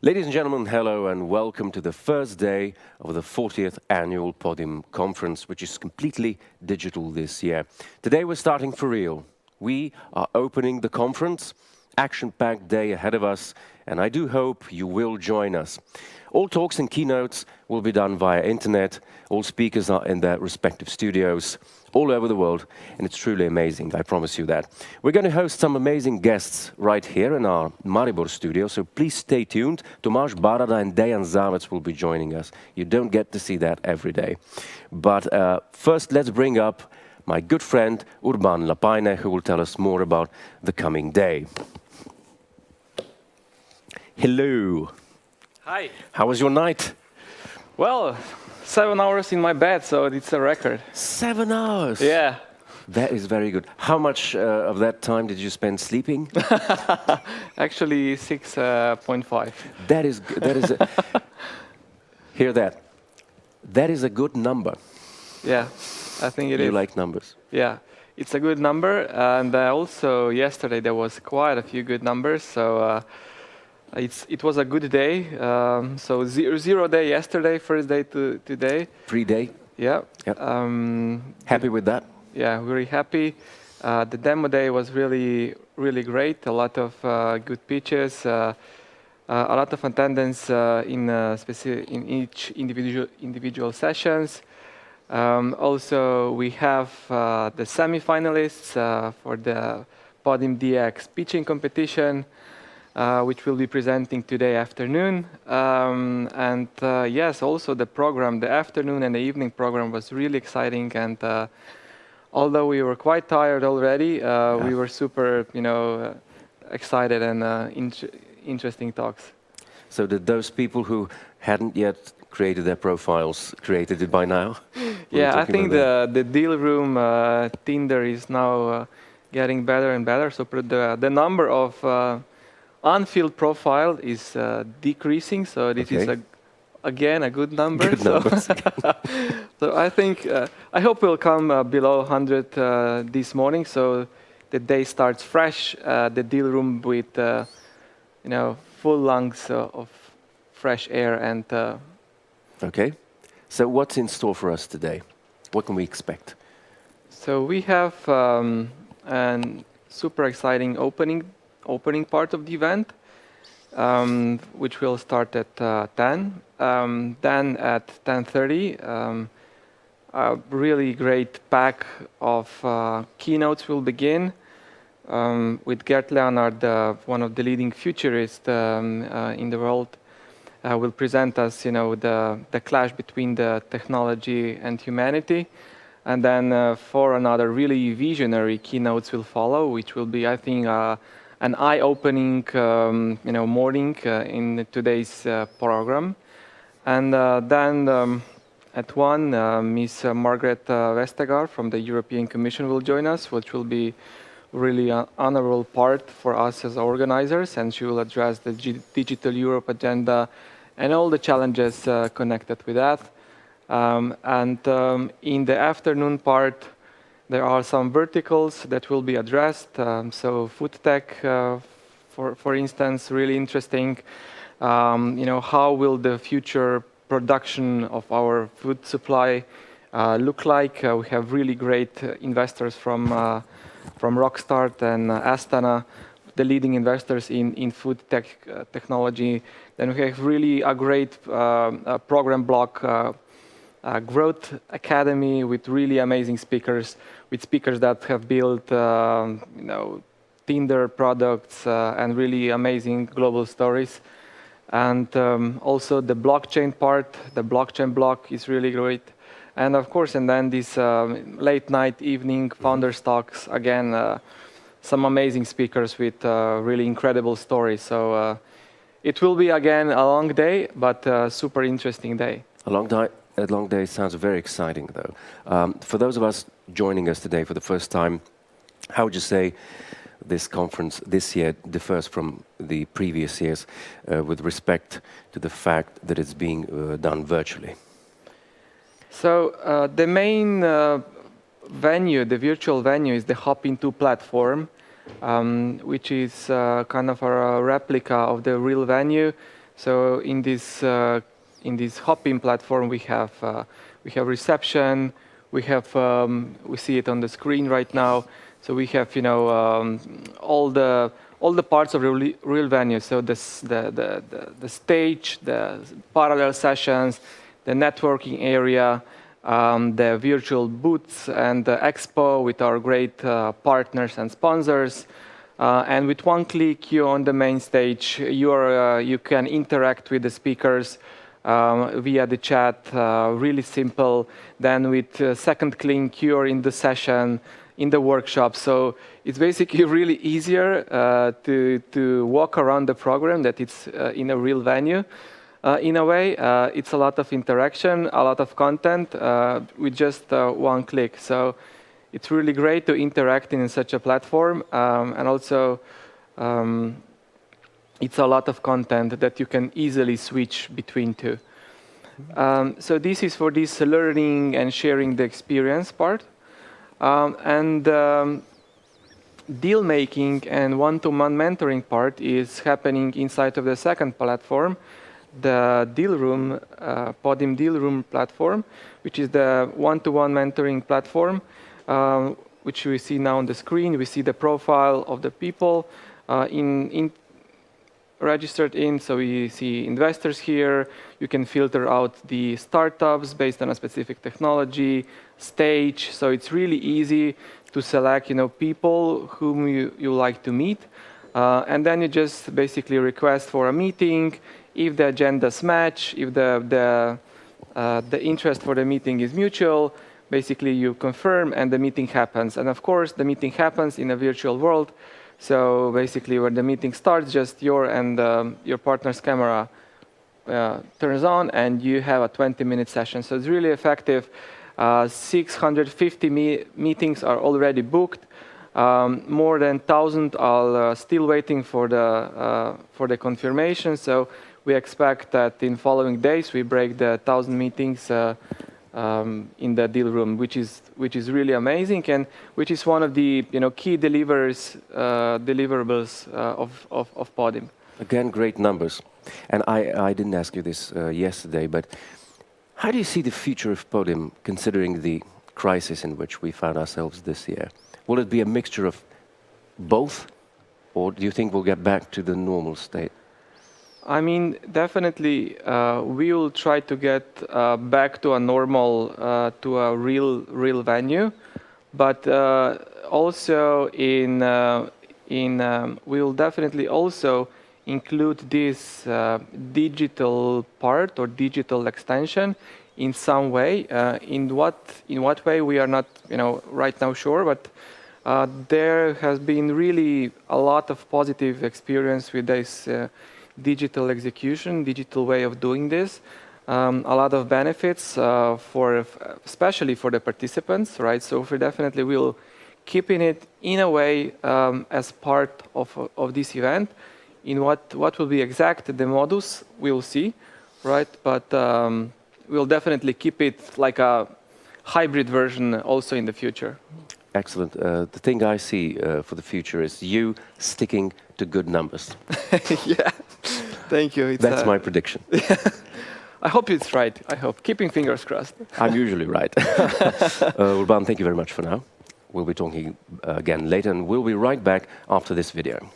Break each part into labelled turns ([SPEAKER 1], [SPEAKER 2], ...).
[SPEAKER 1] Ladies and gentlemen, hello and welcome to the first day of the 40th annual Podim conference, which is completely digital this year. Today we're starting for real. We are opening the conference, action-packed day ahead of us, and I do hope you will join us. All talks and keynotes will be done via internet. All speakers are in their respective studios all over the world, and it's truly amazing, I promise you that. We're going to host some amazing guests right here in our Maribor studio, so please stay tuned. Tomáš Barada and Dejan Zavec will be joining us. You don't get to see that every day. But first, let's bring up my good friend Urban Lapaine, who will tell us more about the coming day. Hello.
[SPEAKER 2] Hi.
[SPEAKER 1] How was your night?
[SPEAKER 2] Well, 7 hours in my bed, so it's a record.
[SPEAKER 1] 7 hours?
[SPEAKER 2] Yeah.
[SPEAKER 1] That is very good. How much of that time did you spend sleeping?
[SPEAKER 2] Actually, 6.5.
[SPEAKER 1] That is hear that. That is a good number.
[SPEAKER 2] Yeah, I think it is.
[SPEAKER 1] You like numbers?
[SPEAKER 2] Yeah, it's a good number. And also, yesterday there was quite a few good numbers. So it was a good day. So zero day yesterday, first day to today.
[SPEAKER 1] Pre-day?
[SPEAKER 2] Yeah.
[SPEAKER 1] Yep. Happy with that?
[SPEAKER 2] Yeah, very happy. The demo day was really great. A lot of good pitches, a lot of attendance in each individual sessions. Also, we have the semi-finalists for the Podim DX pitching competition, which we'll be presenting today afternoon. And yes, also the program, the afternoon and the evening program was really exciting. And although we were quite tired already, we were super, excited and interesting talks.
[SPEAKER 1] So did those people who hadn't yet created their profiles created it by now?
[SPEAKER 2] Yeah, I think the deal room Tinder is now getting better and better. So the number of unfilled profile is decreasing. So this is again a good number. So I think I hope we'll come below 100 this morning. So the day starts fresh. The deal room with full lungs of fresh air and.
[SPEAKER 1] Okay. So what's in store for us today? What can we expect?
[SPEAKER 2] So we have a super exciting opening part of the event, which will start at 10. Then at 10:30, a really great pack of keynotes will begin with Gert Leonard, one of the leading futurists in the world. Will present us, the clash between the technology and humanity. And then for another really visionary keynotes will follow, which will be, I think, an eye-opening, morning in today's program. And then at 1, Ms. Margaret Vestager from the European Commission will join us, which will be really an honorable part for us as organizers, and she will address the Digital Europe agenda and all the challenges connected with that. In the afternoon part, there are some verticals that will be addressed. So food tech, for instance, really interesting. How will the future production of our food supply look like? We have really great investors from Rockstart and Astana, the leading investors in food technology. Then we have really a great program block, Growth Academy, with really amazing speakers, with speakers that have built, Tinder products and really amazing global stories. And also the blockchain part, the blockchain block is really great. And of course, and then this late night evening founders talks, again, some amazing speakers with really incredible stories. So it will be, again, a long day, but a super interesting day.
[SPEAKER 1] A long day sounds very exciting, though. For those of us joining us today for the first time, how would you say this conference this year differs from the previous years with respect to the fact that it's being done virtually?
[SPEAKER 2] So the main venue, the virtual venue, is the Hop-in2 platform, which is kind of a replica of the real venue. So in this hopping platform, we have reception. We see it on the screen right now. So we have all the parts of the real venue. So the stage, the parallel sessions, the networking area, the virtual booths, and the expo with our great partners and sponsors. And with one click, you're on the main stage. You can interact with the speakers via the chat, really simple. Then with second click, you're in the session, in the workshop. So it's basically really easier to walk around the program that it's in a real venue. In a way, it's a lot of interaction, a lot of content with just one click. So it's really great to interact in such a platform, and also it's a lot of content that you can easily switch between two. So this is for this learning and sharing the experience part. Deal making and one-to-one mentoring part is happening inside of the second platform, the Deal Room, Podim Deal Room platform, which is the one-to-one mentoring platform, which we see now on the screen. We see the profile of the people registered in. So we see investors here. You can filter out the startups based on a specific technology, stage. So it's really easy to select, people whom you like to meet. And then you just basically request for a meeting. If the agendas match, if the interest for the meeting is mutual, basically you confirm and the meeting happens. And of course, the meeting happens in a virtual world. So basically when the meeting starts, just your partner's camera turns on and you have a 20-minute session. So it's really effective. 650 meetings are already booked. More than 1,000 are still waiting for the confirmation. So we expect that in following days we break the 1,000 meetings in the deal room, which is really amazing, and which is one of the key deliverables of Podim.
[SPEAKER 1] Again, great numbers. And I didn't ask you this yesterday, but how do you see the future of Podim, considering the crisis in which we found ourselves this year? Will it be a mixture of both, or do you think we'll get back to the normal state?
[SPEAKER 2] I mean, definitely, we will try to get back to a normal, to a real venue, but also we will definitely also include this digital part or digital extension in some way. In what way we are not, right now sure, but there has been really a lot of positive experience with this digital execution, digital way of doing this. A lot of benefits especially for the participants, right? So we definitely will keeping it in a way as part of this event. In what will be exact the modus, we'll see, right? But we'll definitely keep it like a hybrid version also in the future.
[SPEAKER 1] Excellent. The thing I see for the future is you sticking to good numbers.
[SPEAKER 2] Yeah, thank you.
[SPEAKER 1] That's my prediction.
[SPEAKER 2] I hope it's right. I hope. Keeping fingers crossed.
[SPEAKER 1] I'm usually right. Urban, thank you very much for now. We'll be talking again later, and we'll be right back after this video.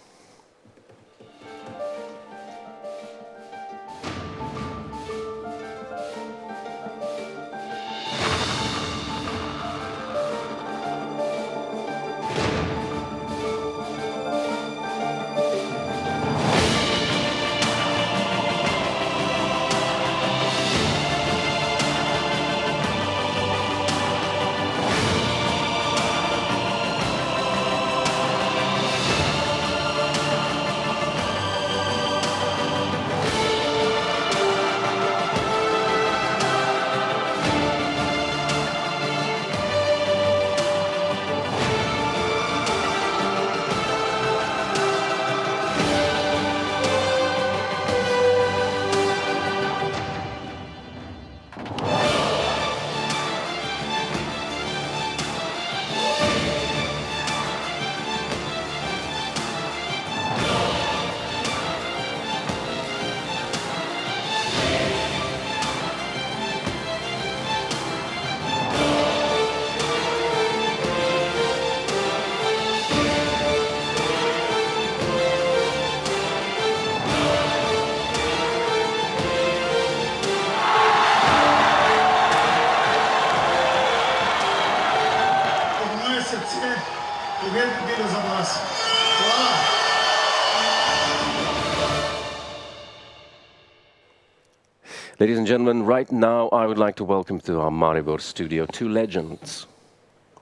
[SPEAKER 1] Ladies and gentlemen, right now I would like to welcome to our Maribor studio two legends,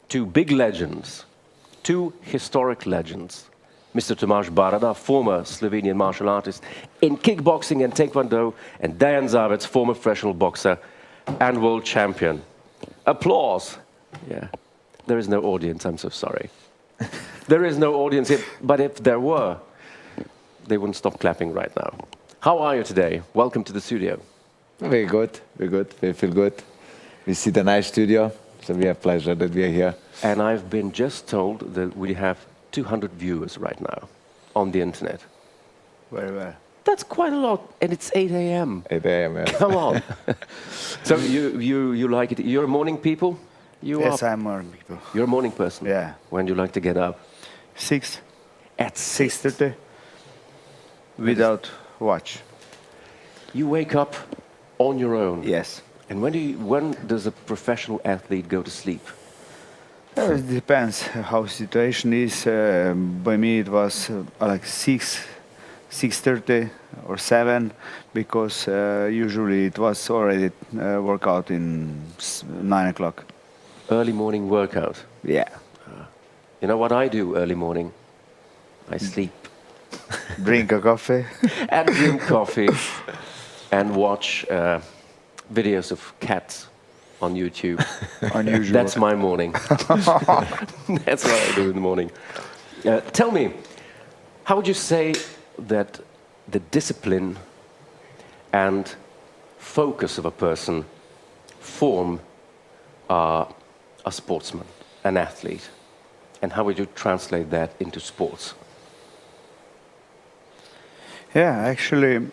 [SPEAKER 1] two big legends, two historic legends. Mr. Tomáš Barada, former Slovenian martial artist in kickboxing and taekwondo, and Dejan Zavec, former professional boxer and world champion. Applause. Yeah, there is no audience, I'm so sorry. There is no audience here, but if there were, they wouldn't stop clapping right now. How are you today? Welcome to the studio.
[SPEAKER 3] Very good, very good. We feel good. We see the nice studio, so we have pleasure that we are here.
[SPEAKER 1] And I've been just told that we have 200 viewers right now on the internet.
[SPEAKER 4] Very well.
[SPEAKER 1] That's quite a lot, and it's 8 a.m.
[SPEAKER 3] 8 a.m. Yeah.
[SPEAKER 1] Come on. So you like it? You're a morning people?
[SPEAKER 4] Yes, I'm morning people.
[SPEAKER 1] You're a morning person?
[SPEAKER 4] Yeah.
[SPEAKER 1] When do you like to get up?
[SPEAKER 4] 6,
[SPEAKER 1] At
[SPEAKER 4] 6:30, without watch.
[SPEAKER 1] You wake up on your own?
[SPEAKER 4] Yes.
[SPEAKER 1] And when does a professional athlete go to sleep?
[SPEAKER 4] It depends how situation is. By me, it was like 6:30 or 7, because usually it was already workout in 9 o'clock.
[SPEAKER 1] Early morning workout.
[SPEAKER 4] Yeah.
[SPEAKER 1] You know what I do early morning? I sleep
[SPEAKER 4] Drink a coffee.
[SPEAKER 1] and drink coffee and watch videos of cats on YouTube.
[SPEAKER 4] Unusual.
[SPEAKER 1] That's my morning. That's what I do in the morning. Tell me, how would you say that the discipline and focus of a person form a sportsman, an athlete? And how would you translate that into sports?
[SPEAKER 4] Yeah, actually,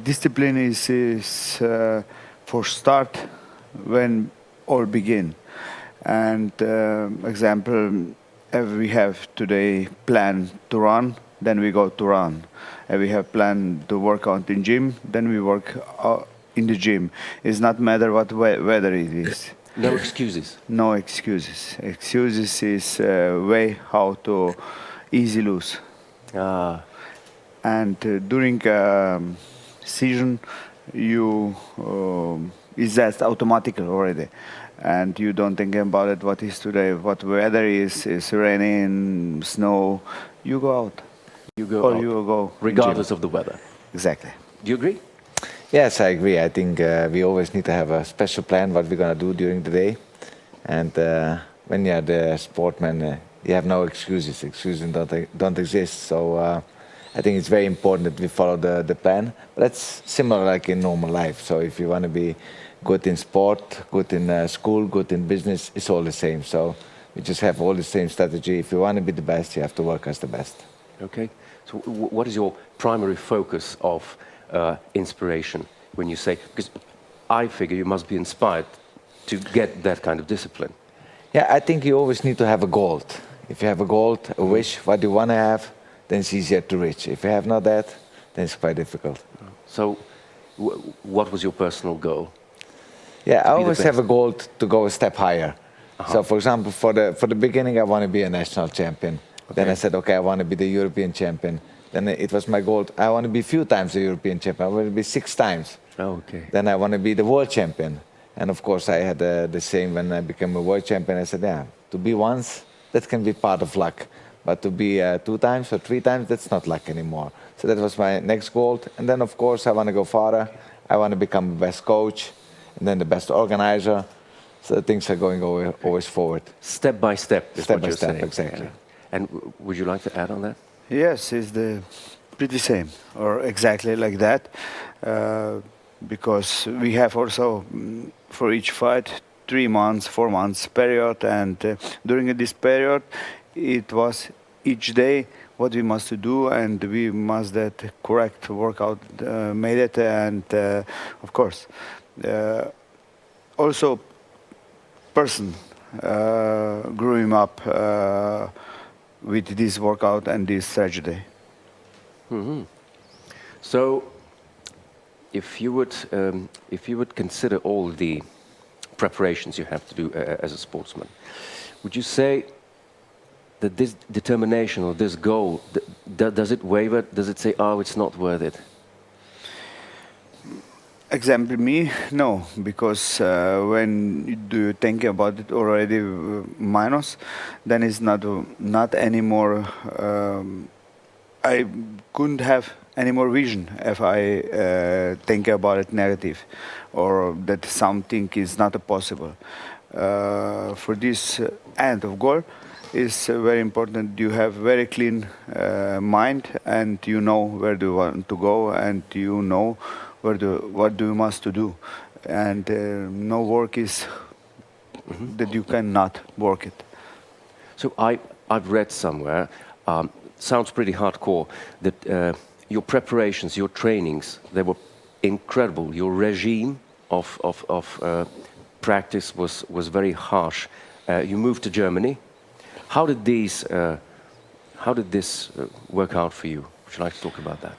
[SPEAKER 4] discipline is for start when all begin. And example, if we have today plan to run, then we go to run. If we have plan to work out in gym, then we work in the gym. It's not matter what weather it is.
[SPEAKER 1] No excuses.
[SPEAKER 4] No excuses. Excuses is way how to easy lose. And during season, you is that automatic already, and you don't think about it. What is today? What weather is raining, snow? You go out.
[SPEAKER 1] You go
[SPEAKER 4] Or
[SPEAKER 1] out,
[SPEAKER 4] you go
[SPEAKER 1] regardless
[SPEAKER 4] gym.
[SPEAKER 1] of the weather.
[SPEAKER 4] Exactly.
[SPEAKER 1] Do you agree?
[SPEAKER 3] Yes, I agree. I think we always need to have a special plan what we're going to do during the day. And when you're the sportman, you have no excuses. Excuses don't exist. So I think it's very important that we follow the plan. But that's similar like in normal life. So if you want to be good in sport, good in school, good in business, it's all the same. So we just have all the same strategy. If you want to be the best, you have to work as the best.
[SPEAKER 1] Okay. So what is your primary focus of inspiration when you say, because I figure you must be inspired to get that kind of discipline.
[SPEAKER 3] Yeah, I think you always need to have a goal. If you have a goal, a wish, what you want to have, then it's easier to reach. If you have not that, then it's quite difficult.
[SPEAKER 1] So what was your personal goal?
[SPEAKER 3] Yeah, I
[SPEAKER 1] be the
[SPEAKER 3] always have a
[SPEAKER 1] best?
[SPEAKER 3] goal to go a step higher. So for example, for the beginning, I want to be a national champion. Then I said, okay, I want to be the European champion. Then it was my goal, I want to be a few times a European champion. I want to be 6 times.
[SPEAKER 1] Oh, okay.
[SPEAKER 3] Then I want to be the world champion. And of course, I had the same when I became a world champion. I said, yeah, to be once, that can be part of luck. But to be 2 times or 3 times, that's not luck anymore. So that was my next goal. And then, of course, I want to go farther. I want to become the best coach and then the best organizer. So things are going always forward.
[SPEAKER 1] Step by step is
[SPEAKER 3] Step
[SPEAKER 1] what
[SPEAKER 3] by
[SPEAKER 1] you're
[SPEAKER 3] step,
[SPEAKER 1] saying.
[SPEAKER 3] exactly.
[SPEAKER 1] And would you like to add on that?
[SPEAKER 4] Yes, it's the pretty same or exactly like that, because we have also for each fight 3 months, 4 months period, and during this period, it was each day what we must do, and we must that correct workout made it, and of course, also person grew him up with this workout and this tragedy.
[SPEAKER 1] So, if you would consider all the preparations you have to do as a sportsman, would you say that this determination or this goal, does it waver? Does it say, oh, it's not worth it?
[SPEAKER 4] Example me, no, because when you think about it already minus, then it's not anymore. I couldn't have any more vision if I think about it negative, or that something is not possible. For this end of goal, is very important. You have very clean mind, and you know where do you want to go, and you know what do you must to do, and no work is that you cannot work it.
[SPEAKER 1] So I've read somewhere, sounds pretty hardcore, that your preparations, your trainings, they were incredible. Your regime of practice was very harsh. You moved to Germany. How did this work out for you? Would you like to talk about that?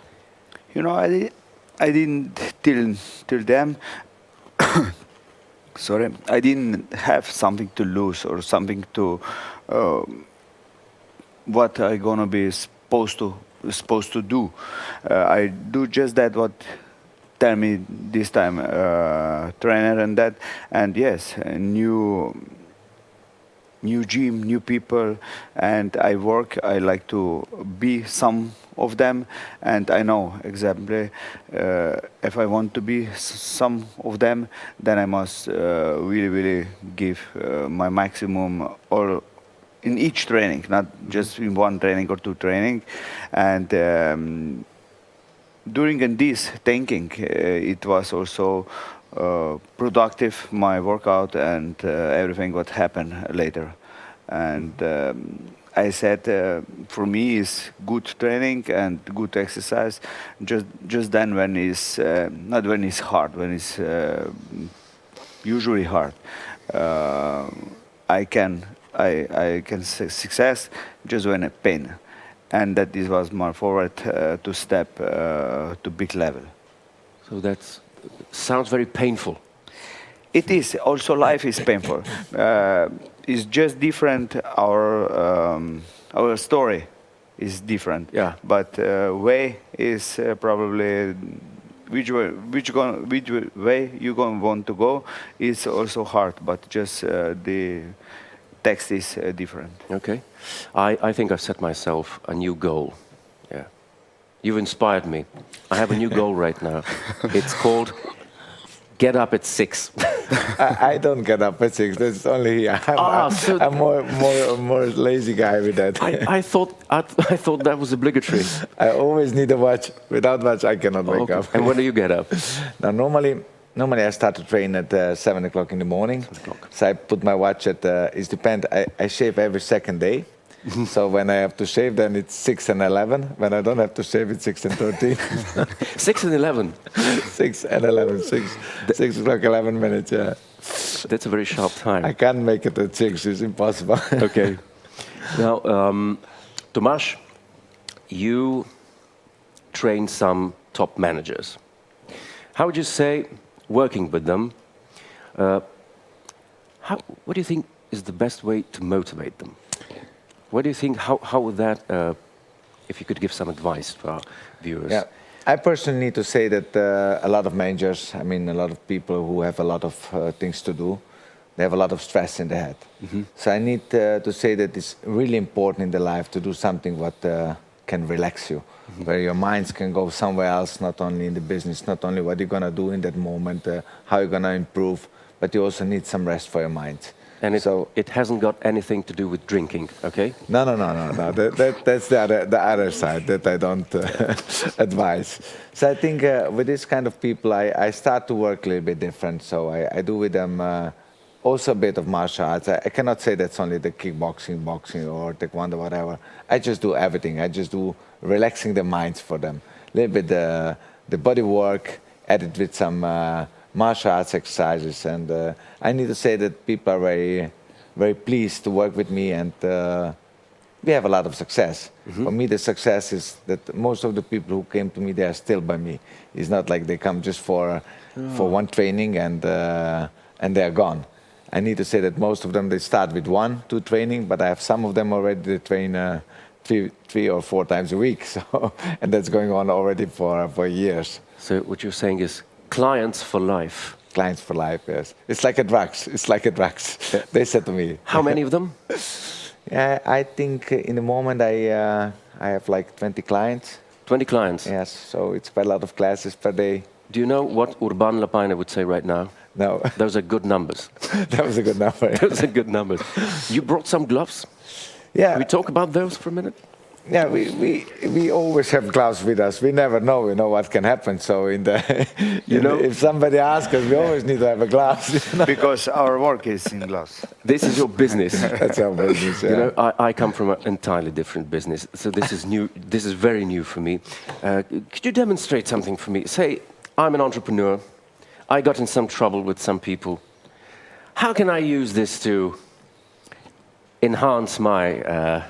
[SPEAKER 4] You know, I didn't till then. Sorry, I didn't have something to lose or something to what I gonna be supposed to do. I do just that what tell me this time trainer and that, and yes, a new gym, new people, and I work. I like to be some of them, and I know exactly if I want to be some of them, then I must really give my maximum or in each training, not just in one training or two training, and. During this thinking, it was also productive, my workout and everything what happened later. And I said, for me, is good training and good exercise. Just then when it's not when it's hard, when it's usually hard. I can success just when a pain, and that this was more forward to step to big level.
[SPEAKER 1] So that sounds very painful.
[SPEAKER 4] It is also life is painful. It's just different. Our story is different.
[SPEAKER 1] Yeah.
[SPEAKER 4] But way is probably which way you gonna want to go is also hard. But just the text is different.
[SPEAKER 1] Okay. I think I've set myself a new goal. Yeah. You've inspired me. I have a new goal right now. It's called get up at 6.
[SPEAKER 3] I don't get up at 6. That's only here. I'm more lazy guy with that.
[SPEAKER 1] I thought that was obligatory.
[SPEAKER 3] I always need a watch. Without watch, I cannot wake up.
[SPEAKER 1] And when do you get up?
[SPEAKER 3] Now, normally I start to train at 7 o'clock in the morning.
[SPEAKER 1] 7 o'clock.
[SPEAKER 3] So I put my watch at, it depends, I shave every second day. So when I have to shave, then it's 6 and 11. When I don't have to shave, it's 6 and 13.
[SPEAKER 1] 6 and 11.
[SPEAKER 3] 6 and 11, 6 o'clock, 11 minutes, yeah.
[SPEAKER 1] That's a very sharp time.
[SPEAKER 3] I can't make it at 6, it's impossible.
[SPEAKER 1] Okay. Now, Tomáš, you train some top managers. How would you say, working with them, what do you think is the best way to motivate them? What do you think, how would that, if you could give some advice to our viewers?
[SPEAKER 3] Yeah. I personally need to say that a lot of managers, I mean, a lot of people who have a lot of things to do, they have a lot of stress in their head. So I need to say that it's really important in the life to do something what can relax you, where your minds can go somewhere else, not only in the business, not only what you're going to do in that moment, how you're going to improve, but you also need some rest for your mind.
[SPEAKER 1] And it hasn't got anything to do with drinking, okay?
[SPEAKER 3] No. That's the other side that I don't advise. So I think with this kind of people, I start to work a little bit different. So I do with them also a bit of martial arts. I cannot say that's only the kickboxing, boxing, or taekwondo, whatever. I just do everything. I just do relaxing the minds for them. A little bit the body work, added with some martial arts exercises, and I need to say that people are very, very pleased to work with me, and we have a lot of success. For me, the success is that most of the people who came to me, they are still by me. It's not like they come just for one training and they are gone. I need to say that most of them, they start with 1, 2 training, but I have some of them already that train 3 or 4 times a week, so and that's going on already for years.
[SPEAKER 1] So what you're saying is, Clients for life.
[SPEAKER 3] Clients for life, yes. It's like a drugs. It's like a drugs. They said to me.
[SPEAKER 1] How many of them?
[SPEAKER 3] Yeah, I think in the moment I have like 20 clients.
[SPEAKER 1] 20 clients.
[SPEAKER 3] Yes, so it's quite a lot of classes per day.
[SPEAKER 1] Do you know what Urban Lapaina would say right now?
[SPEAKER 3] No,
[SPEAKER 1] Those are good numbers.
[SPEAKER 3] that was a good number.
[SPEAKER 1] Those are good numbers. You brought some gloves.
[SPEAKER 3] Yeah,
[SPEAKER 1] Can we talk about those for a minute?
[SPEAKER 3] yeah, we always have gloves with us. We never know, what can happen. So if somebody asks us, we always need to have a gloves.
[SPEAKER 4] Because our work is in gloves.
[SPEAKER 1] This is your business.
[SPEAKER 3] That's our business. Yeah.
[SPEAKER 1] You know, I come from an entirely different business, so this is new. This is very new for me. Could you demonstrate something for me? Say, I'm an entrepreneur. I got in some trouble with some people. How can I use this to enhance my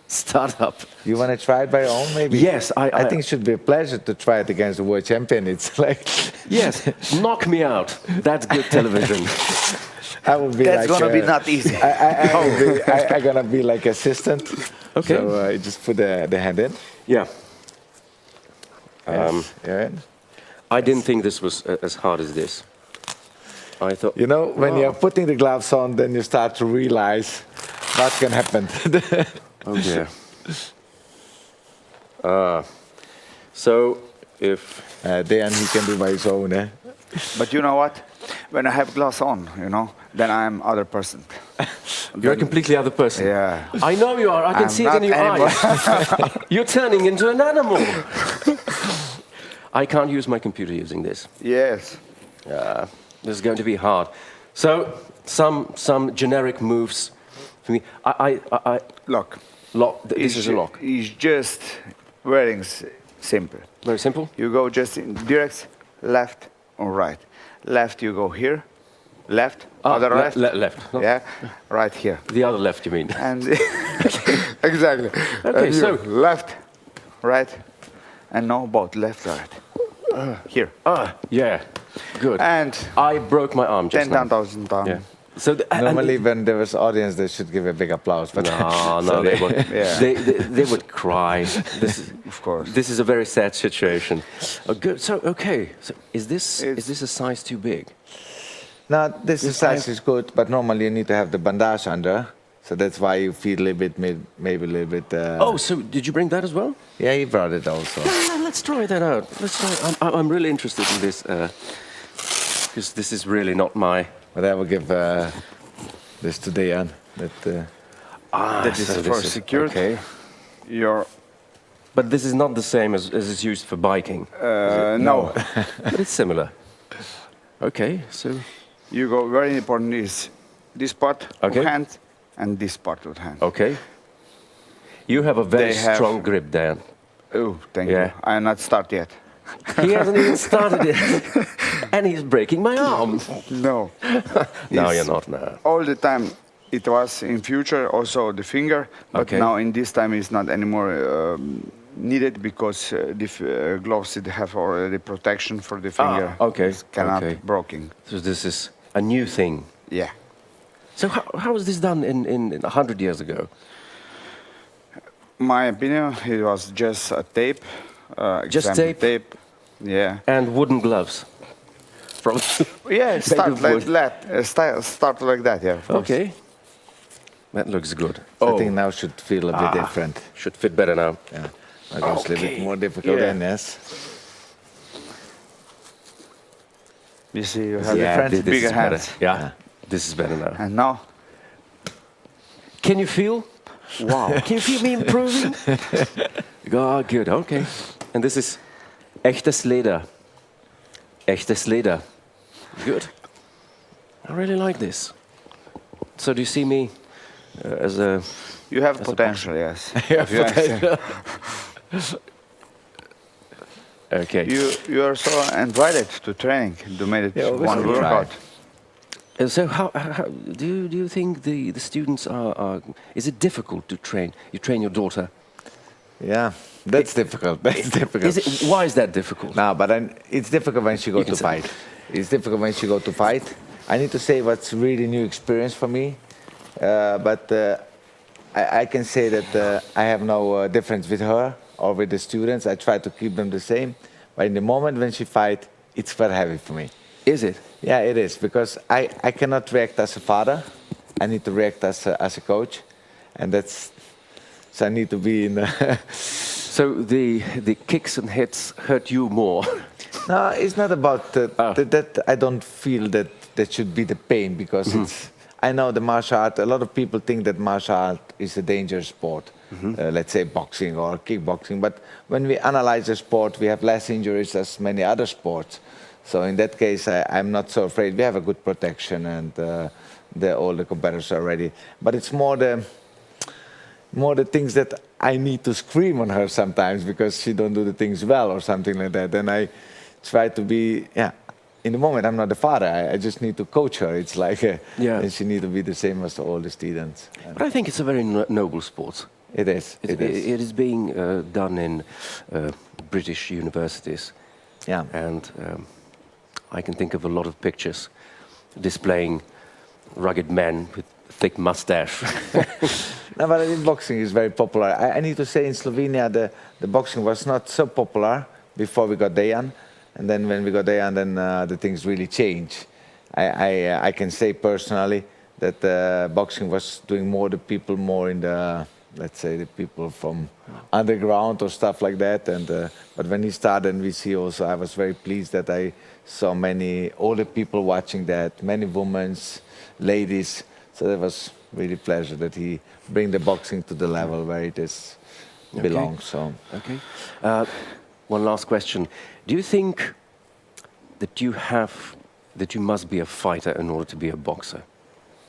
[SPEAKER 1] startup?
[SPEAKER 3] You want to try it by your own, maybe?
[SPEAKER 1] Yes,
[SPEAKER 3] I think it should be a pleasure to try it against the world champion. It's like
[SPEAKER 1] Yes, knock me out. That's good television.
[SPEAKER 3] I will be.
[SPEAKER 4] That's
[SPEAKER 3] like,
[SPEAKER 4] gonna be not easy.
[SPEAKER 3] I'm gonna be like assistant.
[SPEAKER 1] Okay.
[SPEAKER 3] So you just put the hand in.
[SPEAKER 1] Yeah.
[SPEAKER 3] Yes. Yeah.
[SPEAKER 1] I didn't think this was as hard as this. I thought.
[SPEAKER 3] You know, when you're putting the gloves on, then you start to realize what can happen.
[SPEAKER 1] Oh dear. So if
[SPEAKER 3] Then he can do by his own. Eh?
[SPEAKER 4] But you know what? When I have gloves on, then I'm other person.
[SPEAKER 1] you're a completely other person.
[SPEAKER 4] Yeah.
[SPEAKER 1] I know you are. I can
[SPEAKER 4] I'm
[SPEAKER 1] see it in
[SPEAKER 4] not
[SPEAKER 1] your
[SPEAKER 4] anymore.
[SPEAKER 1] eyes. You're turning into an animal. I can't use my computer using this.
[SPEAKER 4] Yes.
[SPEAKER 1] This is going to be hard. So some generic moves for me. I
[SPEAKER 4] Look.
[SPEAKER 1] lock. This is a lock.
[SPEAKER 4] It's just very simple.
[SPEAKER 1] Very simple.
[SPEAKER 4] You go just in direct, left or right. Left, you go here. Left, other left.
[SPEAKER 1] Left. No?
[SPEAKER 4] Yeah, right here.
[SPEAKER 1] The other left, you mean?
[SPEAKER 4] And exactly.
[SPEAKER 1] Okay,
[SPEAKER 4] And
[SPEAKER 1] so-
[SPEAKER 4] left, right, and now both left, right. Here.
[SPEAKER 1] Yeah. Good.
[SPEAKER 4] And
[SPEAKER 1] I broke my arm just now.
[SPEAKER 4] 10,000 down.
[SPEAKER 1] Yeah. So
[SPEAKER 3] Normally, when there was audience, they should give a big applause. But
[SPEAKER 1] no, they would.
[SPEAKER 4] Yeah.
[SPEAKER 1] They would cry. This is,
[SPEAKER 4] Of course.
[SPEAKER 1] This is a very sad situation. Oh, good. So okay. So is this
[SPEAKER 4] It's-
[SPEAKER 1] a size too big?
[SPEAKER 3] now this size is good, but normally you need to have the bandage under. So that's why you feel a little bit, maybe a little bit.
[SPEAKER 1] Oh, so did you bring that as well?
[SPEAKER 3] Yeah, he brought it also.
[SPEAKER 1] Let's try that out. Let's try. I'm really interested in this because this is really not my.
[SPEAKER 3] But I will give this to Dejan.
[SPEAKER 4] That is
[SPEAKER 1] so
[SPEAKER 4] for
[SPEAKER 1] this is-
[SPEAKER 4] secured.
[SPEAKER 1] Okay.
[SPEAKER 4] Your
[SPEAKER 1] But this is not the same as is used for biking.
[SPEAKER 4] no.
[SPEAKER 1] But it's similar. Okay. So
[SPEAKER 4] You go. Very important is this part
[SPEAKER 1] Okay.
[SPEAKER 4] of hand and this part of hand.
[SPEAKER 1] okay. You have a very
[SPEAKER 4] They have-
[SPEAKER 1] strong grip, Dan.
[SPEAKER 4] Oh, thank
[SPEAKER 1] Yeah.
[SPEAKER 4] you. I am not start yet.
[SPEAKER 1] He hasn't even started it, and he's breaking my arm.
[SPEAKER 4] No.
[SPEAKER 1] No,
[SPEAKER 4] It's
[SPEAKER 1] you're not. No.
[SPEAKER 4] All the time. It was in future also the finger, but
[SPEAKER 1] Okay.
[SPEAKER 4] now in this time it's not anymore needed because the gloves it have already protection for the finger.
[SPEAKER 1] okay,
[SPEAKER 4] It cannot
[SPEAKER 1] okay.
[SPEAKER 4] broken.
[SPEAKER 1] So this is a new thing.
[SPEAKER 4] Yeah.
[SPEAKER 1] So how was this done in 100 years ago?
[SPEAKER 4] My opinion, it was just a tape.
[SPEAKER 1] Just
[SPEAKER 4] example
[SPEAKER 1] tape?
[SPEAKER 4] Yeah.
[SPEAKER 1] And wooden gloves. From
[SPEAKER 4] Yeah. Start
[SPEAKER 1] of
[SPEAKER 4] like
[SPEAKER 1] wood.
[SPEAKER 4] that. Start like that. Yeah. Of course.
[SPEAKER 1] okay. That looks good.
[SPEAKER 3] I think now should feel a bit different.
[SPEAKER 1] Should fit better now.
[SPEAKER 3] Yeah, it goes a little bit
[SPEAKER 1] Okay.
[SPEAKER 3] more difficult
[SPEAKER 1] Yeah.
[SPEAKER 3] then, yes.
[SPEAKER 4] You see, you have
[SPEAKER 3] Yeah,
[SPEAKER 1] this
[SPEAKER 4] bigger
[SPEAKER 1] is better.
[SPEAKER 4] hands.
[SPEAKER 1] Yeah, this is better now.
[SPEAKER 4] And now,
[SPEAKER 1] Can you feel? Wow. Can you feel me improving? Oh, good. Okay. And this is echtes Leder. Echtes Leder. Good. I really like this. So do you see me as a...
[SPEAKER 4] you have
[SPEAKER 1] That's a
[SPEAKER 4] potential. Yes.
[SPEAKER 3] Yeah,
[SPEAKER 4] Yes.
[SPEAKER 1] Okay.
[SPEAKER 4] You are so invited to training to make it
[SPEAKER 3] Yeah, always
[SPEAKER 4] one
[SPEAKER 3] we try.
[SPEAKER 4] workout.
[SPEAKER 1] And so how do you think the students are... Is it difficult to train? You train your daughter.
[SPEAKER 3] Yeah, that's difficult. That's difficult.
[SPEAKER 1] Is it, why is that difficult?
[SPEAKER 3] No, but then it's difficult when she go
[SPEAKER 1] You can
[SPEAKER 3] to
[SPEAKER 1] say.
[SPEAKER 3] fight. It's difficult when she go to fight. I need to say what's really new experience for me, but I can say that I have no difference with her or with the students. I try to keep them the same. But in the moment when she fight, it's very heavy for me.
[SPEAKER 1] Is it?
[SPEAKER 3] Yeah, it is, because I cannot react as a father. I need to react as a coach, and so I need to be in.
[SPEAKER 1] So the kicks and hits hurt you more.
[SPEAKER 3] No, it's not about that. I don't feel that should be the pain, because I know the martial art. A lot of people think that martial art is a dangerous sport. Let's say boxing or kickboxing. But when we analyze the sport, we have less injuries as many other sports. So in that case, I'm not so afraid. We have a good protection, and all the competitors are ready. But it's more the things that I need to scream on her sometimes because she don't do the things well or something like that. And I try to be, in the moment I'm not the father. I just need to coach her. It's like, and she need to be the same as all the students.
[SPEAKER 1] But I think it's a very noble sport.
[SPEAKER 3] It is.
[SPEAKER 1] It is being done in British universities.
[SPEAKER 3] Yeah.
[SPEAKER 1] And I can think of a lot of pictures displaying rugged men with thick mustache.
[SPEAKER 3] No, but I think boxing is very popular. I need to say in Slovenia the boxing was not so popular before we got Dejan. And then when we got Dejan, then the things really changed. I can say personally that boxing was doing the people more in the, let's say, the people from underground or stuff like that. And but when he started, and we see also, I was very pleased that I saw many older people watching that, many women, ladies. So that was really pleasure that he bring the boxing to the level where it is belongs. So.
[SPEAKER 1] Okay. One last question. Do you think that you must be a fighter in order to be a boxer?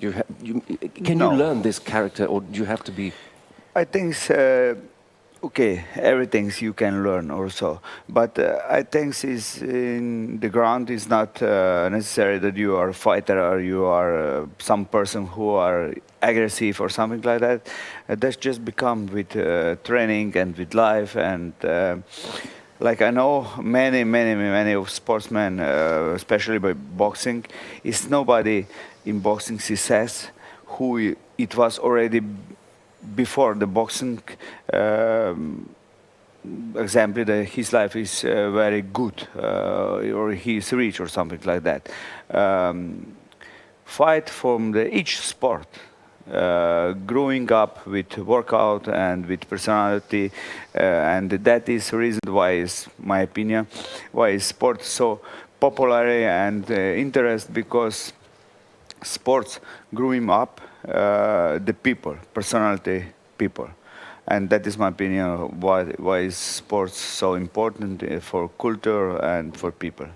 [SPEAKER 1] Can you learn this character, or do you have to be?
[SPEAKER 4] I think okay, everything you can learn also, but I think is in the ground is not necessary that you are a fighter or you are some person who are aggressive or something like that. That's just become with training and with life, and like I know many of sportsmen, especially by boxing, is nobody in boxing success who it was already before the boxing example that his life is very good or he's rich or something like that. Fight from each sport, growing up with workout and with personality, and that is the reason why is my opinion why is sport so popular and interest, because sports growing up the people, personality people. And that is my opinion why is sports so important for culture and for people.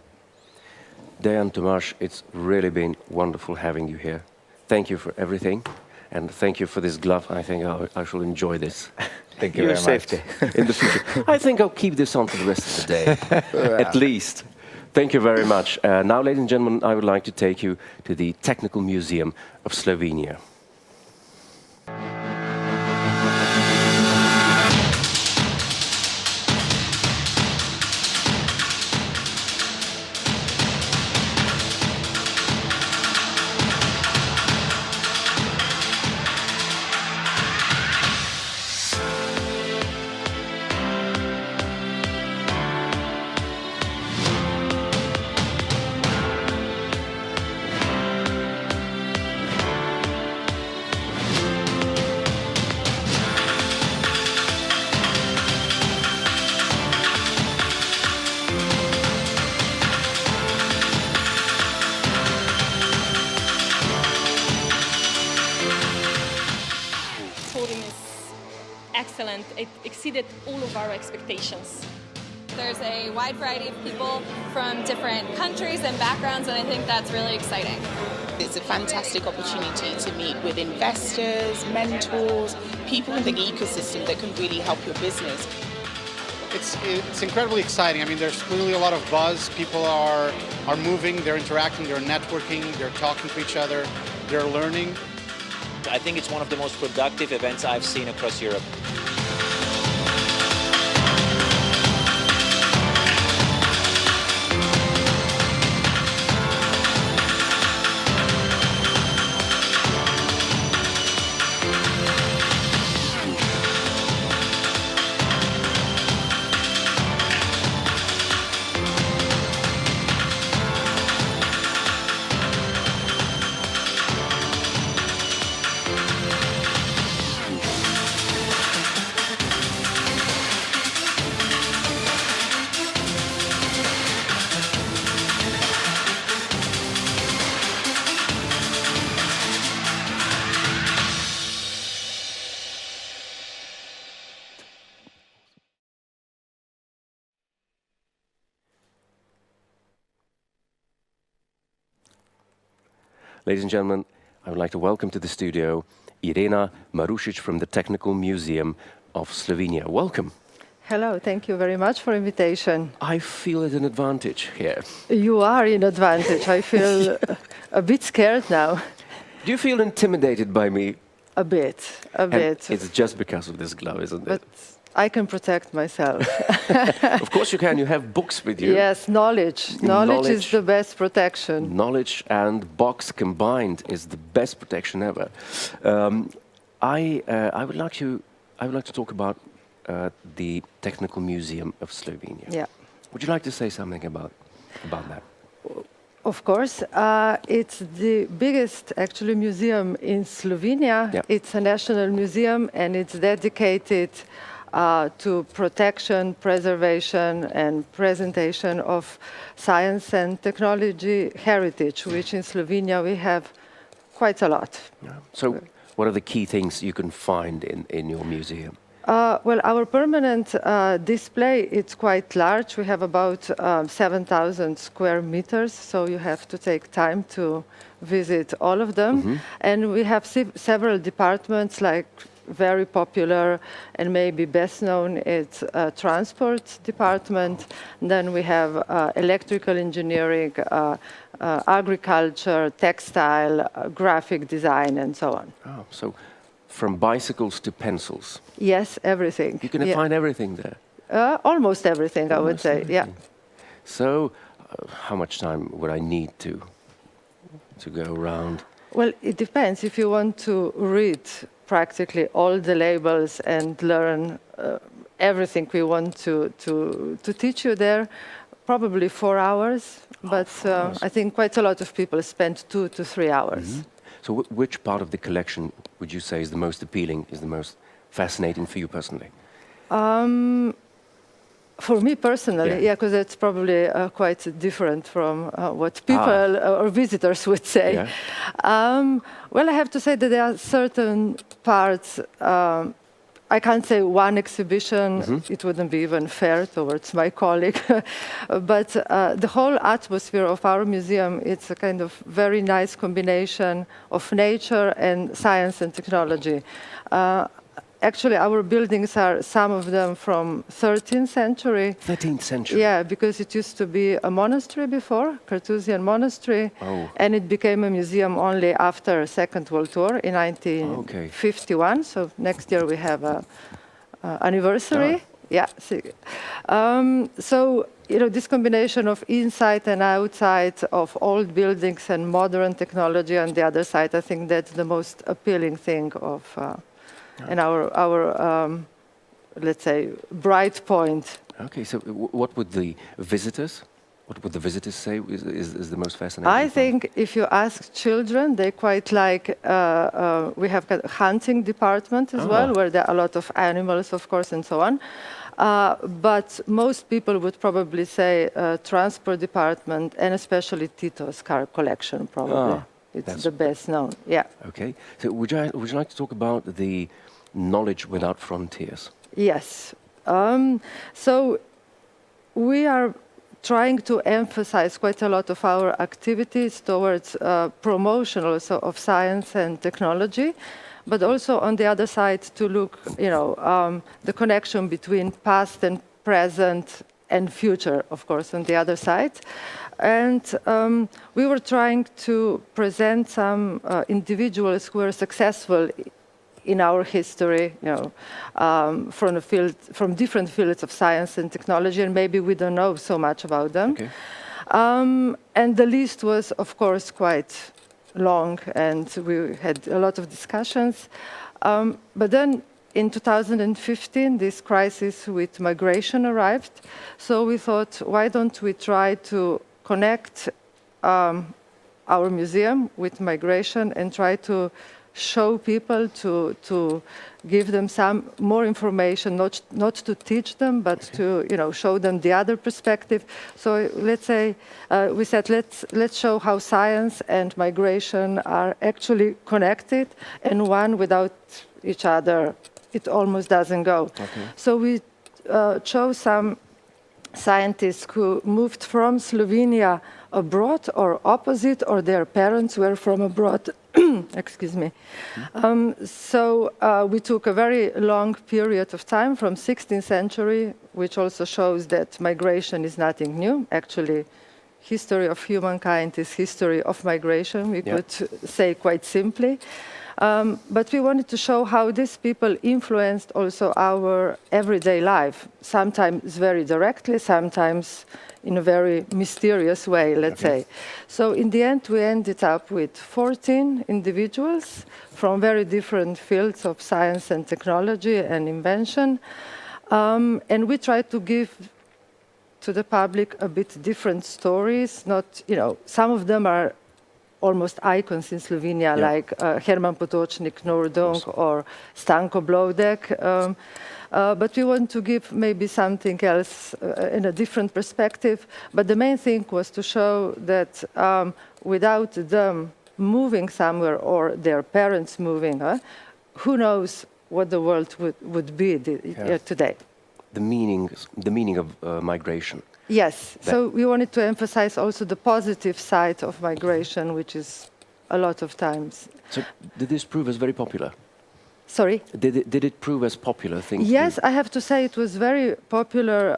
[SPEAKER 1] Dejan, Tomáš, it's really been wonderful having you here. Thank you for everything, and thank you for this glove. I think I shall enjoy this.
[SPEAKER 3] Thank you
[SPEAKER 4] Your
[SPEAKER 3] very
[SPEAKER 4] safety.
[SPEAKER 3] much.
[SPEAKER 1] In the future. I think I'll keep this on for the rest of the day, at least. Thank you very much. Now, ladies and gentlemen, I would like to take you to the Technical Museum of Slovenia.
[SPEAKER 5] Podim is excellent. It exceeded all of our expectations.
[SPEAKER 6] There's a wide variety of people from different countries and backgrounds, and I think that's really exciting.
[SPEAKER 7] It's a fantastic opportunity to meet with investors, mentors, people in the ecosystem that can really help your business.
[SPEAKER 8] It's incredibly exciting. I mean, there's clearly a lot of buzz. People are moving, they're interacting, they're networking, they're talking to each other, they're learning.
[SPEAKER 9] I think it's one of the most productive events I've seen across Europe.
[SPEAKER 1] Ladies and gentlemen, I would like to welcome to the studio Irena Marušić from the Technical Museum of Slovenia. Welcome.
[SPEAKER 10] Hello, thank you very much for invitation.
[SPEAKER 1] I feel it an advantage here.
[SPEAKER 10] You are in advantage. I feel a bit scared now.
[SPEAKER 1] Do you feel intimidated by me?
[SPEAKER 10] A bit.
[SPEAKER 1] It's just because of this glove, isn't
[SPEAKER 10] But
[SPEAKER 1] it?
[SPEAKER 10] I can protect myself.
[SPEAKER 1] Of course you can. You have books with you.
[SPEAKER 10] Yes, knowledge. Knowledge is the best protection.
[SPEAKER 1] Knowledge and box combined is the best protection ever. I would like to talk about the Technical Museum of Slovenia.
[SPEAKER 10] Yeah.
[SPEAKER 1] Would you like to say something about that?
[SPEAKER 10] Of course, it's the biggest actually museum in Slovenia.
[SPEAKER 1] Yeah.
[SPEAKER 10] It's a national museum and it's dedicated to protection, preservation and presentation of science and technology heritage, which in Slovenia we have quite a lot.
[SPEAKER 1] Yeah. So what are the key things you can find in your museum?
[SPEAKER 10] Well, our permanent display, it's quite large. We have about 7,000 square meters, so you have to take time to visit all of them.
[SPEAKER 1] Mm-hmm.
[SPEAKER 10] And we have several departments, like very popular and maybe best known, it's transport department. And then we have electrical engineering, agriculture, textile, graphic design, and so on.
[SPEAKER 1] Oh, so from bicycles to pencils.
[SPEAKER 10] Yes, everything.
[SPEAKER 1] You can find everything there.
[SPEAKER 10] Almost everything, I would say. Yeah.
[SPEAKER 1] So, how much time would I need to go around?
[SPEAKER 10] Well, it depends. If you want to read practically all the labels and learn everything we want to teach you there, probably 4 hours. But
[SPEAKER 1] 4 hours.
[SPEAKER 10] I think quite a lot of people spend 2 to 3 hours.
[SPEAKER 1] Mm-hmm. So, which part of the collection would you say is the most appealing, is the most fascinating for you personally?
[SPEAKER 10] For me personally, yeah, because it's probably quite different from what people or visitors would say.
[SPEAKER 1] Yeah.
[SPEAKER 10] Well, I have to say that there are certain parts. I can't say one exhibition,
[SPEAKER 1] Mm-hmm.
[SPEAKER 10] it wouldn't be even fair towards my colleague. But the whole atmosphere of our museum, it's a kind of very nice combination of nature and science and technology. Actually, our buildings are, some of them from 13th century.
[SPEAKER 1] 13th century?
[SPEAKER 10] Yeah, because it used to be a monastery before, Carthusian monastery, and it became a museum only after Second World War in 1951. So next year we have a anniversary. Yeah. So, you know, this combination of inside and outside, of old buildings and modern technology on the other side, I think that's the most appealing thing of and our let's say, bright point.
[SPEAKER 1] Okay, so what would the visitors say is the most fascinating?
[SPEAKER 10] I think if you ask children, they quite like, we have a hunting department as well, where there are a lot of animals, of course, and so on. But most people would probably say transport department, and especially Tito's car collection, probably. It's the best known, yeah.
[SPEAKER 1] Okay, so would you like to talk about the Knowledge Without Frontiers?
[SPEAKER 10] Yes. So we are trying to emphasize quite a lot of our activities towards promotion also of science and technology, but also on the other side to look, you know, the connection between past and present and future, of course, on the other side. And we were trying to present some individuals who were successful in our history, you know, from different fields of science and technology, and maybe we don't know so much about them.
[SPEAKER 1] Okay.
[SPEAKER 10] And the list was, of course, quite long, and we had a lot of discussions. But then in 2015, this crisis with migration arrived. So we thought, why don't we try to connect our museum with migration and try to show people, to give them some more information, not to teach them, but to, you know, show them the other perspective. So let's say, we said, let's show how science and migration are actually connected, and one without each other, it almost doesn't go. Okay. So we chose some scientists who moved from Slovenia abroad or opposite, or their parents were from abroad. Excuse me. So we took a very long period of time from 16th century, which also shows that migration is nothing new. Actually, history of humankind is history of migration, we could say quite simply. But we wanted to show how these people influenced also our everyday life, sometimes very directly, sometimes in a very mysterious way, let's say. So in the end, we ended up with 14 individuals from very different fields of science and technology and invention. And we tried to give to the public a bit different stories. Not, some of them are almost icons in Slovenia, like Herman Potočnik, Nordong, or Stanko Blodek. But we want to give maybe something else in a different perspective. But the main thing was to show that without them moving somewhere or their parents moving, who knows what the world would be today.
[SPEAKER 1] The meaning of migration.
[SPEAKER 10] Yes, so we wanted to emphasize also the positive side of migration, which is a lot of times.
[SPEAKER 1] So did this prove as very popular?
[SPEAKER 10] Sorry?
[SPEAKER 1] Did it prove as popular thing?
[SPEAKER 10] Yes, I have to say it was very popular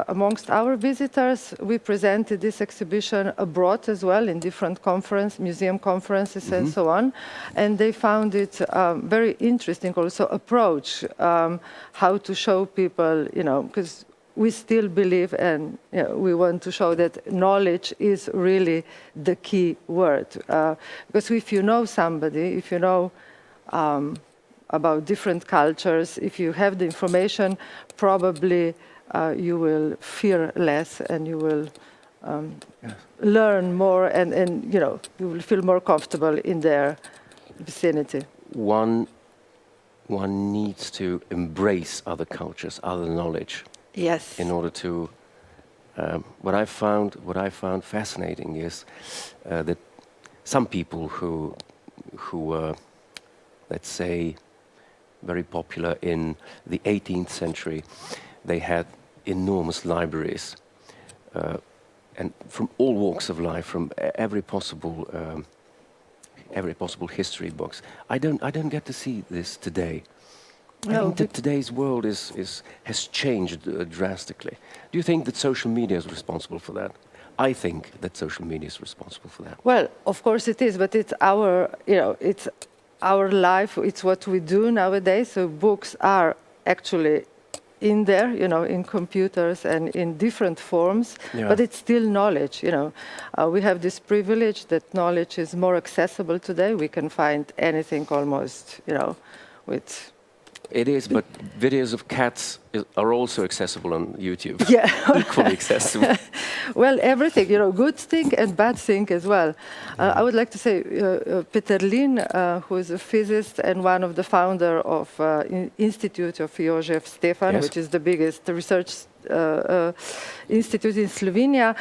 [SPEAKER 10] amongst our visitors. We presented this exhibition abroad as well in different museum conferences and so on. And they found it very interesting also approach, how to show people, because we still believe and we want to show that knowledge is really the key word. Because if you know somebody, if you know about different cultures, if you have the information, probably you will fear less and you will learn more and you will feel more comfortable in their vicinity.
[SPEAKER 1] One needs to embrace other cultures, other knowledge.
[SPEAKER 10] Yes.
[SPEAKER 1] In order to, what I found fascinating is that some people who were, let's say, very popular in the 18th century, they had enormous libraries, and from all walks of life, from every possible history books. I don't get to see this today. I think that today's world has changed drastically. Do you think that social media is responsible for that? I think that social media is responsible for that.
[SPEAKER 10] Well, of course it is, but it's our, it's our life. It's what we do nowadays. So books are actually in there, in computers and in different forms, but it's still knowledge. We have this privilege that knowledge is more accessible today. We can find anything almost, with.
[SPEAKER 1] It is, but videos of cats are also accessible on YouTube.
[SPEAKER 10] Yeah.
[SPEAKER 1] Equally accessible.
[SPEAKER 10] Well, everything, good thing and bad thing as well. I would like to say Peter Lin, who is a physicist and one of the founder of Institute of Jožef Stefan, which is the biggest research institute in Slovenia.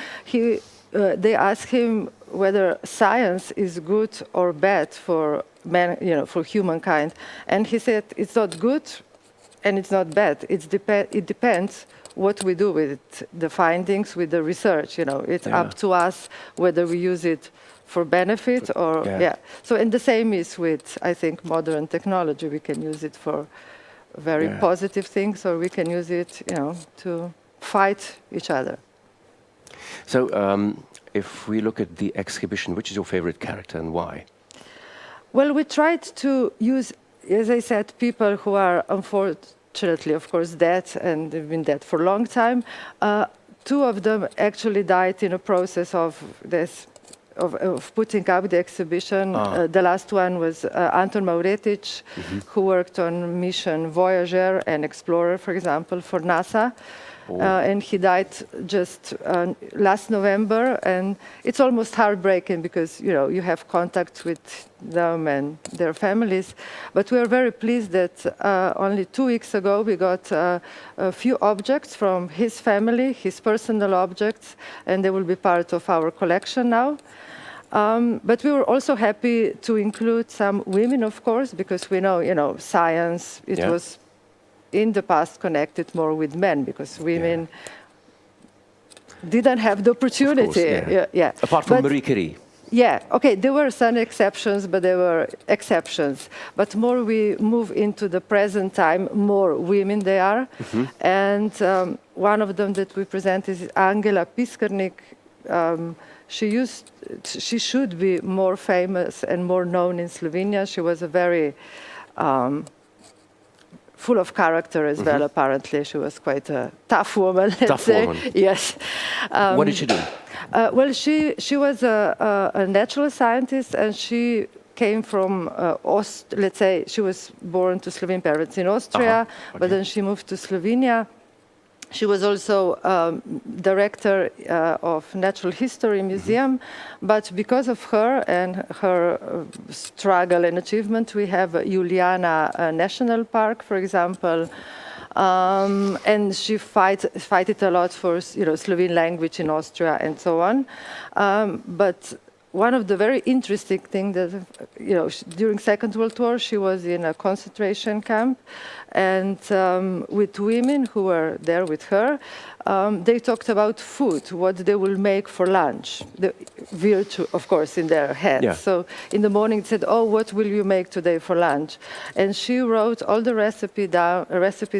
[SPEAKER 10] They asked him whether science is good or bad for for humankind, and he said it's not good and it's not bad. It depends what we do with the findings, with the research. It's up to us whether we use it for benefit or So, and the same is with, I think, modern technology. We can use it for very positive things, or we can use it, to fight each other.
[SPEAKER 1] So, if we look at the exhibition, which is your favorite character and why?
[SPEAKER 10] Well, we tried to use, as I said, people who are unfortunately, of course, dead, and they've been dead for a long time. Two of them actually died in a process of this, of putting up the exhibition. The last one was Anton Mauretic, who worked on mission Voyager and Explorer, for example, for NASA. And he died just last November, and it's almost heartbreaking because you have contact with them and their families. But we are very pleased that only 2 weeks ago we got a few objects from his family, his personal objects, and they will be part of our collection now. But we were also happy to include some women, of course, because we know, science. It was in the past connected more with men because women didn't have the opportunity.
[SPEAKER 1] Of course, yeah. Apart from Marie Curie.
[SPEAKER 10] Yeah, okay, there were some exceptions, but they were exceptions. But more we move into the present time, more women they are. And one of them that we present is Angela Piskarnik. She should be more famous and more known in Slovenia. She was a very full of character as well, apparently. She was quite a tough woman, let's say.
[SPEAKER 1] Woman.
[SPEAKER 10] Yes.
[SPEAKER 1] What did she do?
[SPEAKER 10] Well, she was a natural scientist, and she came from, let's say, she was born to Slovene parents in Austria, but then she moved to Slovenia. She was also director of Natural History Museum, but because of her and her struggle and achievement, we have Juliana National Park, for example, and she fighted a lot for Slovene language in Austria and so on. But one of the very interesting things that, during Second World War, she was in a concentration camp, and with women who were there with her, they talked about food, what they will make for lunch. The virtue, of course, in their heads.
[SPEAKER 1] Yeah.
[SPEAKER 10] So in the morning, it said, "Oh, what will you make today for lunch?" And she wrote all the recipes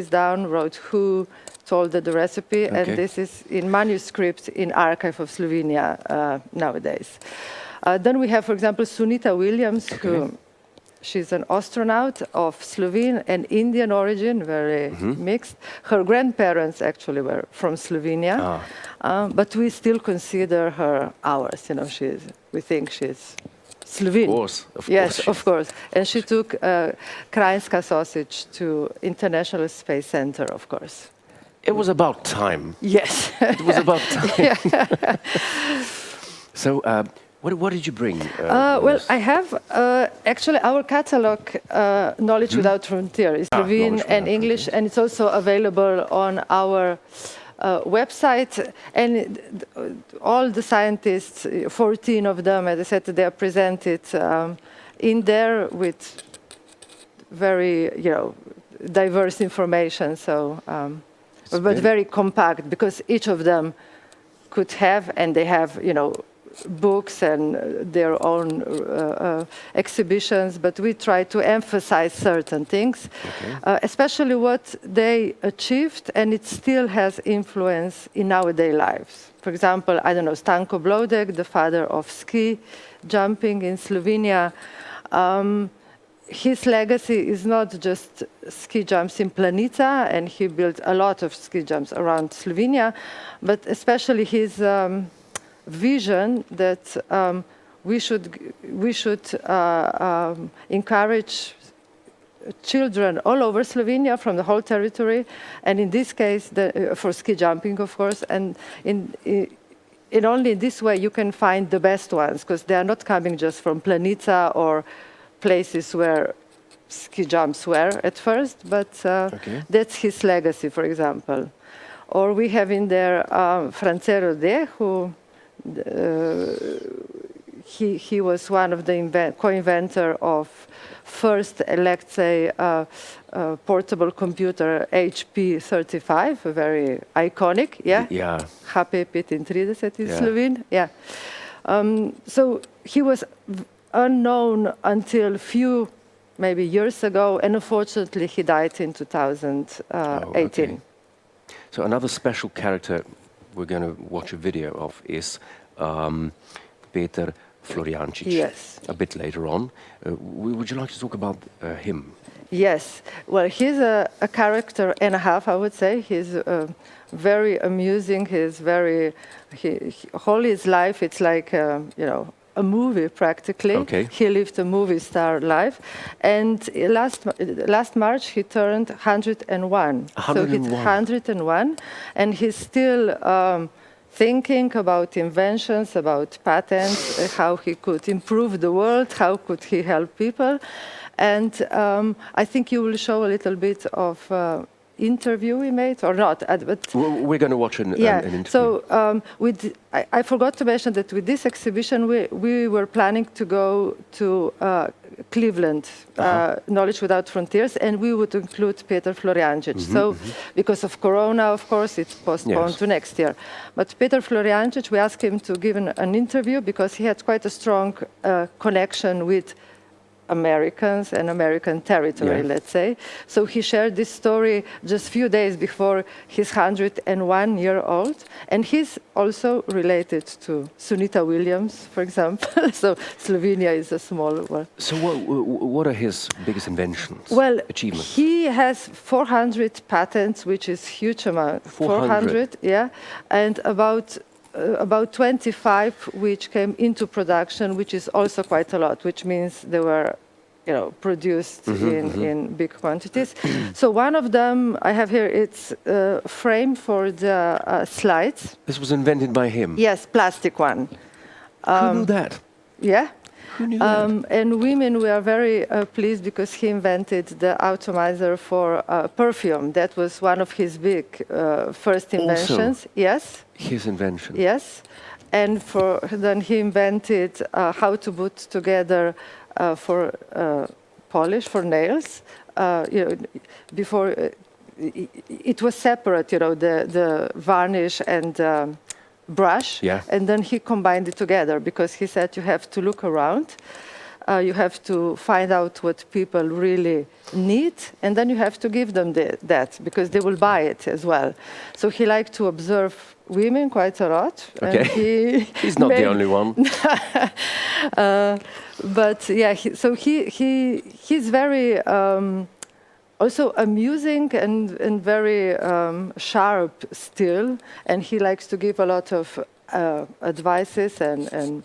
[SPEAKER 10] down, wrote who told the recipe, and this is in manuscript in Archive of Slovenia nowadays. Then we have, for example, Sunita Williams, who she's an astronaut of Slovene and Indian origin, very mixed. Her grandparents actually were from Slovenia, but we still consider her ours. We think she's Slovene.
[SPEAKER 1] Of course.
[SPEAKER 10] Yes, of course. And she took Krajinska sausage to International Space Center, of course.
[SPEAKER 1] It was about time.
[SPEAKER 10] Yes.
[SPEAKER 1] It was about time. So, what did you bring?
[SPEAKER 10] Well, I have actually our catalog, Knowledge Without Frontier, is Slovene and English, and it's also available on our website. And all the scientists, 14 of them, as I said, they are presented in there with very, diverse information. So, but very compact, because each of them could have, and they have, books and their own exhibitions, but we try to emphasize certain things, especially what they achieved, and it still has influence in our daily lives. For example, I don't know, Stanko Blodek, the father of ski jumping in Slovenia, his legacy is not just ski jumps in Planica, and he built a lot of ski jumps around Slovenia, but especially his vision that we should encourage children all over Slovenia from the whole territory, and in this case for ski jumping, of course, and only in this way you can find the best ones, because they are not coming just from Planica or places where ski jumps were at first, but that's his legacy, for example. Or we have in there Francero De, who he was one of the co-inventor of first, let's say, portable computer HP 35, very iconic, HP 35 in Slovene, so he was unknown until few, maybe years ago, and unfortunately he died in 2018.
[SPEAKER 1] So another special character we're going to watch a video of is Peter Florjancic.
[SPEAKER 10] Yes.
[SPEAKER 1] A bit later on. Would you like to talk about him?
[SPEAKER 10] Yes. Well, he's a character and a half, I would say. He's very amusing. He's very, all his life, it's like, a movie practically. He lived a movie star life, and last March he turned 101. So he's 101, and he's still thinking about inventions, about patents, how he could improve the world, how could he help people, and I think you will show a little bit of interview we made, or not. But
[SPEAKER 1] We're going to watch an interview.
[SPEAKER 10] So I forgot to mention that with this exhibition, we were planning to go to Cleveland, Knowledge Without Frontiers, and we would include Peter Floriančić. So because of Corona, of course, it's postponed to next year. But Peter Floriančić, we asked him to give an interview because he had quite a strong connection with Americans and American territory, let's say. So he shared this story just a few days before his 101-year-old. And he's also related to Sunita Williams, for example. So Slovenia is a small one.
[SPEAKER 1] So what are his biggest inventions, achievements?
[SPEAKER 10] He has 400 patents, which is huge amount. 400, yeah. And about 25 which came into production, which is also quite a lot, which means they were, produced in big quantities. So one of them I have here, it's a frame for the slides.
[SPEAKER 1] This was invented by him?
[SPEAKER 10] Yes, plastic one.
[SPEAKER 1] Who knew that?
[SPEAKER 10] Yeah.
[SPEAKER 1] Who knew that?
[SPEAKER 10] And women, we are very pleased because he invented the atomizer for perfume. That was one of his big first inventions.
[SPEAKER 1] Also
[SPEAKER 10] yes.
[SPEAKER 1] His invention.
[SPEAKER 10] Yes. And then he invented how to put together for polish, for nails. Before it was separate, the varnish and brush, and then he combined it together because he said you have to look around, you have to find out what people really need, and then you have to give them that because they will buy it as well. So he liked to observe women quite a lot.
[SPEAKER 1] Okay, he's not the only one.
[SPEAKER 10] But yeah, so he's very also amusing and very sharp still, and he likes to give a lot of advices and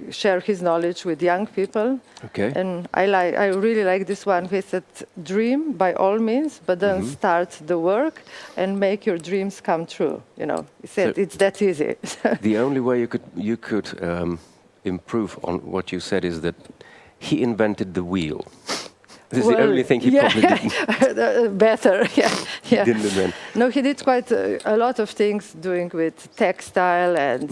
[SPEAKER 10] share his knowledge with young people.
[SPEAKER 1] Okay.
[SPEAKER 10] And I really like this one. He said, dream by all means, but then start the work and make your dreams come true. He said it's that easy.
[SPEAKER 1] The only way you could improve on what you said is that he invented the wheel. This is the only thing he probably didn't.
[SPEAKER 10] Better, yeah.
[SPEAKER 1] Didn't invent.
[SPEAKER 10] No, he did quite a lot of things doing with textile and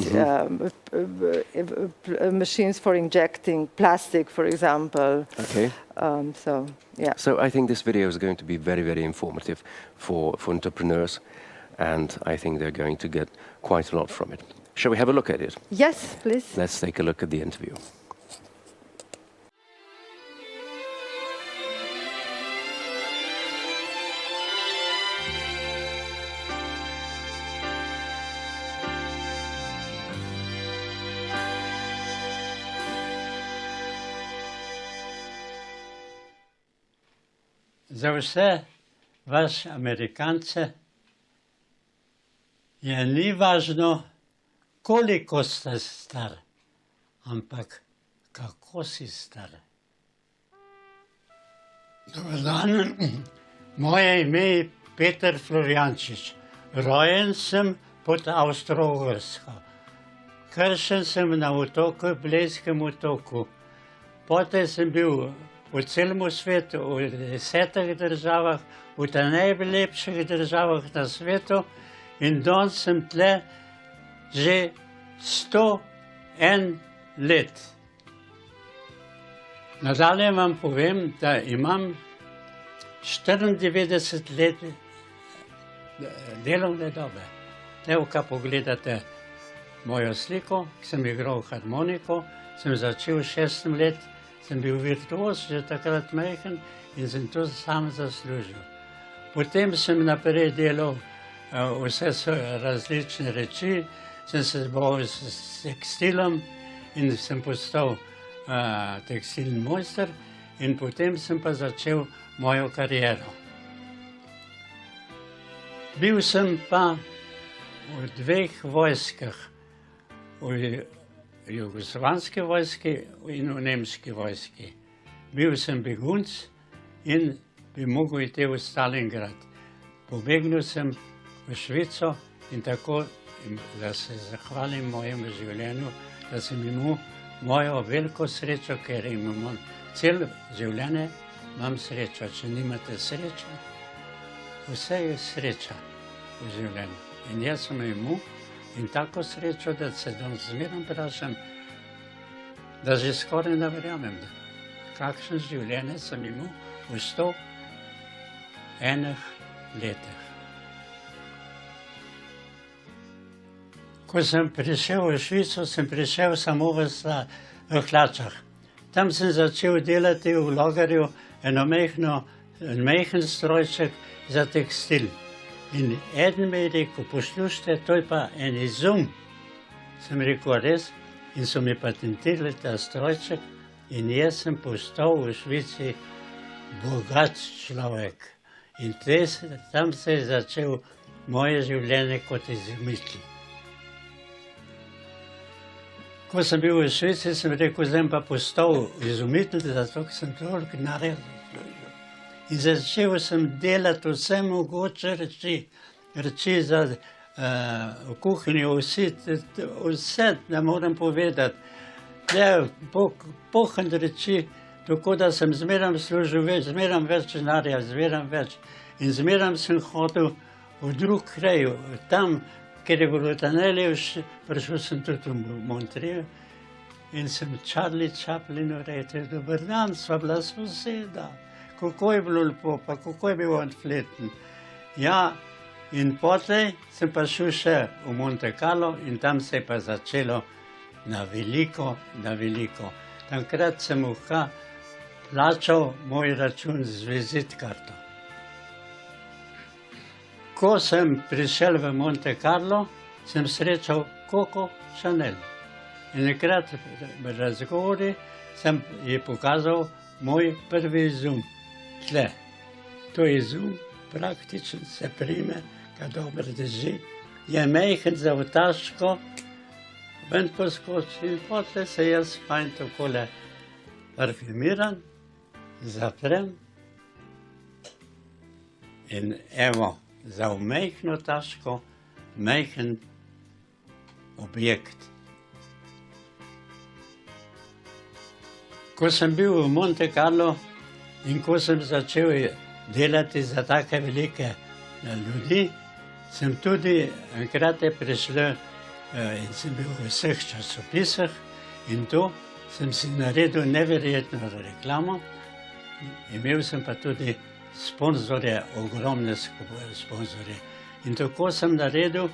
[SPEAKER 10] machines for injecting plastic, for example.
[SPEAKER 1] Okay.
[SPEAKER 10] So, yeah.
[SPEAKER 1] So I think this video is going to be very, very informative for entrepreneurs, and I think they're going to get quite a lot from it. Shall we have a look at it?
[SPEAKER 10] Yes, please.
[SPEAKER 1] Let's take a look at the interview.
[SPEAKER 11] Za vse vas, Amerikance, je ni važno, koliko ste star, ampak kako si star. Dobar dan, moje ime je Peter Floriančić. Rojen sem pod Avstro-Ogrsko. Kršen sem na otoku, Blejskem otoku. Potem sem bil po celem svetu, v 10 državah, v najlepših državah na svetu, in danes sem tle že 101 let. Nadalje vam povem, da imam 94 let delovne dobe. Ko pogledate mojo sliko, sem igral harmoniko, sem začel 6 let, sem bil virtuoz, že takrat majhen, in sem to sam zaslužil. Potem sem naprej delal vse različne reči, sem se bavil s tekstilom in sem postal tekstilni mojster, in potem sem pa začel mojo kariero. Bil sem pa v 2 vojskah, v jugoslovanski vojski in v nemški vojski. Bil sem begunc in bi mogel iti v Stalingrad. Pobegnil sem v Švico in tako, da se zahvalim mojemu življenju, da sem imel mojo veliko srečo, ker imam cel življenje, imam srečo. Če nimate sreče, vse je sreča v življenju. In jaz sem imel in tako srečo, da se zmeraj vprašam, da že skoraj ne verjamem, kakšno življenje sem imel v 101 letih. Ko sem prišel v Švico, sem prišel samo v hlačah. Tam sem začel delati v Logarju en majhen strojček za tekstil. In eden mi je rekel, poslušajte, to je pa en izum. Sem rekel, res? In so mi patentirali ta strojček in jaz sem postal v Švici bogat človek. In tam se je začel moje življenje kot izumitelj. Ko sem bil v Švici, sem rekel, zdaj pa postal izumitelj, zato ker sem toliko naredil. In začel sem delati vse mogoče reči za v kuhinji, vse, ne morem povedati. Pohod reči, tako da sem zmeraj služil več, zmeraj več denarja, zmeraj več. In zmeraj sem hodil v drug kraj, tam, kjer je bilo Taneljev, prišel sem tudi v Montreal in sem Charlie Chaplinu rekel, dober dan, sva bila soseda. Kako je bilo lepo, pa kako je bil on fleten. Ja, in potem sem pa šel še v Monte Carlo in tam se je pa začelo na veliko, na veliko. Takrat sem plačal moj račun z vizitkarto. Ko sem prišel v Monte Carlo, sem srečal Coco Chanel. In nekrat v razgovori sem ji pokazal moj prvi izum. Tle, to je izum, praktično se prime, ga dobro drži, je majhen za v taško, ven poskoči in potem se jaz fajn takole parfimiram, zaprem in evo, za v majhno taško, majhen objekt. Ko sem bil v Monte Carlo in ko sem začel delati za take velike ljudi, sem tudi enkrat prišel in sem bil v vseh časopisih in to sem si naredil neverjetno reklamo. Imel sem pa tudi sponzorje, ogromne sponzorje. In tako sem naredil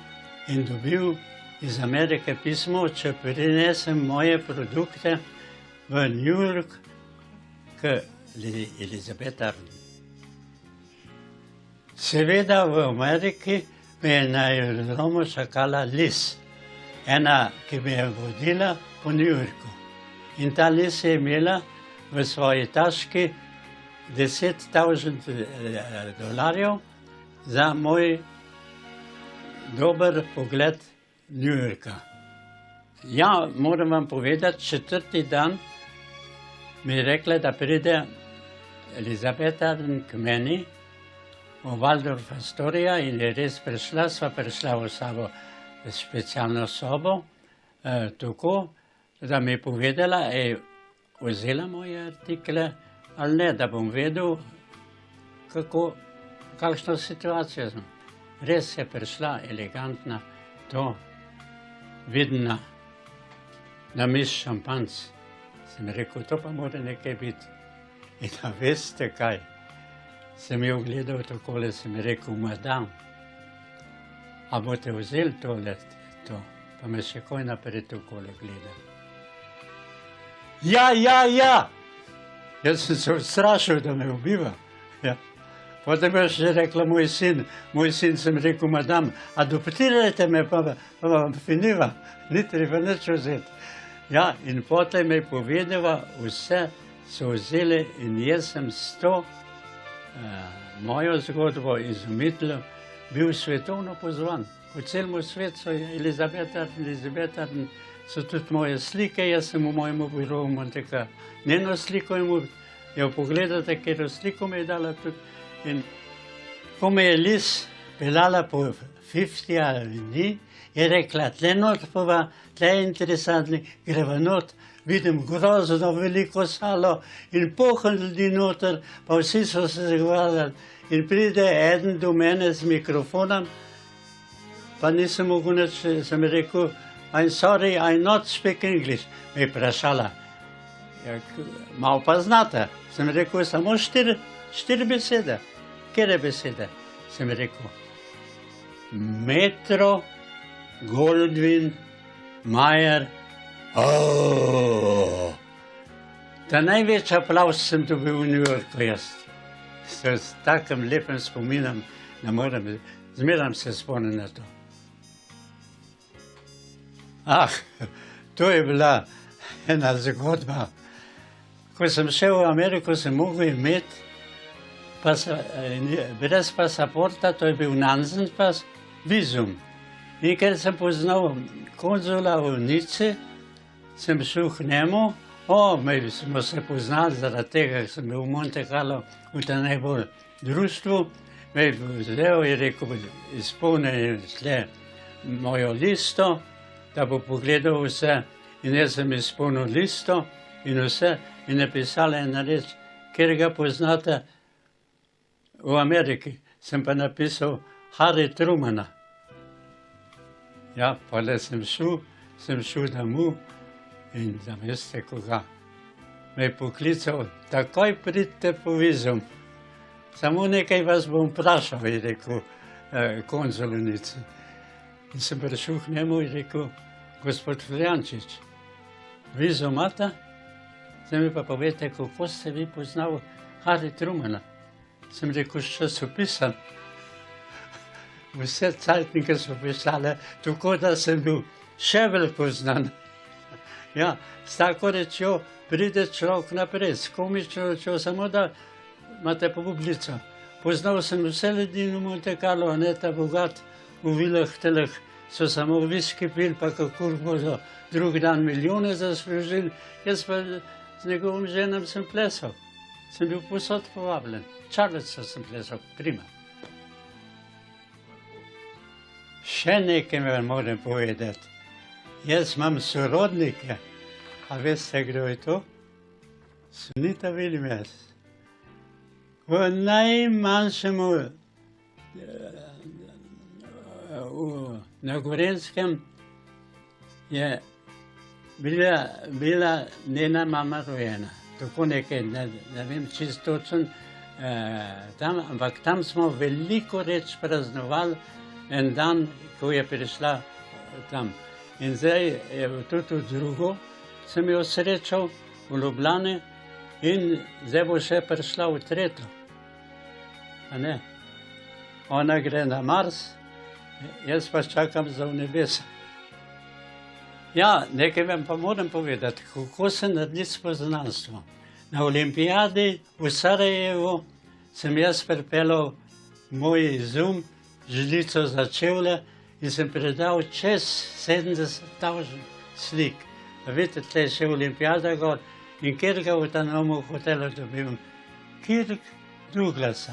[SPEAKER 11] in dobil iz Amerike pismo, če prinesem moje produkte v New York k Elizabeth Arden. Seveda v Ameriki me je na aerodromu čakala Liz, ena, ki me je vodila po New Yorku. In ta Liz je imela v svoji taški $10,000 za moj dober pogled New Yorka. Ja, moram vam povedati, četrti dan mi je rekla, da pride Elizabeth Arden k meni v Waldorf Astoria in je res prišla, sva prišla v sabo specialno sobo, tako, da mi je povedala, vzela moje artikle ali ne, da bom vedel, kakšno situacijo sem. Res je prišla elegantna, to vidna, na mis šampanc. Sem rekel, to pa mora nekaj biti. In da veste kaj, sem jo gledal takole, sem rekel, madam, a boste vzeli tole, to, pa me še kaj naprej takole gledal. Ja! Jaz sem se ustrašil, da me ubiva. Potem je še rekla moj sin sem rekel, madam, adoptirajte me, pa vam finiva, ni treba nič vzeti. Ja, in potem je povedala, vse so vzeli in jaz sem s to mojo zgodbo izumitelj bil svetovno pozvan. Po celem svetu so Elizabeth Arden, so tudi moje slike, jaz sem v mojem biroju Monte Carlo. Njeno sliko jo pogledate, katero sliko me je dala tudi. In ko me je Liz peljala po 50 Avenue, je rekla, tle not pova, tle je interesantni, greva not vidim grozno veliko salo in poln ljudi noter, pa vsi so se zagovarjali. In pride eden do mene z mikrofonom, pa nisem mogel nič, sem rekel, I'm sorry, I not speak English. Me je vprašala, malo pa znate. Sem rekel, samo štiri besede. Kere besede? Sem rekel, Metro, Goldwyn, Majer. Ta največji aplavz sem dobil v New Yorku jaz. S takim lepim spominom, ne morem, zmeram se spomnim na to. To je bila ena zgodba. Ko sem šel v Ameriko, sem mogel imeti brez pasaporta, to je bil Nansen pas, vizum. In ker sem poznal konzula v Nici, sem šel k njemu. Mi smo se poznali zaradi tega, ker sem bil v Monte Carlo v tem najbolj društvu. Me je vzel in rekel, izpolni tle mojo listo, da bo pogledal vse. In jaz sem izpolnil listo in vse. In napisala ena reč, ker ga poznate v Ameriki. Sem pa napisal Harry Trumana. Ja, pa le sem šel domov in da veste koga. Me je poklical, takoj pridite po vizum. Samo nekaj vas bom vprašal, je rekel konzul v Nici. In sem prišel k njemu in rekel, gospod Fljančič, vizum imate? Zdaj mi pa povete, kako ste vi poznali Harry Trumana. Sem rekel, s časopisom. Vse cajtnike so pisale, tako da sem bil še bolj poznan. Ja, s tako rečjo pride človek naprej, s komično rečjo, samo da imate publico. Poznal sem vse ljudi v Monte Carlo, ne ta bogat v vilah teleh, so samo viski pil, pa kako bodo drug dan milijone zaslužili. Jaz pa z njegovim ženom sem plesal. Sem bil posod povabljen. Čarlico sem plesal, prima. Še nekaj vam moram povedati. Jaz imam sorodnike. A veste, kdo je to? Sunita Vilmes. V najmanjšemu na Gorenskem je bila njena mama rojena. Tako nekaj, ne vem čisto točno, ampak tam smo veliko reč praznovali en dan, ko je prišla tam. In zdaj je tudi drugo, sem jo srečal v Ljubljani in zdaj bo še prišla v tretjo. A ne? Ona gre na Mars, jaz pa čakam za v nebesa. Ja, nekaj vam pa moram povedati, kako se naredi spoznanstvo. Na olimpijadi v Sarajevu sem jaz pripeljal moj izum, žlico za čevlje in sem predal čez 70.000 slik. Vidite, tle je še olimpijada gor in kjer ga v tem novem hotelu dobil? Kirk Douglasa.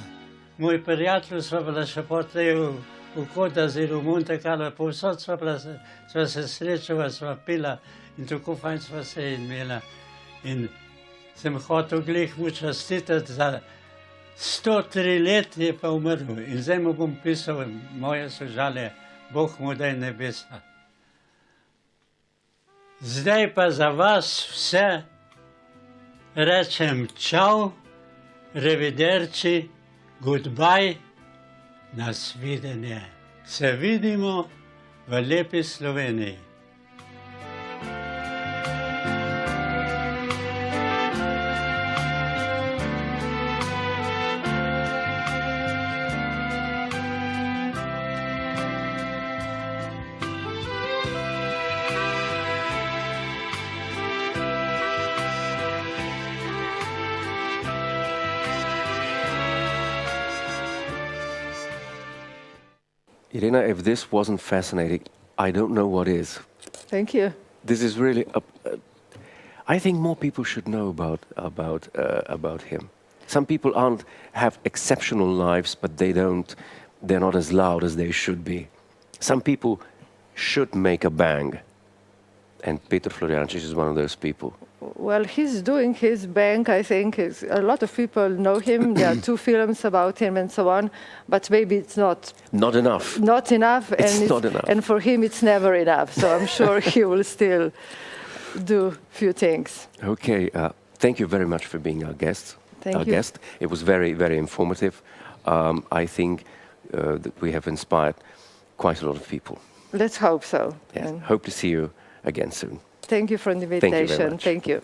[SPEAKER 11] Moj prijatelj sva bila še potlej v Kodaziru, v Monte Carlo, povsod sva se srečala, sva pila in tako fajn sva se imela. In sem hotel glih mu častitati za 103 let, je pa umrl. In zdaj mu bom pisal moje sožalje, Bog mu daj nebesa. Zdaj pa za vas vse rečem čau, revederci, goodbye, nasvidenje. Se vidimo v lepi Sloveniji.
[SPEAKER 1] Irena, if this wasn't fascinating, I don't know what is.
[SPEAKER 10] Thank you.
[SPEAKER 1] This is really, I think more people should know about him. Some people have exceptional lives, but they're not as loud as they should be. Some people should make a bang. And Peter Floriancic is one of those people.
[SPEAKER 10] Well, he's doing his bank, I think. A lot of people know him. There are 2 films about him and so on. But maybe it's not
[SPEAKER 1] enough.
[SPEAKER 10] Not enough.
[SPEAKER 1] It's not enough.
[SPEAKER 10] And for him, it's never enough. So I'm sure he will still do a few things.
[SPEAKER 1] Okay. Thank you very much for being our guest.
[SPEAKER 10] Thank you.
[SPEAKER 1] It was very, very informative. I think that we have inspired quite a lot of people.
[SPEAKER 10] Let's hope so.
[SPEAKER 1] Yes. Hope to see you again soon.
[SPEAKER 10] Thank you for the
[SPEAKER 1] Thank you
[SPEAKER 10] invitation.
[SPEAKER 1] very much.
[SPEAKER 10] Thank you.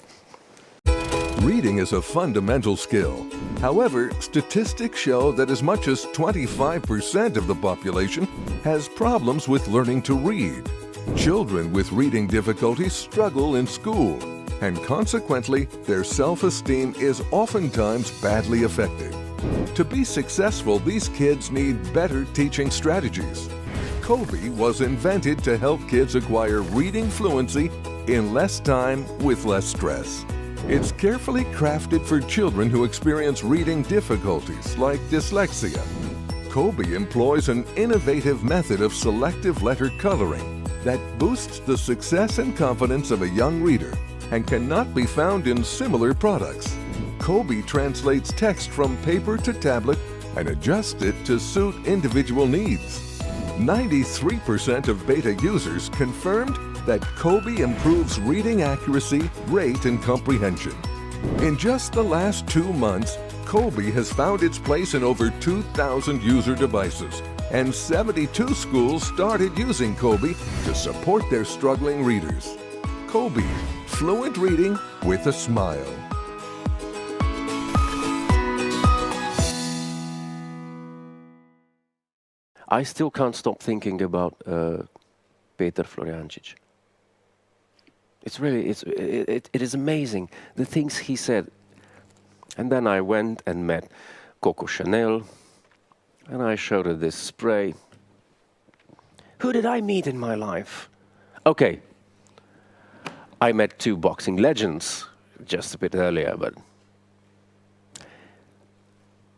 [SPEAKER 12] Reading is a fundamental skill. However, statistics show that as much as 25% of the population has problems with learning to read. Children with reading difficulties struggle in school, and consequently, their self-esteem is oftentimes badly affected. To be successful, these kids need better teaching strategies. Kobe was invented to help kids acquire reading fluency in less time with less stress. It's carefully crafted for children who experience reading difficulties like dyslexia. Kobe employs an innovative method of selective letter coloring that boosts the success and confidence of a young reader and cannot be found in similar products. Kobe translates text from paper to tablet and adjusts it to suit individual needs. 93% of beta users confirmed that Kobe improves reading accuracy, rate, and comprehension. In just the last 2 months, Kobe has found its place in over 2,000 user devices, and 72 schools started using Kobe to support their struggling readers. Kobe, fluent reading with a smile.
[SPEAKER 1] I still can't stop thinking about Peter Floriancic. It is amazing, the things he said. And then I went and met Coco Chanel, and I showed her this spray. Who did I meet in my life? Okay, I met 2 boxing legends just a bit earlier, but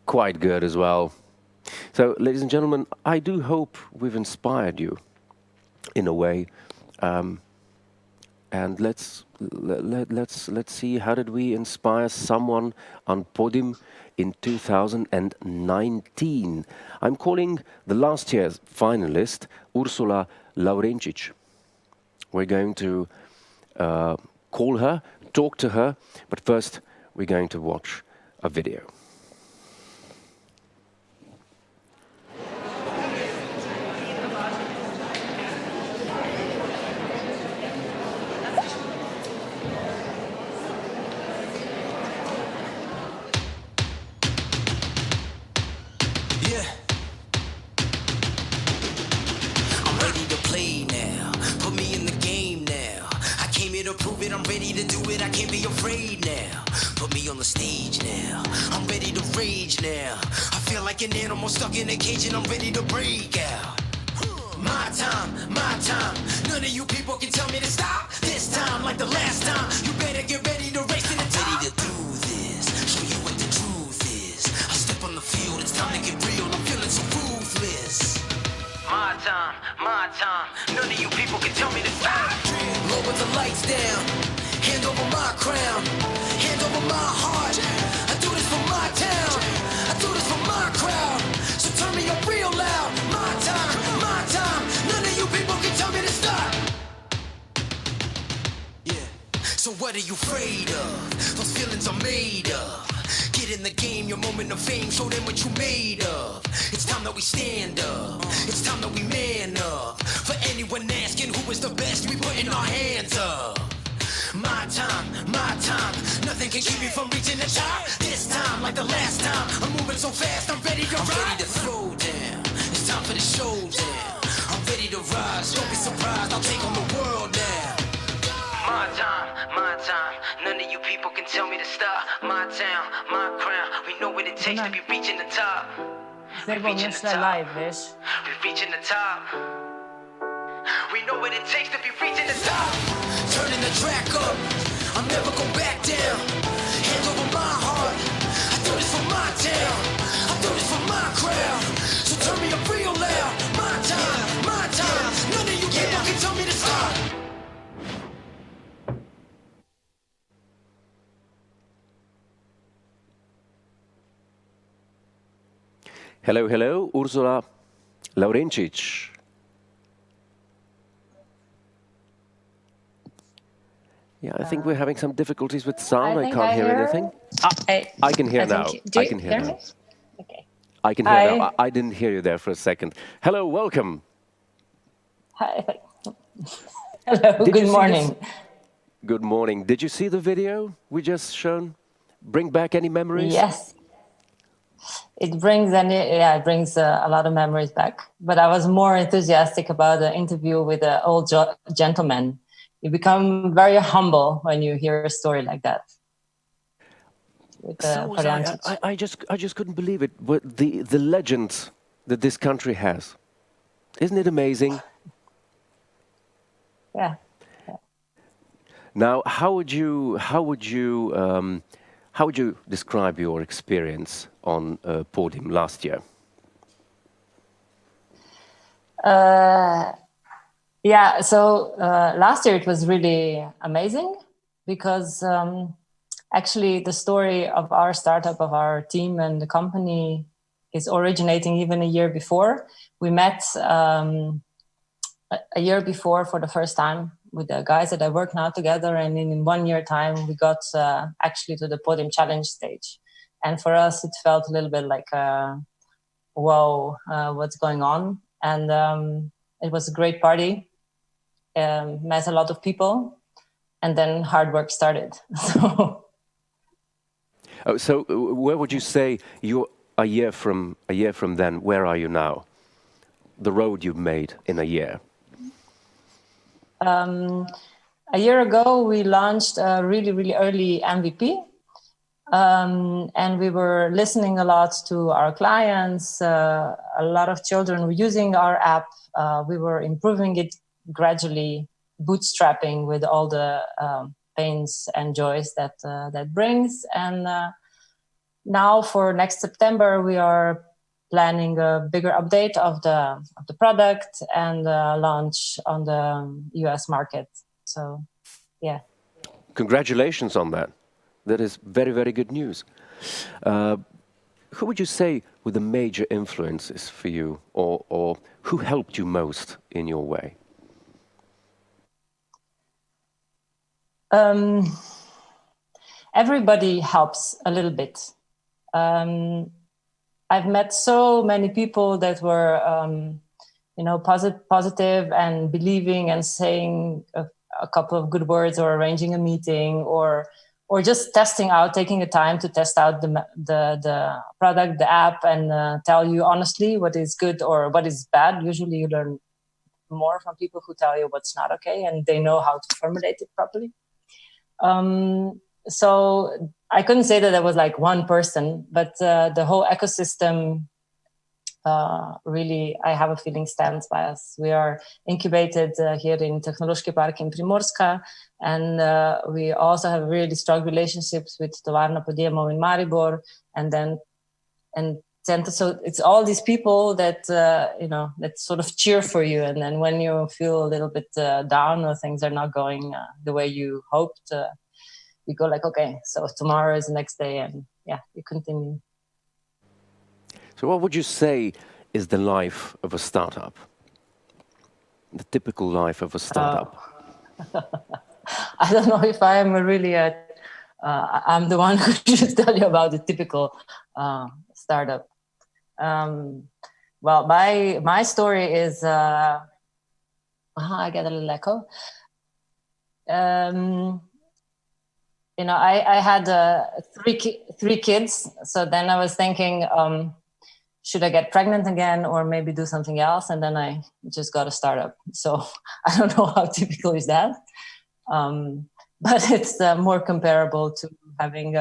[SPEAKER 1] quite good as well. So, ladies and gentlemen, I do hope we've inspired you in a way. And let's see, how did we inspire someone on Podim in 2019? I'm calling the last year's finalist Ursula Laurencic. We're going to call her, talk to her, but first we're going to watch a video.
[SPEAKER 13] I'm ready to do it, I can't be afraid now. Put me on the stage now, I'm ready to rage now. I feel like an animal stuck in a cage and I'm ready to break out. My time, none of you people can tell me to stop. This time, like the last time, you better get ready to race to the top. Ready to do this, show you what the truth is. I step on the field, it's time to get real, I'm feeling so ruthless. My time, none of you people can tell me to stop. Lower the lights down, hand over my crown, hand over my heart. I do this for my town, I do this for my crowd. So turn me up real loud. My time, none of you people can tell me to stop. Yeah, so what are you afraid of? Those feelings are made of. Get in the game, your moment of fame, show them what you made of. It's time that we stand up, it's time that we man up. For anyone asking who is the best, we putting our hands up. My time, nothing can keep me from reaching the top. This time, like the last time, I'm moving so fast, I'm ready to ride. I'm ready to throw down, it's time for the showdown. I'm ready to rise, don't be surprised, I'll take on the world now. My time, none of you people can tell me to stop. My town, my crown, we know what it takes to be reaching the top. We reaching the top, we reaching the top. We know what it takes to be reaching the top. Turning the track up, I'm never going back down. Hands over my heart, I do this for my town, I do this for my crowd. So turn me up real loud. My time, none of you people can tell me to stop.
[SPEAKER 1] Hello, hello, Ursula Laurencic. Yeah, I think we're having some difficulties with sound. I can't hear anything. I can hear now. I can hear now.
[SPEAKER 14] Okay.
[SPEAKER 1] I can hear now. I didn't hear you there for a second. Hello, welcome.
[SPEAKER 14] Hi. Hello, good morning.
[SPEAKER 1] Good morning. Did you see the video we just shown? Bring back any memories?
[SPEAKER 14] Yes. It brings a lot of memories back. But I was more enthusiastic about the interview with the old gentleman. You become very humble when you hear a story like that.
[SPEAKER 1] So was I just couldn't believe it. The legend that this country has. Isn't it amazing?
[SPEAKER 14] Yeah.
[SPEAKER 1] Now, how would you describe your experience on Podim last year?
[SPEAKER 14] So last year it was really amazing because actually the story of our startup, of our team and the company is originating even a year before. We met a year before for the first time with the guys that I work now together, and in 1 year time we got actually to the Podim challenge stage. And for us it felt a little bit like, whoa, what's going on? And it was a great party. Met a lot of people, and then hard work started.
[SPEAKER 1] So where would you say you're a year from then? Where are you now? The road you've made in a year.
[SPEAKER 14] A year ago, we launched a really, really early MVP. And we were listening a lot to our clients. A lot of children were using our app. We were improving it gradually, bootstrapping with all the pains and joys that brings. And now for next September, we are planning a bigger update of the product and launch on the US market. So, yeah.
[SPEAKER 1] Congratulations on that. That is very, very good news. Who would you say were the major influences for you, or who helped you most in your way?
[SPEAKER 14] Everybody helps a little bit. I've met so many people that were, positive and believing and saying a couple of good words, or arranging a meeting, or just testing out, taking the time to test out the product, the app, and tell you honestly what is good or what is bad. Usually you learn more from people who tell you what's not okay, and they know how to formulate it properly. So I couldn't say that there was like one person, but the whole ecosystem really, I have a feeling, stands by us. We are incubated here in Technološki park in Primorska, and we also have really strong relationships with Tovarna Podim in Maribor, so it's all these people that that sort of cheer for you, and then when you feel a little bit down or things are not going the way you hoped, you go like, okay, so tomorrow is the next day, and yeah, you continue.
[SPEAKER 1] So what would you say is the life of a startup? The typical life of a startup?
[SPEAKER 14] I don't know if I am really I'm the one who should tell you about the typical startup. Well, my story is, I get a little echo. I had three kids, so then I was thinking, should I get pregnant again or maybe do something else? And then I just got a startup. So I don't know how typical is that, but it's more comparable to having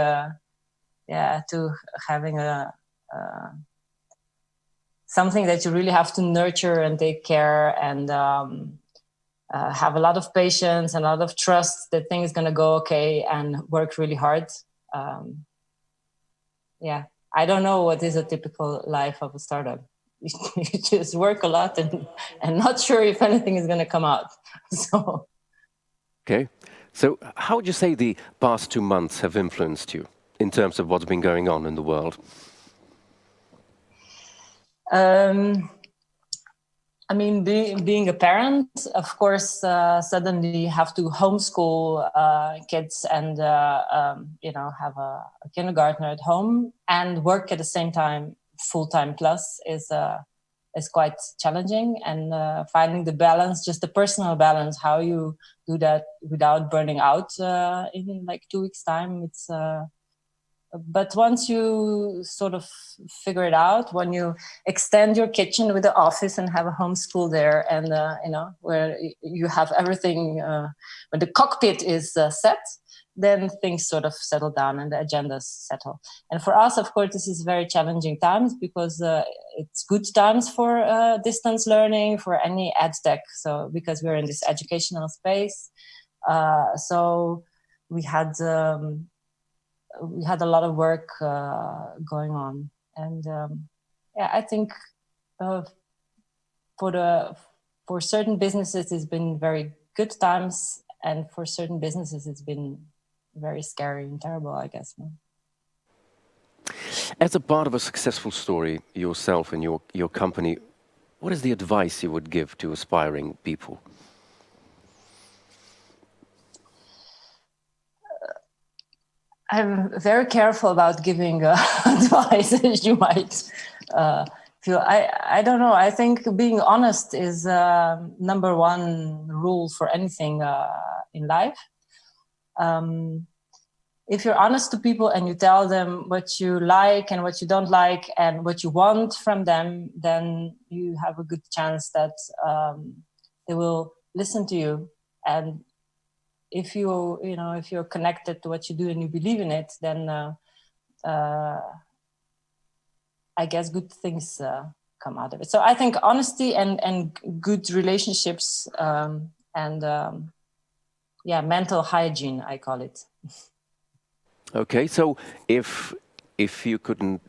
[SPEAKER 14] something that you really have to nurture and take care and have a lot of patience and a lot of trust that things going to go okay and work really hard. I don't know what is a typical life of a startup. You just work a lot and not sure if anything is going to come out. So.
[SPEAKER 1] Okay. So how would you say the past 2 months have influenced you in terms of what's been going on in the world?
[SPEAKER 14] I mean, being a parent, of course, suddenly you have to homeschool kids and have a kindergartner at home and work at the same time, full-time plus is quite challenging. And finding the balance, just the personal balance, how you do that without burning out in like 2 weeks' time. It's but once you sort of figure it out, when you extend your kitchen with the office and have a homeschool there, and where you have everything, when the cockpit is set, then things sort of settle down and the agendas settle. And for us, of course, this is very challenging times because it's good times for distance learning, for any ed tech. So because we're in this educational space, so we had a lot of work going on, and I think for certain businesses it's been very good times, and for certain businesses it's been very scary and terrible, I guess.
[SPEAKER 1] As a part of a successful story yourself and your company, what is the advice you would give to aspiring people?
[SPEAKER 14] I'm very careful about giving advice, as you might feel. I don't know. I think being honest is number one rule for anything in life. If you're honest to people and you tell them what you like and what you don't like and what you want from them, then you have a good chance that they will listen to you. And if you're connected to what you do and you believe in it, then I guess good things come out of it. So I think honesty and good relationships and mental hygiene, I call it.
[SPEAKER 1] Okay, so if you couldn't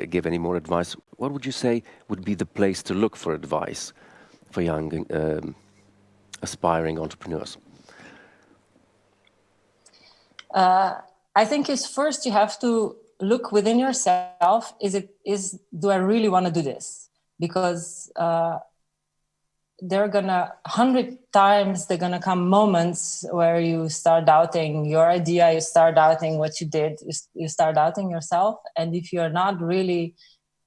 [SPEAKER 1] give any more advice, what would you say would be the place to look for advice for young aspiring entrepreneurs?
[SPEAKER 14] I think is first you have to look within yourself. Do I really want to do this? Because there are gonna 100 times there gonna come moments where you start doubting your idea, you start doubting what you did, you start doubting yourself. And if you're not really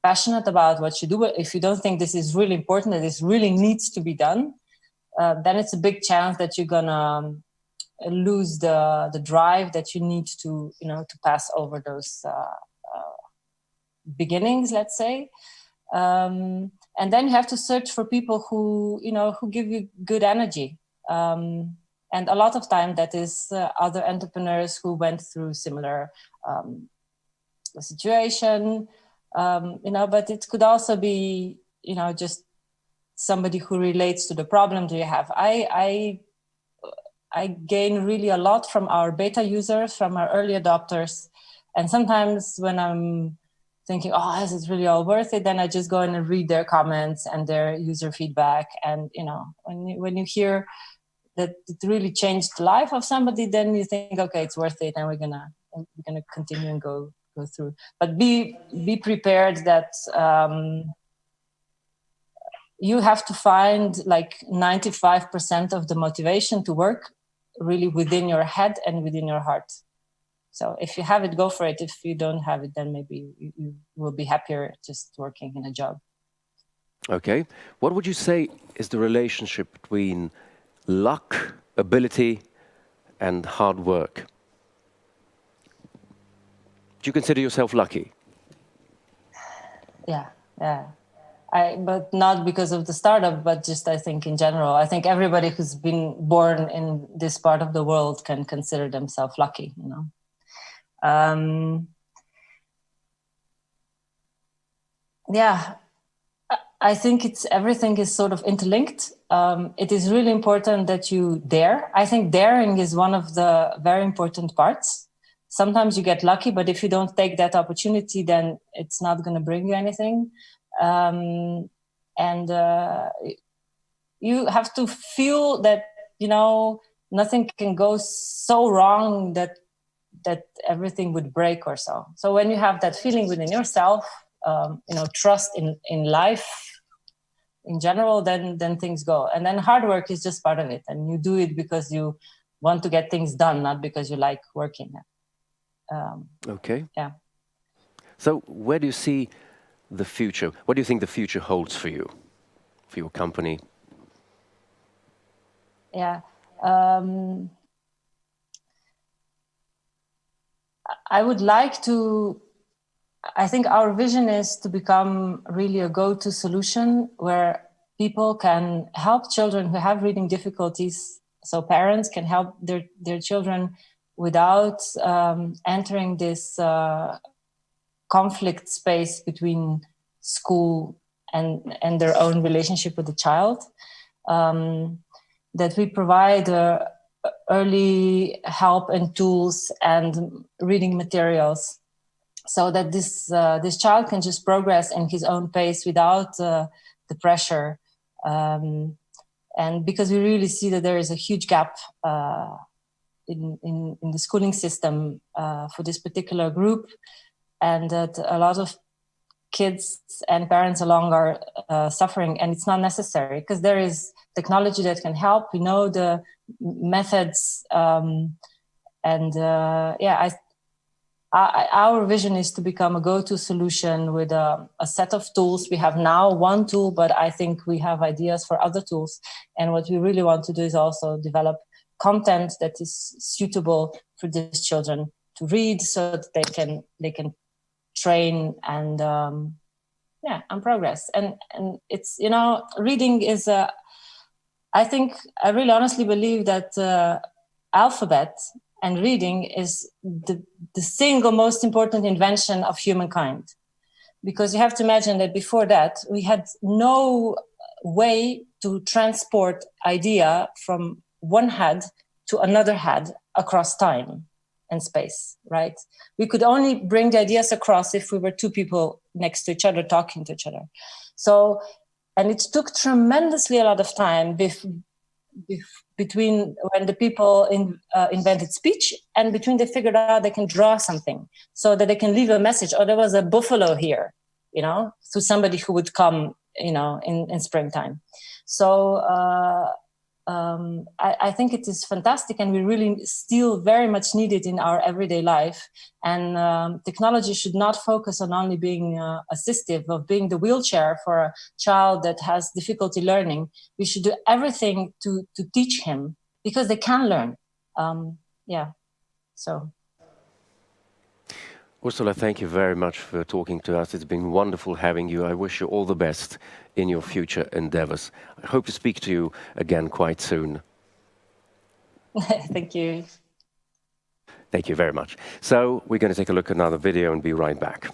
[SPEAKER 14] passionate about what you do, if you don't think this is really important, that this really needs to be done, then it's a big chance that you're gonna lose the drive that you need to pass over those beginnings, let's say. And then you have to search for people who give you good energy. And a lot of time that is other entrepreneurs who went through similar situation, but it could also be, just somebody who relates to the problem that you have. I gain really a lot from our beta users, from our early adopters. And sometimes when I'm thinking, oh, is it really all worth it? Then I just go in and read their comments and their user feedback. And, when you hear that it really changed the life of somebody, then you think, okay, it's worth it. And we're gonna continue and go through. But be prepared that you have to find like 95% of the motivation to work really within your head and within your heart. So if you have it, go for it. If you don't have it, then maybe you will be happier just working in a job.
[SPEAKER 1] Okay. What would you say is the relationship between luck, ability, and hard work? Do you consider yourself lucky?
[SPEAKER 14] Yeah. But not because of the startup, but just I think in general. I think everybody who's been born in this part of the world can consider themselves lucky, I think everything is sort of interlinked. It is really important that you dare. I think daring is one of the very important parts. Sometimes you get lucky, but if you don't take that opportunity, then it's not going to bring you anything. You have to feel that nothing can go so wrong that everything would break or so. So when you have that feeling within yourself, trust in life in general, then things go. And then hard work is just part of it, and you do it because you want to get things done, not because you like working.
[SPEAKER 1] Okay.
[SPEAKER 14] Yeah.
[SPEAKER 1] So where do you see the future? What do you think the future holds for you, for your company?
[SPEAKER 14] Yeah. I would like to, I think our vision is to become really a go-to solution where people can help children who have reading difficulties. So parents can help their children without entering this conflict space between school and their own relationship with the child. That we provide early help and tools and reading materials, so that this child can just progress in his own pace without the pressure. And because we really see that there is a huge gap in the schooling system for this particular group, and that a lot of kids and parents along are suffering, and it's not necessary because there is technology that can help. We know the methods, our vision is to become a go-to solution with a set of tools. We have now one tool, but I think we have ideas for other tools. And what we really want to do is also develop content that is suitable for these children to read, so that they can train and progress. And it's, reading is I really honestly believe that alphabet and reading is the single most important invention of humankind. Because you have to imagine that before that, we had no way to transport idea from one head to another head across time and space, right? We could only bring the ideas across if we were two people next to each other, talking to each other. So, and it took tremendously a lot of time between when the people invented speech and between they figured out they can draw something so that they can leave a message. Or there was a buffalo here, to somebody who would come, in springtime. So I think it is fantastic, and we really still very much need it in our everyday life. And technology should not focus on only being assistive, of being the wheelchair for a child that has difficulty learning. We should do everything to teach him, because they can learn. So.
[SPEAKER 1] Ursula, thank you very much for talking to us. It's been wonderful having you. I wish you all the best in your future endeavors. I hope to speak to you again quite soon.
[SPEAKER 14] Thank you.
[SPEAKER 1] Thank you very much. So we're going to take a look at another video and be right back.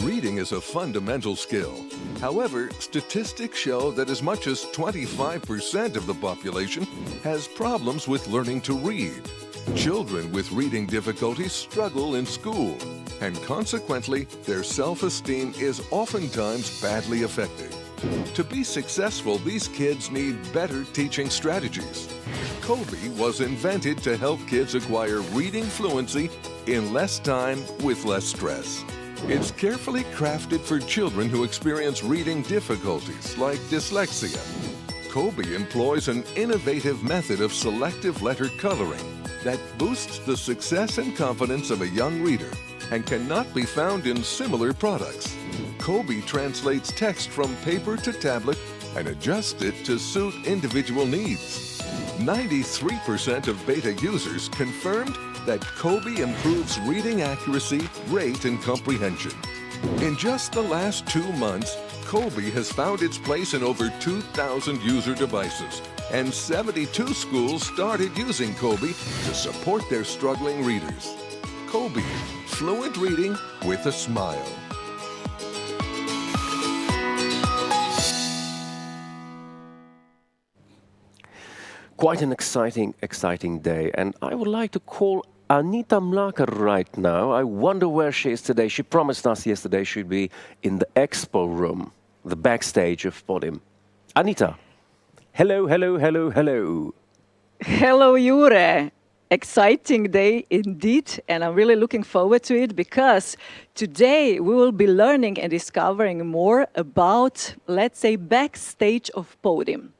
[SPEAKER 12] Reading is a fundamental skill. However, statistics show that as much as 25% of the population has problems with learning to read. Children with reading difficulties struggle in school, and consequently, their self-esteem is oftentimes badly affected. To be successful, these kids need better teaching strategies. Kobe was invented to help kids acquire reading fluency in less time with less stress. It's carefully crafted for children who experience reading difficulties like dyslexia. Kobe employs an innovative method of selective letter coloring that boosts the success and confidence of a young reader and cannot be found in similar products. Kobe translates text from paper to tablet and adjusts it to suit individual needs. 93% of beta users confirmed that Kobe improves reading accuracy, rate, and comprehension. In just the last 2 months, Kobe has found its place in over 2,000 user devices, and 72 schools started using Kobe to support their struggling readers. Kobe, fluent reading with a smile.
[SPEAKER 1] Quite an exciting day, and I would like to call Anita Mlakar right now. I wonder where she is today. She promised us yesterday she'd be in the expo room, the backstage of Podim. Anita, hello.
[SPEAKER 15] Hello, Jure. exciting day indeed, and I'm really looking forward to it because today we will be learning and discovering more about, let's say, backstage of Podim.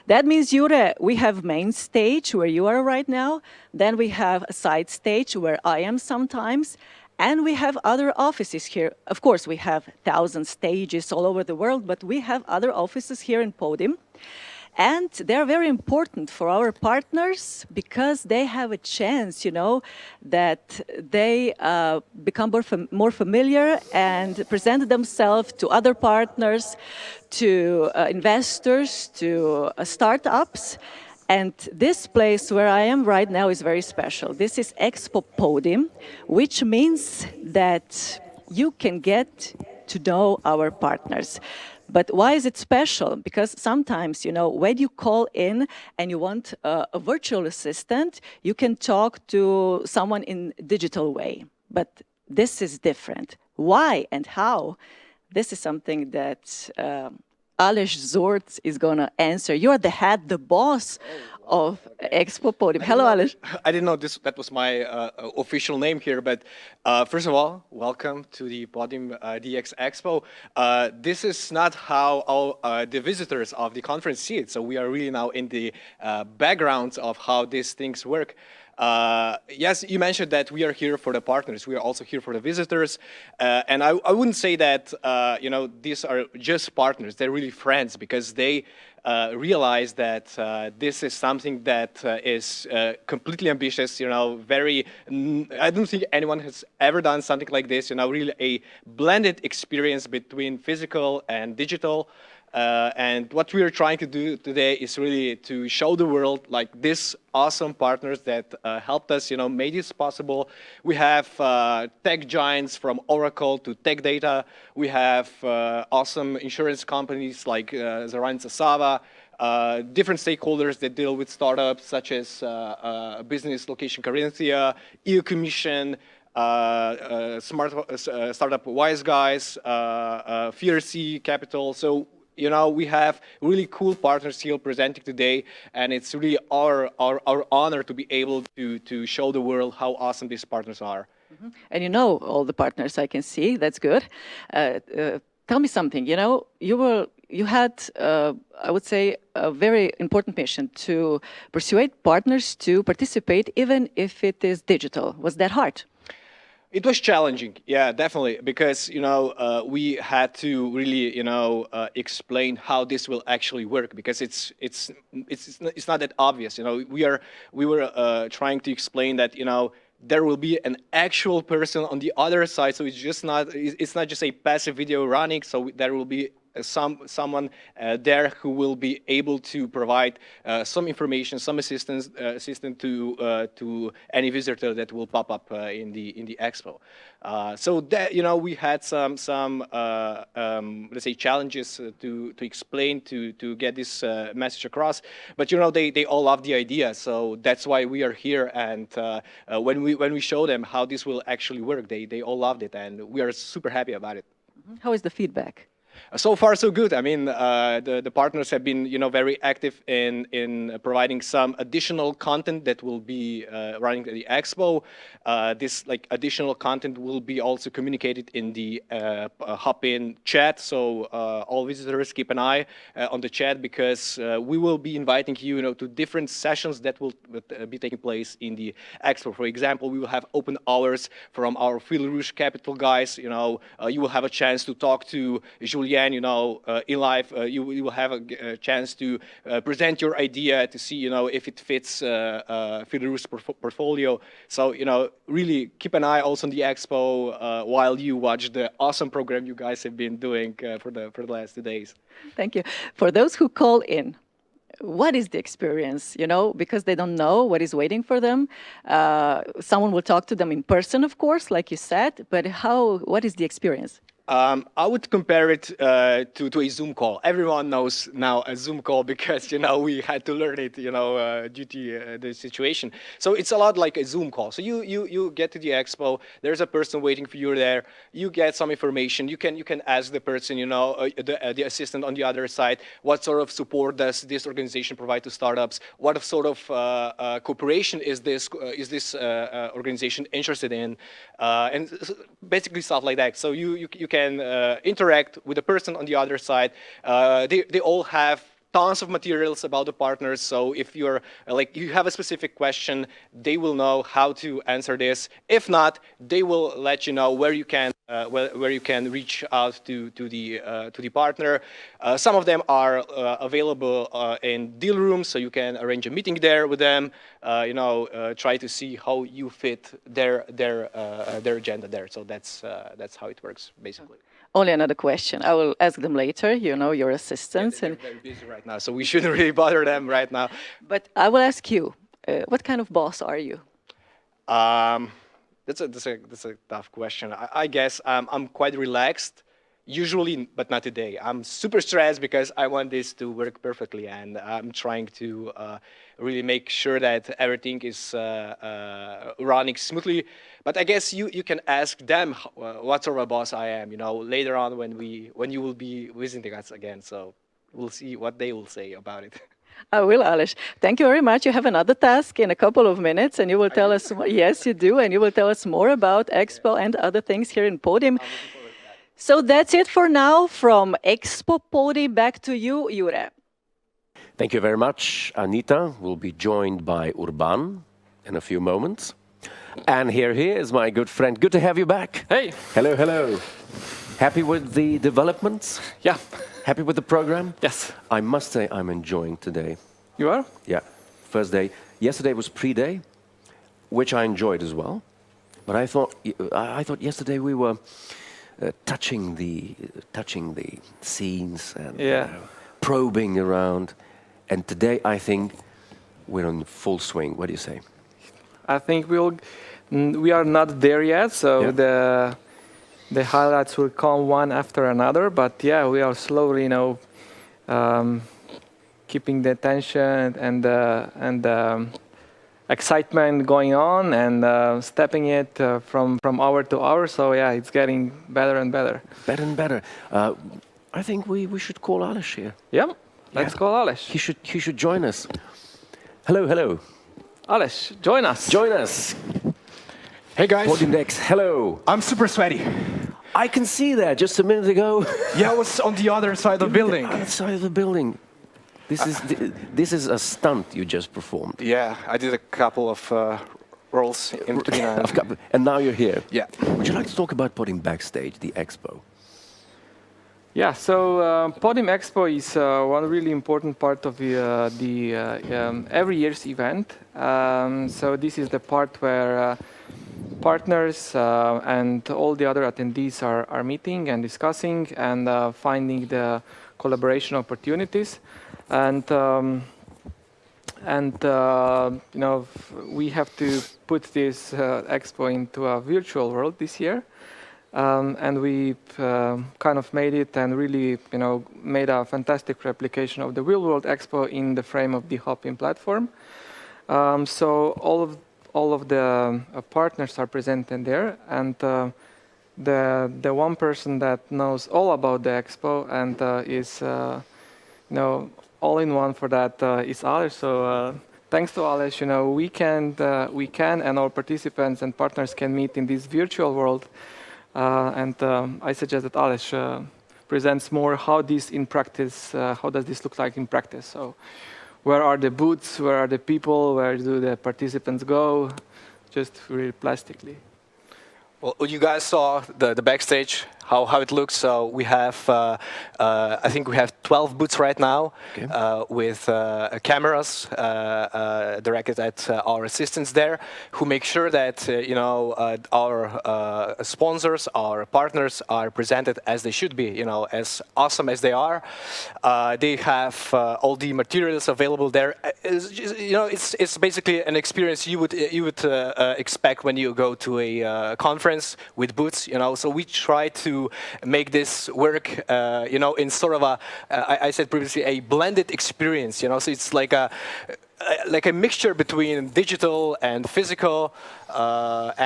[SPEAKER 15] That means, Jure, we have main stage where you are right now, then we have a side stage where I am sometimes, and we have other offices here. Of course, we have 1,000 stages all over the world, but we have other offices here in Podim. And they're very important for our partners because they have a chance, you know, that they become more familiar and present themselves to other partners, to investors, to startups. And this place where I am right now is very special. This is Expo Podim, which means that you can get to know our partners. But why is it special? Because sometimes, you know, when you call in and you want a virtual assistant, you can talk to someone in digital way. But this is different. Why and how? This is something that Aleš Zort is going to answer. You're the head, the boss of Expo Podim. Hello, Aleš.
[SPEAKER 16] I didn't know that was my official name here, but first of all, welcome to the Podim DX Expo. This is not how all the visitors of the conference see it, so we are really now in the background of how these things work. Yes, you mentioned that we are here for the partners. We are also here for the visitors. And I wouldn't say that, you know, these are just partners. They're really friends because they realize that this is something that is completely ambitious, you know, I don't think anyone has ever done something like this, you know, really a blended experience between physical and digital. And what we are trying to do today is really to show the world like these awesome partners that helped us, you know, made this possible. We have tech giants from Oracle to Tech Data. We have awesome insurance companies like Zaranca Sava, different stakeholders that deal with startups such as Business Location Carinthia, EU Commission, startup Wise Guys, FRC Capital. So, you know, we have really cool partners here presenting today, and it's really our honor to be able to show the world how awesome these partners are.
[SPEAKER 15] Mm-hmm. And you know all the partners I can see. That's good. Tell me something. You know, you had, I would say, a very important mission to persuade partners to participate, even if it is digital. Was that hard?
[SPEAKER 16] It was challenging, yeah, definitely, because, you know, we had to really, you know, explain how this will actually work, because it's not that obvious, you know. We were trying to explain that, you know, there will be an actual person on the other side, so it's not just a passive video running, so there will be someone there who will be able to provide some information, some assistance to any visitor that will pop up in the expo. So that, you know, we had some let's say challenges to explain to get this message across, but you know they all love the idea, so that's why we are here. And when we show them how this will actually work, they all loved it, and we are super happy about it.
[SPEAKER 15] How is the feedback?
[SPEAKER 16] So far, so good. I mean, the partners have been, you know, very active in providing some additional content that will be running at the expo. This additional content will be also communicated in the hop-in chat. So all visitors keep an eye on the chat, because we will be inviting you, to different sessions that will be taking place in the expo. For example, we will have open hours from our Fil Rouge Capital guys. You will have a chance to talk to Julien, in live. You will have a chance to present your idea to see, if it fits Fil Rouge's portfolio. So, really keep an eye also on the expo while you watch the awesome program you guys have been doing for the last 2 days.
[SPEAKER 15] Thank you. For those who call in, what is the experience, because they don't know what is waiting for them. Someone will talk to them in person, of course, like you said, but what is the experience?
[SPEAKER 16] I would compare it to a Zoom call. Everyone knows now a Zoom call because we had to learn it due to the situation. So it's a lot like a Zoom call. So you get to the expo. There's a person waiting for you there. You get some information. You can ask the person, the assistant on the other side, what sort of support does this organization provide to startups? What sort of cooperation is this organization interested in? And basically stuff like that. So you can interact with the person on the other side. They all have tons of materials about the partners. So if you're you have a specific question, they will know how to answer this. If not, they will let you know where you can reach out to the partner. Some of them are available in deal rooms, so you can arrange a meeting there with them. Try to see how you fit their agenda there. So that's how it works basically.
[SPEAKER 15] Only another question. I will ask them later, your assistants.
[SPEAKER 16] They're very busy right now, so we shouldn't really bother them right now.
[SPEAKER 15] But I will ask you, what kind of boss are you?
[SPEAKER 16] That's a tough question. I guess I'm quite relaxed, usually, but not today. I'm super stressed because I want this to work perfectly, and I'm trying to really make sure that everything is running smoothly. But I guess you can ask them what sort of a boss I am, later on when you will be visiting us again. So we'll see what they will say about it.
[SPEAKER 15] I will, Aleš. Thank you very much. You have another task in a couple of minutes, and you will tell us. Yes, you do, and you will tell us more about Expo and other things here in Podim. So that's it for now. From Expo Podim, back to you, Jure.
[SPEAKER 1] Thank you very much. Anita will be joined by Urban in a few moments. And here is my good friend. Good to have you back.
[SPEAKER 2] Hey.
[SPEAKER 1] Hello, hello. Happy with the developments?
[SPEAKER 2] Yeah.
[SPEAKER 1] Happy with the program?
[SPEAKER 2] Yes.
[SPEAKER 1] I must say I'm enjoying today.
[SPEAKER 2] You are?
[SPEAKER 1] Yeah. First day. Yesterday was pre-day, which I enjoyed as well. But I thought yesterday we were touching the scenes and probing around. And today I think we're in full swing. What do you say?
[SPEAKER 2] I think we are not there yet, so the highlights will come one after another. But yeah, we are slowly, keeping the tension and excitement going on and stepping it from hour to hour. So yeah, it's getting better and better.
[SPEAKER 1] Better and better. I think we should call Aleš here.
[SPEAKER 2] Yeah, let's call Aleš.
[SPEAKER 1] He should join us. Hello, hello.
[SPEAKER 2] Aleš, join us.
[SPEAKER 1] Join us.
[SPEAKER 17] Hey guys.
[SPEAKER 1] Podindex, hello.
[SPEAKER 17] I'm super sweaty.
[SPEAKER 1] I can see that just a minute ago.
[SPEAKER 17] Yeah, I was on the other side of the building.
[SPEAKER 1] The other side of the building. This is a stunt you just performed.
[SPEAKER 17] Yeah, I did a couple of rolls in between.
[SPEAKER 1] And now you're here.
[SPEAKER 17] Yeah.
[SPEAKER 1] Would you like to talk about Podim Backstage, the expo?
[SPEAKER 2] Yeah, so Podim Expo is one really important part of every year's event. So this is the part where partners and all the other attendees are meeting and discussing and finding the collaboration opportunities. And we have to put this expo into a virtual world this year. And we kind of made it and really, made a fantastic replication of the real-world expo in the frame of the Hopin platform. So all of the partners are presented there, and the one person that knows all about the expo and is, all in one for that is Aleš. So thanks to Aleš, we can, and our participants and partners can meet in this virtual world. And I suggest that Aleš presents more how this in practice, how does this look like in practice? So where are the booths, where are the people, where do the participants go, just really plastically.
[SPEAKER 16] Well, you guys saw the backstage, how it looks. So we have, I think we have 12 booths right now, with cameras directed at our assistants there, who make sure that our sponsors, our partners are presented as they should be, as awesome as they are. They have all the materials available there. It's basically an experience you would expect when you go to a conference with booths. So we try to
[SPEAKER 17] to make this work, in sort of I said previously, a blended experience. So it's like a mixture between digital and physical,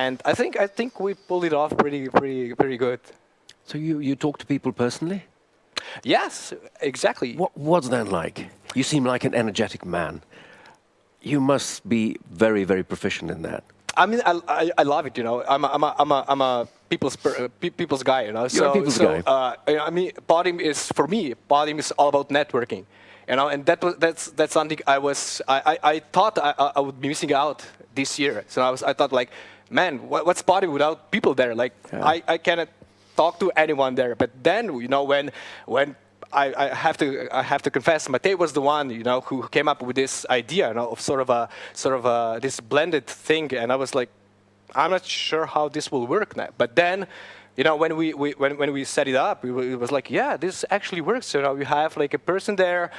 [SPEAKER 17] and I think we pulled it off pretty good.
[SPEAKER 1] So you talk to people personally?
[SPEAKER 17] Yes, exactly.
[SPEAKER 1] What's that like? You seem like an energetic man. You must be very, very proficient in that.
[SPEAKER 17] I mean, I love it. I'm a people's guy.
[SPEAKER 1] You're a people's guy.
[SPEAKER 17] I mean, Podim is all about networking. And that's something I thought I would be missing out this year. So I thought like, man, what's Podim without people there? Like, I cannot talk to anyone there. But then, when I have to confess, Matej was the one, who came up with this idea, of sort of this blended thing, and I was like, I'm not sure how this will work now. But then, when we set it up, it was like, yeah, this actually works. You have like a person there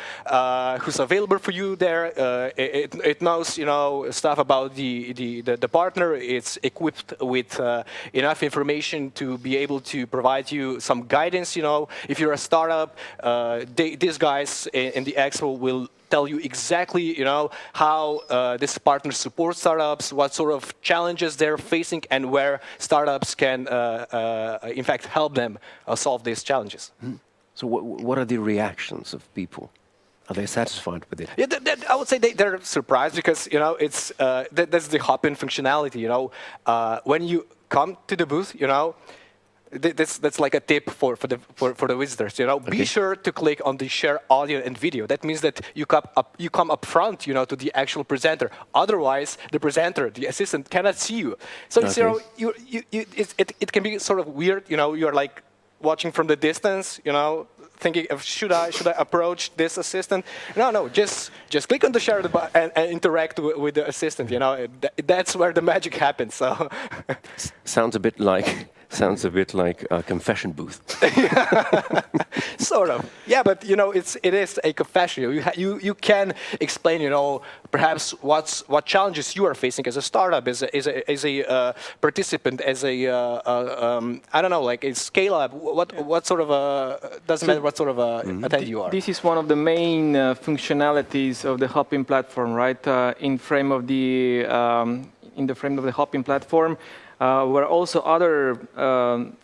[SPEAKER 17] who's available for you there. It knows, stuff about the partner. It's equipped with enough information to be able to provide you some guidance. If you're a startup, these guys in the expo will tell you exactly, how this partner supports startups, what sort of challenges they're facing, and where startups can, in fact, help them solve these challenges.
[SPEAKER 1] So what are the reactions of people? Are they satisfied with it?
[SPEAKER 17] Yeah, I would say they're surprised because, it's that's the hop-in functionality. When you come to the booth, that's like a tip for the visitors. Be sure to click on the share audio and video. That means that you come up front, to the actual presenter. Otherwise, the presenter, the assistant, cannot see you. So it can be sort of weird. You're like watching from the distance. Thinking of should I approach this assistant? No, just click on the share and interact with the assistant. That's where the magic happens. So
[SPEAKER 1] sounds a bit like a confession booth.
[SPEAKER 17] Sort of. Yeah, but it is a confession. You can explain, perhaps what challenges you are facing as a startup, as a participant, as a I don't know, like a scale up. What sort of doesn't matter what sort of attendee you are.
[SPEAKER 2] This is one of the main functionalities of the Hopin platform, right? In the frame of the Hopin platform. Where also other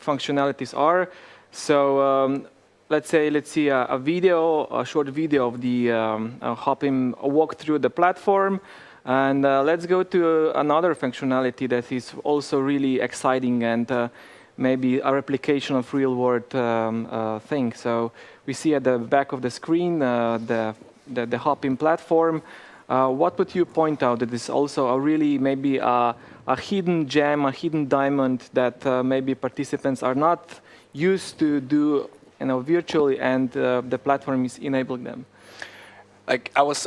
[SPEAKER 2] functionalities are. So let's see a short video of the Hopin walk through the platform, and let's go to another functionality that is also really exciting and maybe a replication of real-world thing. So we see at the back of the screen the Hopin platform. What would you point out that is also a really maybe a hidden gem, a hidden diamond that maybe participants are not used to do, virtually, and the platform is enabling them?
[SPEAKER 17] Like I was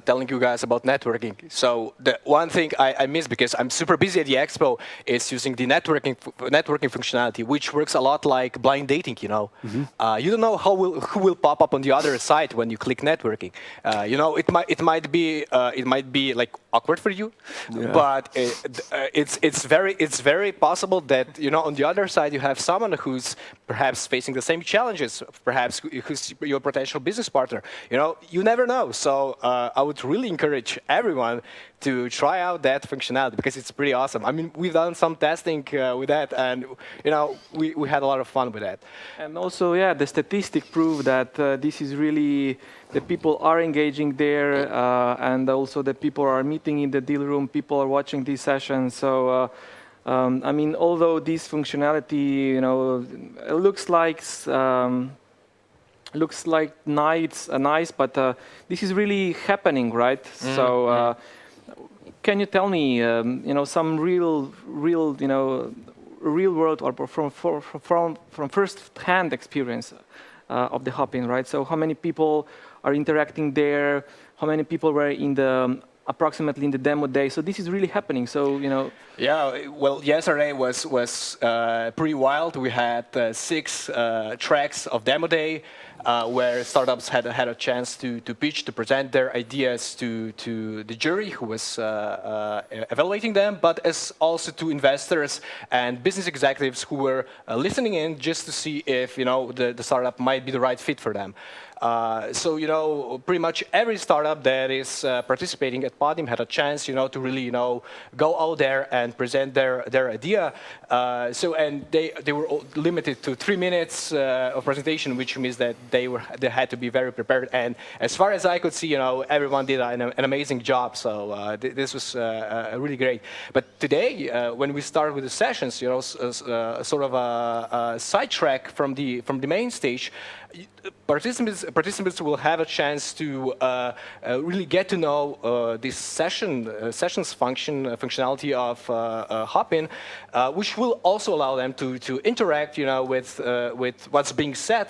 [SPEAKER 17] telling you guys about networking. So the one thing I miss because I'm super busy at the expo is using the networking functionality, which works a lot like blind dating. You don't know who will pop up on the other side when you click networking. It might be like awkward for you, but it's very possible that on the other side you have someone who's perhaps facing the same challenges, perhaps who's your potential business partner. You never know. So I would really encourage everyone to try out that functionality because it's pretty awesome. I mean, we've done some testing with that, and we had a lot of fun with that.
[SPEAKER 2] And also, the statistics prove that this is really the people are engaging there, and also the people are meeting in the deal room. People are watching these sessions. So. I mean, although this functionality, it looks like nice, but this is really happening, right? So, can you tell me, some real world or from first-hand experience of the Hopin, right? So, how many people are interacting there? How many people were approximately in the demo day? So this is really happening. So
[SPEAKER 17] Yeah, well, yesterday was pretty wild. We had 6 tracks of demo day. where startups had a chance to pitch, to present their ideas to the jury who was evaluating them, but as also to investors and business executives who were listening in just to see if the startup might be the right fit for them. So pretty much every startup that is participating at Podim had a chance to really go out there and present their idea. And they were all limited to 3 minutes of presentation, which means that they had to be very prepared. And as far as I could see, everyone did an amazing job. So this was really great. But today, when we start with the sessions, sort of a sidetrack from the main stage. Participants will have a chance to really get to know this sessions functionality of Hopin, which will also allow them to interact, with what's being said,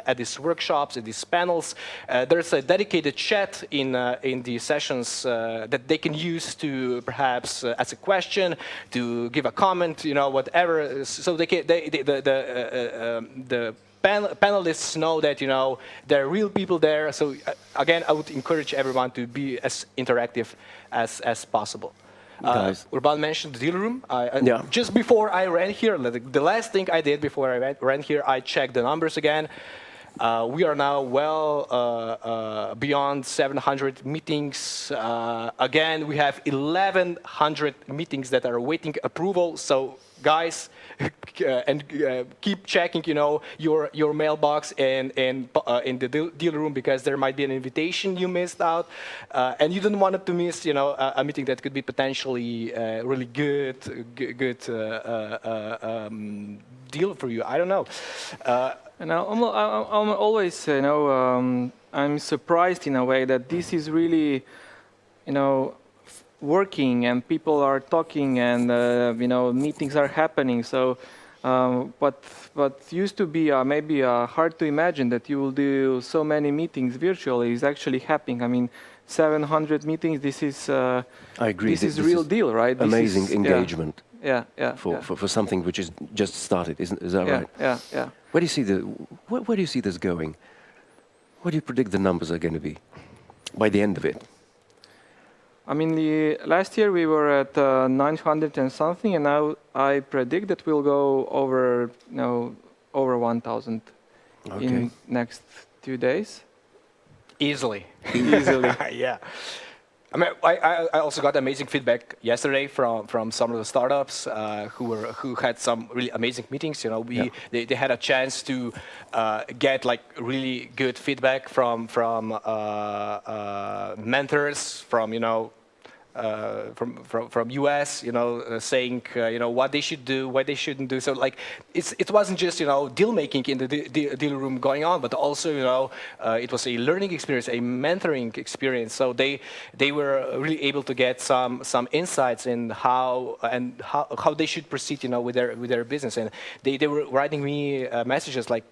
[SPEAKER 17] at these workshops, at these panels. There's a dedicated chat in the sessions that they can use to perhaps ask a question, to give a comment, whatever. So they can the panelists know that there are real people there. So again, I would encourage everyone to be as interactive as possible. Urban mentioned the deal room. Just before I ran here, the last thing I did before I ran here, I checked the numbers again. We are now well beyond 700 meetings. Again, we have 1,100 meetings that are awaiting approval. So guys, keep checking, your mailbox and in the deal room, because there might be an invitation you missed out, and you don't want to miss, a meeting that could be potentially really good deal for you. I don't know.
[SPEAKER 2] And I'm always, I'm surprised in a way that this is really, working and people are talking and meetings are happening. So what used to be maybe hard to imagine that you will do so many meetings virtually is actually happening. I mean, 700 meetings. This is I agree. This is real deal, right?
[SPEAKER 1] Amazing engagement.
[SPEAKER 2] Yeah.
[SPEAKER 1] For something which is just started, is that right?
[SPEAKER 2] Yeah.
[SPEAKER 1] Where do you see this going? What do you predict the numbers are going to be by the end of it?
[SPEAKER 2] I mean, last year we were at 900 and something, and now I predict that we'll go over, over 1,000 in next 2 days.
[SPEAKER 17] Easily.
[SPEAKER 2] Easily.
[SPEAKER 17] Yeah. I mean, I also got amazing feedback yesterday from some of the startups who had some really amazing meetings. They had a chance to get like really good feedback from mentors, from US, saying what they should do, what they shouldn't do. So like it wasn't just deal making in the deal room going on, but also it was a learning experience, a mentoring experience. So they were really able to get some insights in how they should proceed with their business. And they were writing me messages like,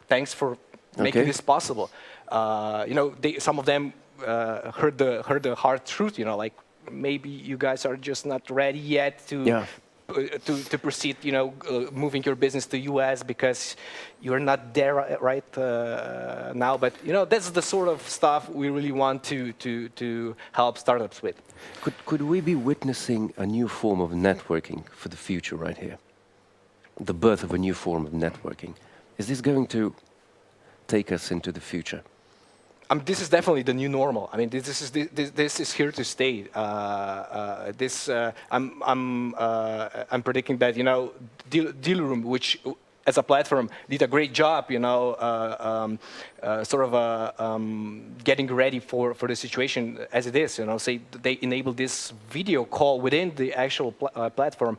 [SPEAKER 17] thanks for making this possible. Some of them heard the hard truth, like, maybe you guys are just not ready yet to proceed, moving your business to US because you're not there right now. But that's the sort of stuff we really want to help startups with.
[SPEAKER 1] Could we be witnessing a new form of networking for the future right here? The birth of a new form of networking. Is this going to take us into the future?
[SPEAKER 17] This is definitely the new normal. I mean, this is here to stay. I'm predicting that Deal Room, which as a platform did a great job, getting ready for the situation as it is. Say they enabled this video call within the actual platform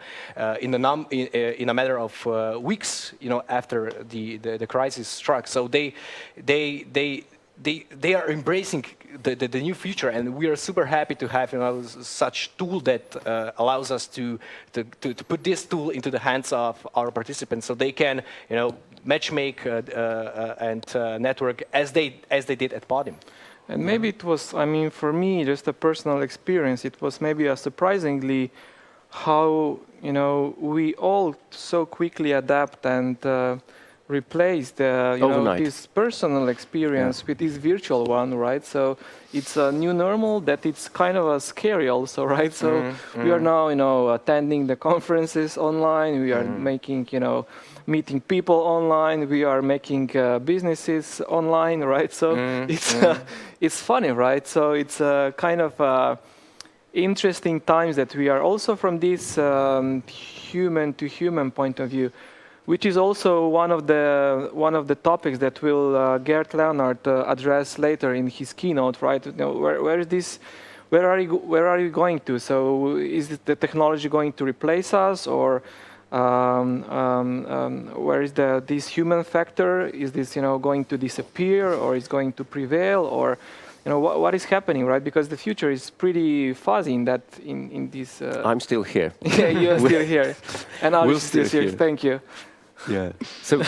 [SPEAKER 17] in a matter of weeks, after the crisis struck. So they are embracing the new future, and we are super happy to have such tool that allows us to put this tool into the hands of our participants, so they can matchmake and network as they did at Podim.
[SPEAKER 2] And maybe it was, I mean, for me, just a personal experience. It was maybe a surprisingly how we all so quickly adapt and replace the this personal experience with this virtual one, right? So it's a new normal that it's kind of a scary also, right? So we are now attending the conferences online. We are making meeting people online. We are making businesses online, right? So it's funny, right? So it's kind of interesting times that we are also from this human to human point of view, which is also one of the topics that will Gert Leonard address later in his keynote, right? Where is this? Where are you going to? So is the technology going to replace us, or where is this human factor? Is this going to disappear, or is going to prevail, or what is happening, right? Because the future is pretty fuzzy in this.
[SPEAKER 1] I'm still here.
[SPEAKER 2] Yeah, you're still here, and I'm still here. Thank you.
[SPEAKER 1] Yeah. So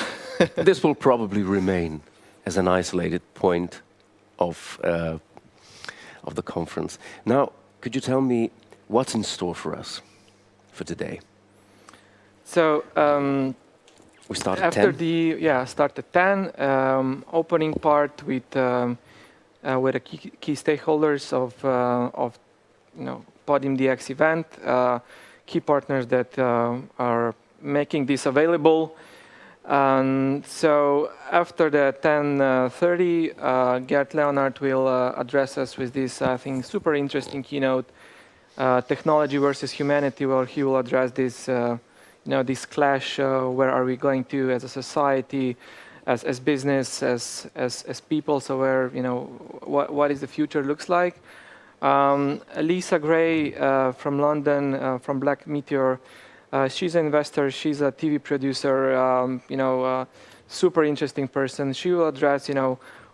[SPEAKER 1] this will probably remain as an isolated point of the conference. Now, could you tell me what's in store for us for today?
[SPEAKER 2] So
[SPEAKER 1] we start at
[SPEAKER 2] after
[SPEAKER 1] 10?
[SPEAKER 2] Start at 10. Opening part with the key stakeholders of Podim DX event, key partners that are making this available. So after the 10:30, Gert Leonard will address us with this, I think, super interesting keynote, technology versus humanity, where he will address this, this clash. Where are we going to as a society, as business, as people? So where, what is the future looks like? Lisa Gray from London, from Black Meteor. She's an investor. She's a TV producer. Super interesting person. She will address,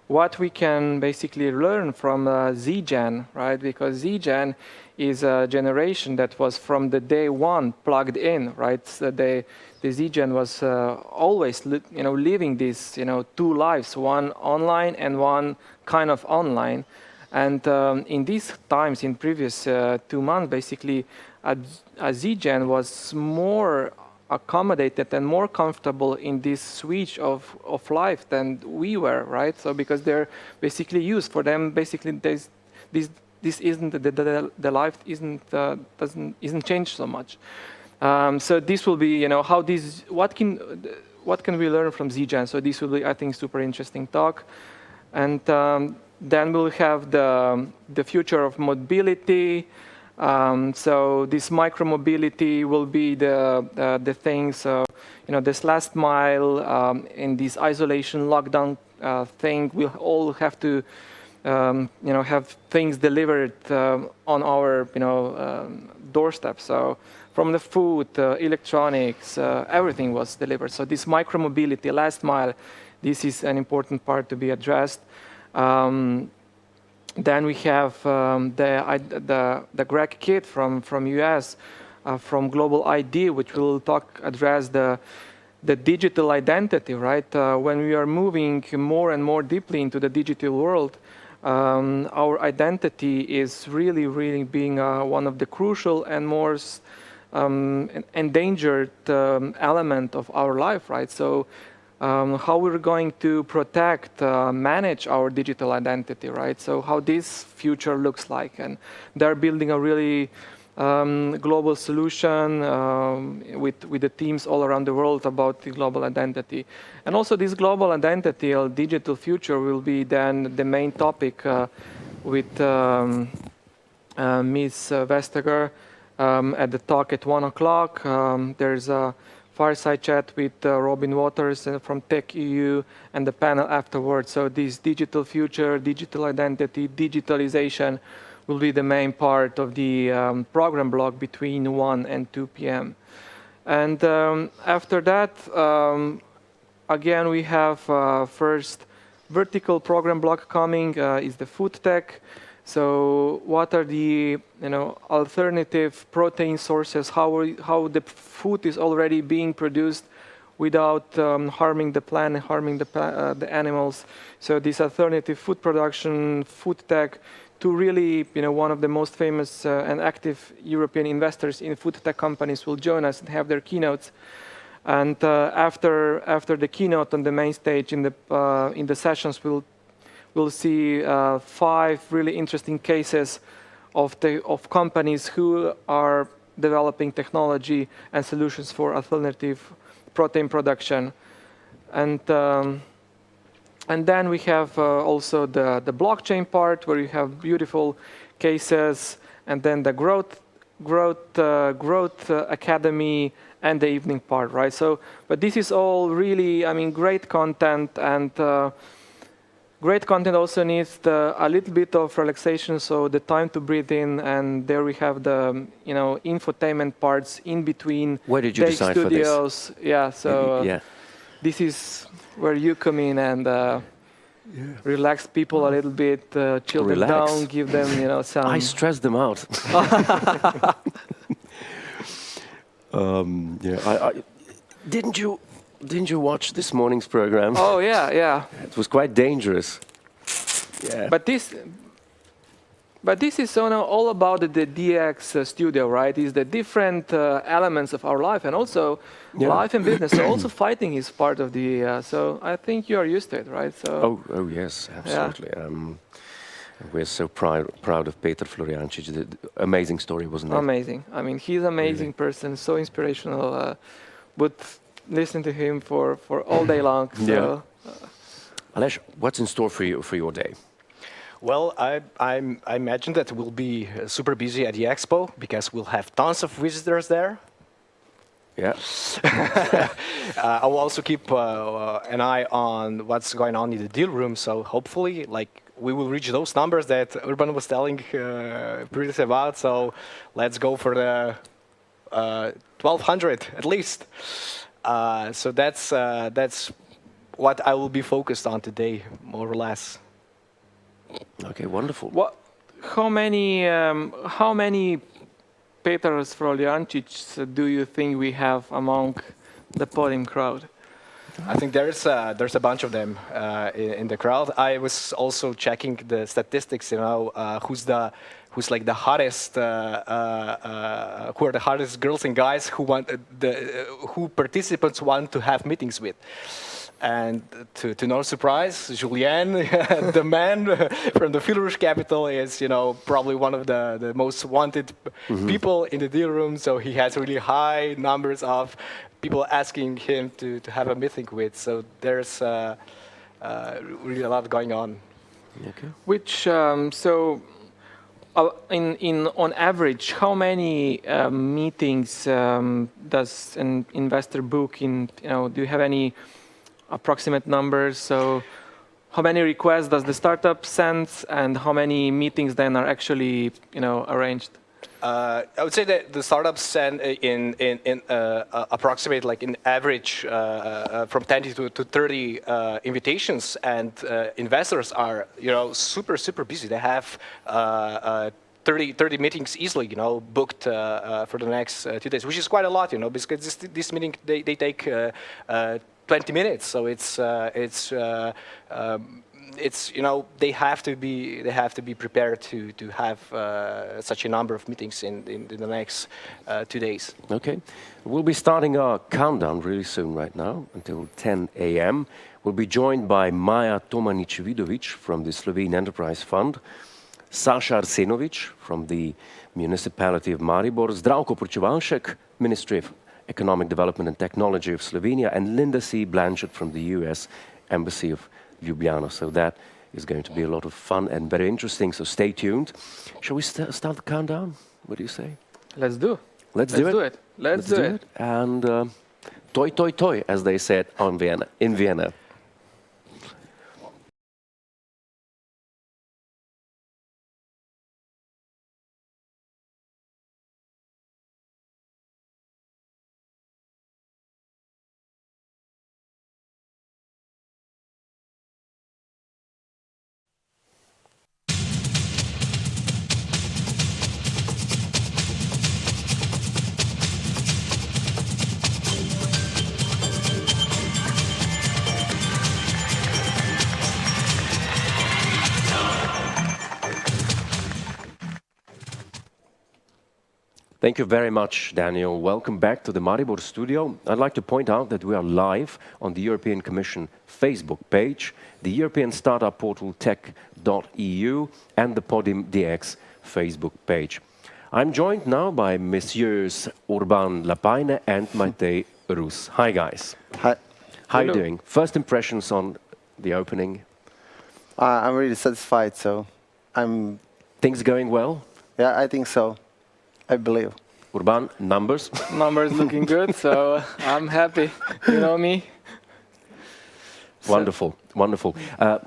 [SPEAKER 2] what we can basically learn from Z-Gen, right? Because Z-Gen is a generation that was from the day one plugged in, right? So the Z-Gen was always, living these, two lives, one online and one kind of online. And in these times, in previous 2 months, basically, a Z-Gen was more accommodated and more comfortable in this switch of life than we were, right? So because they're basically used for them, basically this isn't the life isn't changed so much. So this will be what can we learn from Z-Gen? So this will be, I think, super interesting talk, and then we'll have the future of mobility. So this micro-mobility will be the things, this last mile in this isolation lockdown thing. We'll all have to, have things delivered on our, doorstep. So from the food, electronics, everything was delivered. So this micro-mobility, last mile, this is an important part to be addressed. Then we have the Greg Kidd from US, from Global ID, which will address the digital identity, right? When we are moving more and more deeply into the digital world, our identity is really being one of the crucial and most endangered element of our life, right? So how we're going to protect, manage our digital identity, right? So how this future looks like. And they're building a really global solution with the teams all around the world about the global identity. And also this global identity or digital future will be then the main topic with Ms. Vestager at the talk at 1 o'clock. There's a fireside chat with Robin Waters from Tech EU and the panel afterwards. So this digital future, digital identity, digitalization will be the main part of the program block between 1 and 2 p.m. And after that, again, we have first vertical program block coming is the food tech. So what are the alternative protein sources? How the food is already being produced without harming the planet, harming the animals? So this alternative food production, food tech, to really one of the most famous and active European investors in food tech companies will join us and have their keynotes. And after the keynote on the main stage, in the sessions, we'll see 5 really interesting cases of companies who are developing technology and solutions for alternative protein production. And then we have also the blockchain part, where you have beautiful cases, and then the growth academy and the evening part, right? So, but this is all really, I mean, great content, and great content also needs a little bit of relaxation, so the time to breathe in, and there we have the infotainment parts in between.
[SPEAKER 1] Where did you decide
[SPEAKER 2] studios.
[SPEAKER 1] for this?
[SPEAKER 2] Yeah, so
[SPEAKER 1] yeah.
[SPEAKER 2] This is where you come in and relax people a little bit, chill them down, give them some.
[SPEAKER 1] I stress them out. Didn't you watch this morning's program?
[SPEAKER 2] Oh yeah.
[SPEAKER 1] It was quite dangerous. Yeah.
[SPEAKER 2] But this is all about the DX studio, right? It's the different elements of our life, and also life and business. So also fighting is part of the. So I think you are used to it, right? So.
[SPEAKER 1] Oh yes, absolutely. Yeah. We're so proud of Peter Floriancic. The amazing story, wasn't it?
[SPEAKER 2] Amazing. I mean, he's an amazing person, so inspirational. Would listen to him for all day long. So.
[SPEAKER 1] Yeah. Aleš, what's in store for you for your day?
[SPEAKER 17] Well, I imagine that we'll be super busy at the expo because we'll have tons of visitors there.
[SPEAKER 1] Yeah.
[SPEAKER 17] I will also keep an eye on what's going on in the deal room. So hopefully, we will reach those numbers that Urban was telling previously about. So let's go for the 1,200 at least. So that's what I will be focused on today, more or less.
[SPEAKER 1] Okay, wonderful.
[SPEAKER 2] How many Peter Floriancic do you think we have among the Podim crowd?
[SPEAKER 17] I think there's a bunch of them in the crowd. I was also checking the statistics. Who's the hottest, who are the hottest girls and guys who participants want to have meetings with. And to no surprise, Julien, the man from the Philrush capital, is probably one of the most wanted people in the deal room. So he has really high numbers of people asking him to have a meeting with. So there's really a lot going on.
[SPEAKER 1] Okay.
[SPEAKER 2] Which on average, how many meetings does an investor book in? Do you have any approximate numbers? So how many requests does the startup send, and how many meetings then are actually arranged?
[SPEAKER 17] I would say that the startups send approximate in average from 10 to 30 invitations, and investors are super busy. They have 30 meetings easily booked for the next 2 days, which is quite a lot, because this meeting they take 20 minutes, so it's they have to be prepared to have such a number of meetings in the next 2 days.
[SPEAKER 1] Okay, we'll be starting our countdown really soon, right now, until 10 a.m. We'll be joined by Maja Tomanić-Vidović from the Slovene Enterprise Fund, Saša Arsenović from the Municipality of Maribor, Zdravko Porčevalšek, Ministry of Economic Development and Technology of Slovenia, and Linda C. Blanchard from the US Embassy of Ljubljana. So that is going to be a lot of fun and very interesting, so stay tuned. Shall we start the countdown? What do you say?
[SPEAKER 2] Let's do it.
[SPEAKER 1] Let's do it. And toi toi toi, as they said in Vienna. Thank you very much, Daniel. Welcome back to the Maribor studio. I'd like to point out that we are live on the European Commission Facebook page, the European Startup Portal tech.eu, and the Podim DX Facebook page. I'm joined now by Messieurs Urban Lapaine and Matei Rus. Hi, guys.
[SPEAKER 18] Hi.
[SPEAKER 1] How are you doing? First impressions on the opening?
[SPEAKER 18] I'm really satisfied, so I'm...
[SPEAKER 1] Things going well?
[SPEAKER 18] Yeah, I think so. I believe.
[SPEAKER 1] Urban, numbers?
[SPEAKER 2] Numbers looking good, so I'm happy. You know me.
[SPEAKER 1] Wonderful, wonderful.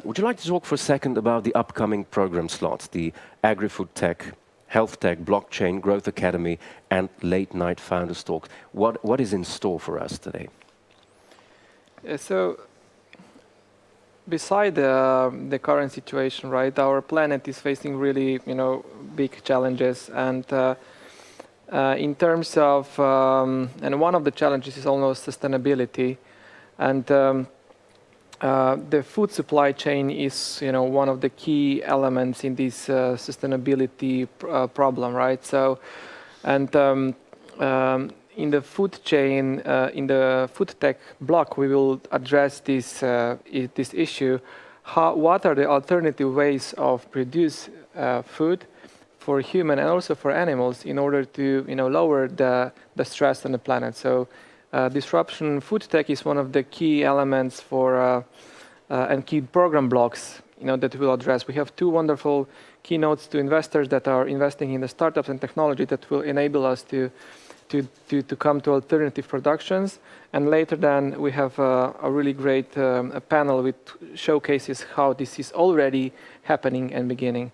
[SPEAKER 1] Would you like to talk for a second about the upcoming program slots, the Agri-Food Tech, Health Tech, Blockchain, Growth Academy, and Late Night Founders Talk? What is in store for us today?
[SPEAKER 2] So, beside the current situation, right, our planet is facing really, big challenges, and in terms of, and one of the challenges is almost sustainability, and the food supply chain is, one of the key elements in this sustainability problem, right? So, and in the food chain, in the food tech block, we will address this this issue. What are the alternative ways of produce food for human and also for animals in order to lower the stress on the planet? So disruption food tech is one of the key elements for and key program blocks that we'll address. We have two wonderful keynotes to investors that are investing in the startups and technology that will enable us to come to alternative productions. And later then we have a really great panel which showcases how this is already happening and beginning.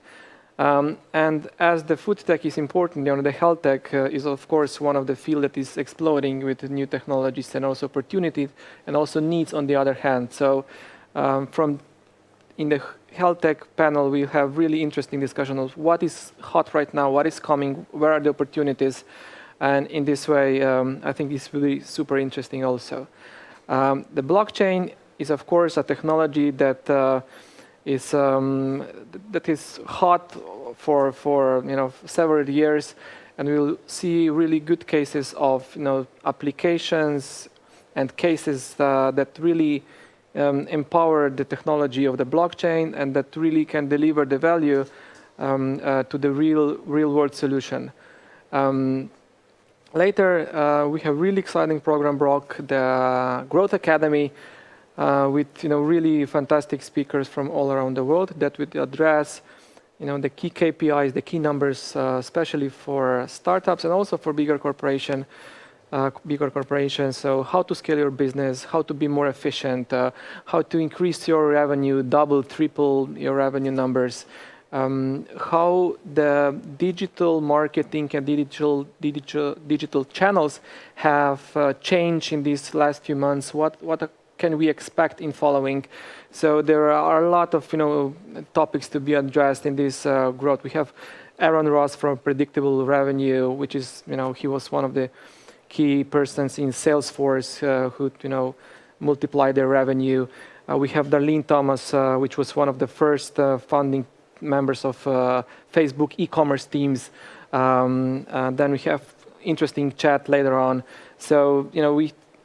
[SPEAKER 2] And as the food tech is important, the health tech is of course one of the fields that is exploding with new technologies and also opportunities and also needs on the other hand. So in the health tech panel, we have really interesting discussion of what is hot right now, what is coming, where are the opportunities. And in this way, I think this will be super interesting also. The blockchain is, of course, a technology that is hot for several years, and we'll see really good cases of applications and cases that really empower the technology of the blockchain and that really can deliver the value to the real world solution. Later, we have really exciting program block, the Growth Academy, with really fantastic speakers from all around the world that would address the key KPIs, the key numbers, especially for startups and also for bigger corporations. So how to scale your business, how to be more efficient, how to increase your revenue, double, triple your revenue numbers. How the digital marketing and digital channels have changed in these last few months. What can we expect in following? So there are a lot of topics to be addressed in this growth. We have Aaron Ross from Predictable Revenue, which is he was one of the key persons in Salesforce who multiplied their revenue. We have Darlene Thomas, which was one of the first founding members of Facebook e-commerce teams. Then we have interesting chat later on. So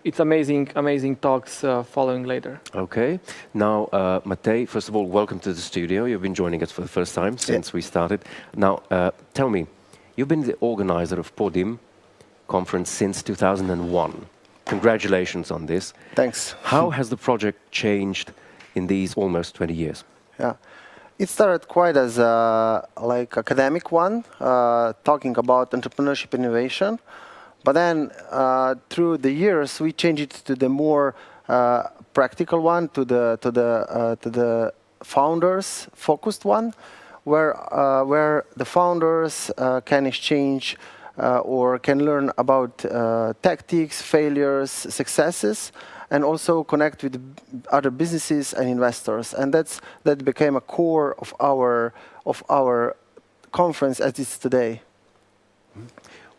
[SPEAKER 2] it's amazing talks following later.
[SPEAKER 1] Okay. Now, Matei, first of all, welcome to the studio. You've been joining us for the first time since we started. Now, tell me, you've been the organizer of Podim conference since 2001. Congratulations on this.
[SPEAKER 18] Thanks.
[SPEAKER 1] How has the project changed in these almost 20 years?
[SPEAKER 18] Yeah. It started quite as a academic one, talking about entrepreneurship innovation. But then through the years, we changed it to the more practical one, to the founders focused one, where the founders can exchange or can learn about tactics, failures, successes, and also connect with other businesses and investors. And that became a core of our conference as it's today.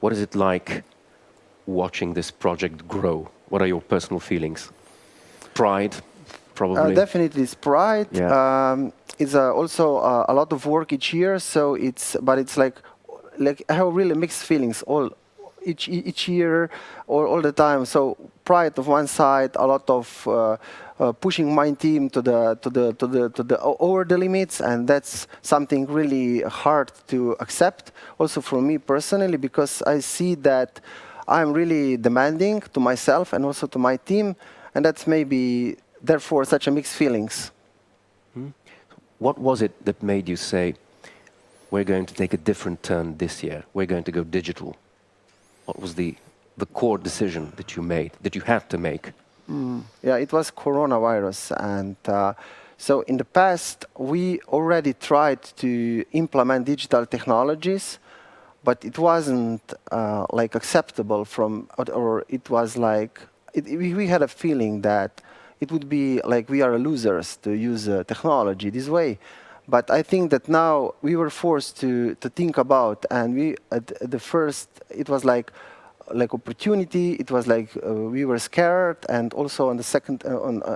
[SPEAKER 1] What is it like watching this project grow? What are your personal feelings? Pride, probably?
[SPEAKER 18] Definitely it's pride.
[SPEAKER 1] Yeah.
[SPEAKER 18] It's also a lot of work each year, so but it's like I have really mixed feelings each year or all the time. So pride of one side, a lot of pushing my team to the over the limits, and that's something really hard to accept. Also for me personally, because I see that I'm really demanding to myself and also to my team, and that's maybe therefore such a mixed feelings.
[SPEAKER 1] What was it that made you say, we're going to take a different turn this year, we're going to go digital? What was the core decision that you made, that you had to make?
[SPEAKER 18] Yeah, it was coronavirus. And so in the past, we already tried to implement digital technologies, but it wasn't like acceptable from, or it was like, we had a feeling that it would be like we are losers to use technology this way. But I think that now we were forced to think about, and we at the first it was like opportunity. It was like we were scared, and also on the second,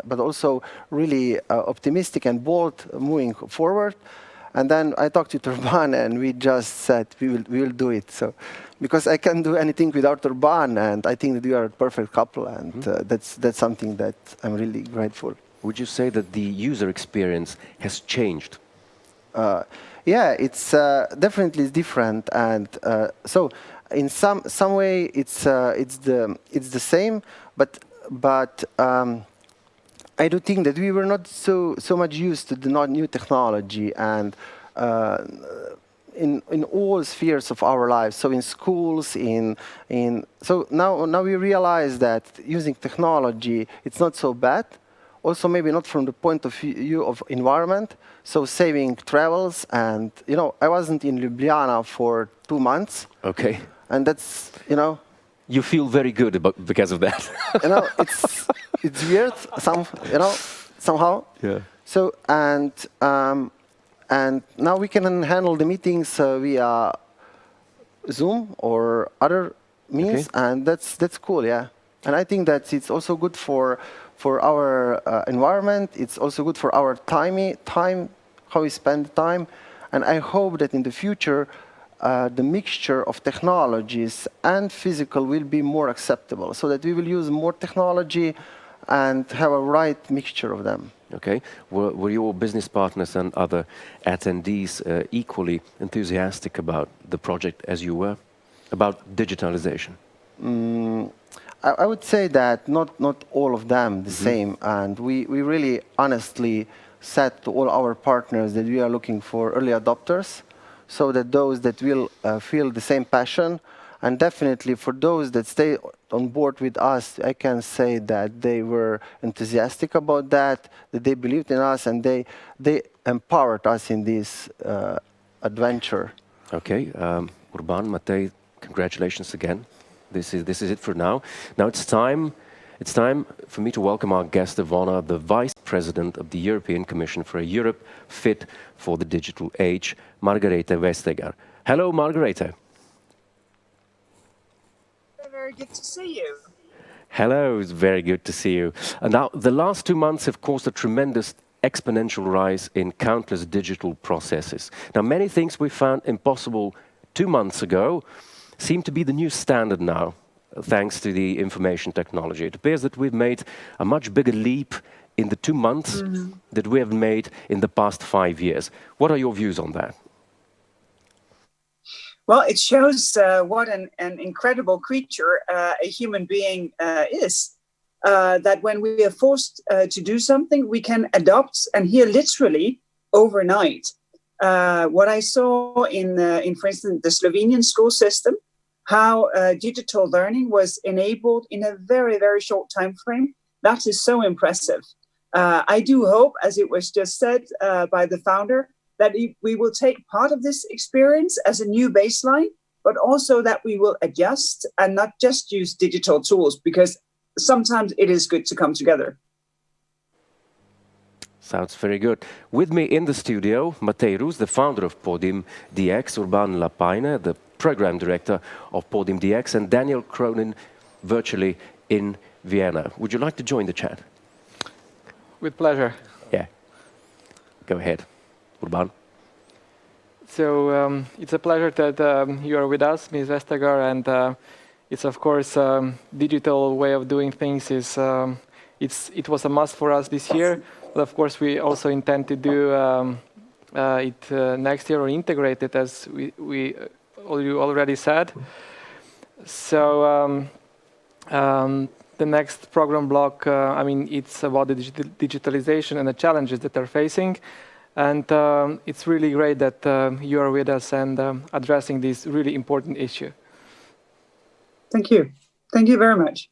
[SPEAKER 18] but also really optimistic and bold moving forward. And then I talked to Turban, and we just said we will do it. So, because I can't do anything without Turban, and I think that we are a perfect couple, and that's something that I'm really grateful.
[SPEAKER 1] Would you say that the user experience has changed?
[SPEAKER 18] Yeah, it's definitely different, and so in some way it's the same, but I do think that we were not so much used to the new technology, and in all spheres of our lives. So in schools, so now we realize that using technology, it's not so bad. Also, maybe not from the point of view of environment. So saving travels, and I wasn't in Ljubljana for 2 months.
[SPEAKER 1] Okay.
[SPEAKER 18] And that's
[SPEAKER 1] You feel very good because of that.
[SPEAKER 18] It's weird, somehow.
[SPEAKER 1] Yeah.
[SPEAKER 18] So and now we can handle the meetings via Zoom or other means, and that's cool, yeah. And I think that it's also good for our environment. It's also good for our time, how we spend time. And I hope that in the future, the mixture of technologies and physical will be more acceptable, so that we will use more technology and have a right mixture of them.
[SPEAKER 1] Okay. Were your business partners and other attendees equally enthusiastic about the project as you were, about digitalization?
[SPEAKER 18] I would say that not all of them the same, and we really honestly said to all our partners that we are looking for early adopters, so that those that will feel the same passion, and definitely for those that stay on board with us, I can say that they were enthusiastic about that they believed in us, and they empowered us in this adventure.
[SPEAKER 1] Okay, Urban, Matei, congratulations again. This is it for now. Now it's time for me to welcome our guest of honor, the Vice President of the European Commission for a Europe Fit for the Digital Age, Margarete Vestager. Hello, Margarete.
[SPEAKER 19] Very good to see you.
[SPEAKER 1] Hello, it's very good to see you. Now, the last 2 months have caused a tremendous exponential rise in countless digital processes. Now, many things we found impossible 2 months ago seem to be the new standard now, thanks to the information technology. It appears that we've made a much bigger leap in the 2 months that we have made in the past 5 years. What are your views on that?
[SPEAKER 19] Well, it shows what an incredible creature a human being is. That when we are forced to do something, we can adopt, and here literally overnight. What I saw in, for instance, the Slovenian school system, how digital learning was enabled in a very, very short time frame. That is so impressive. I do hope, as it was just said by the founder, that we will take part of this experience as a new baseline, but also that we will adjust and not just use digital tools, because sometimes it is good to come together.
[SPEAKER 1] Sounds very good. With me in the studio, Matei Rus, the founder of Podim DX, Urban Lapaine, the program director of Podim DX, and Daniel Cronin, virtually in Vienna. Would you like to join the chat?
[SPEAKER 2] With pleasure.
[SPEAKER 1] Yeah. Go ahead, Urban.
[SPEAKER 2] So it's a pleasure that you are with us, Ms. Vestager, and it's of course digital way of doing things is it was a must for us this year. But of course, we also intend to do it next year or integrate it, as you already said. So the next program block, I mean, it's about the digitalization and the challenges that they're facing. And it's really great that you are with us and addressing this really important issue.
[SPEAKER 19] Thank you. Thank you very much.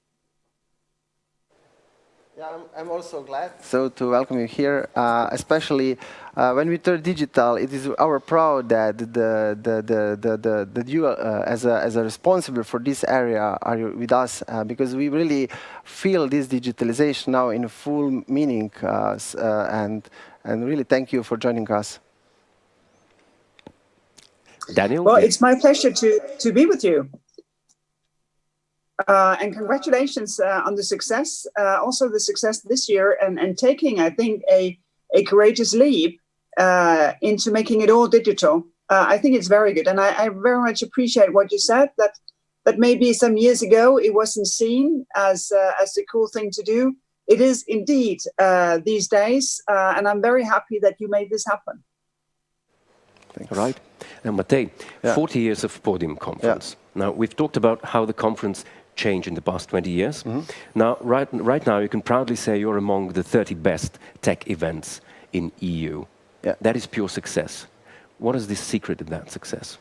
[SPEAKER 18] Yeah, I'm also glad to welcome you here, especially when we turn digital. It is our proud that you, as a responsible for this area, are with us because we really feel this digitalization now in full meaning, and really thank you for joining us.
[SPEAKER 1] Daniel?
[SPEAKER 19] Well, it's my pleasure to be with you. And congratulations on the success, also the success this year, and taking, I think, a courageous leap into making it all digital. I think it's very good, and I very much appreciate what you said, that maybe some years ago it wasn't seen as a cool thing to do. It is indeed these days, and I'm very happy that you made this happen.
[SPEAKER 18] Thanks.
[SPEAKER 1] All right. And Matej, 40 years of Podim conference. Yeah. Now, we've talked about how the conference changed in the past 20 years. Mm-hmm. Now, right now, you can proudly say you're among the 30 best tech events in EU. Yeah. That is pure success. What is the secret of that success?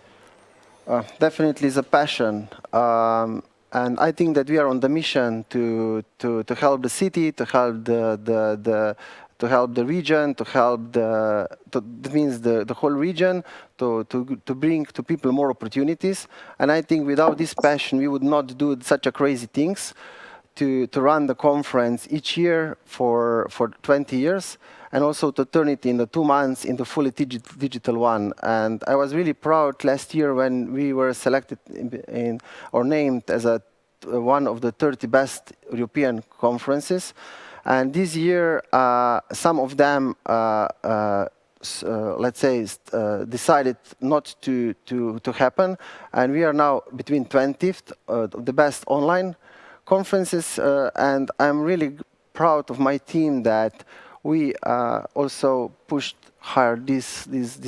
[SPEAKER 18] Definitely is a passion. And I think that we are on the mission to help the city, to help to help the region, to help that means the whole region, to bring to people more opportunities. And I think without this passion, we would not do such a crazy things to run the conference each year for 20 years, and also to turn it in the 2 months into fully digital one. And I was really proud last year when we were selected or named as one of the 30 best European conferences. And this year, some of them, let's say, decided not to happen. And we are now between 20th of the best online conferences. And I'm really proud of my team that we also pushed higher this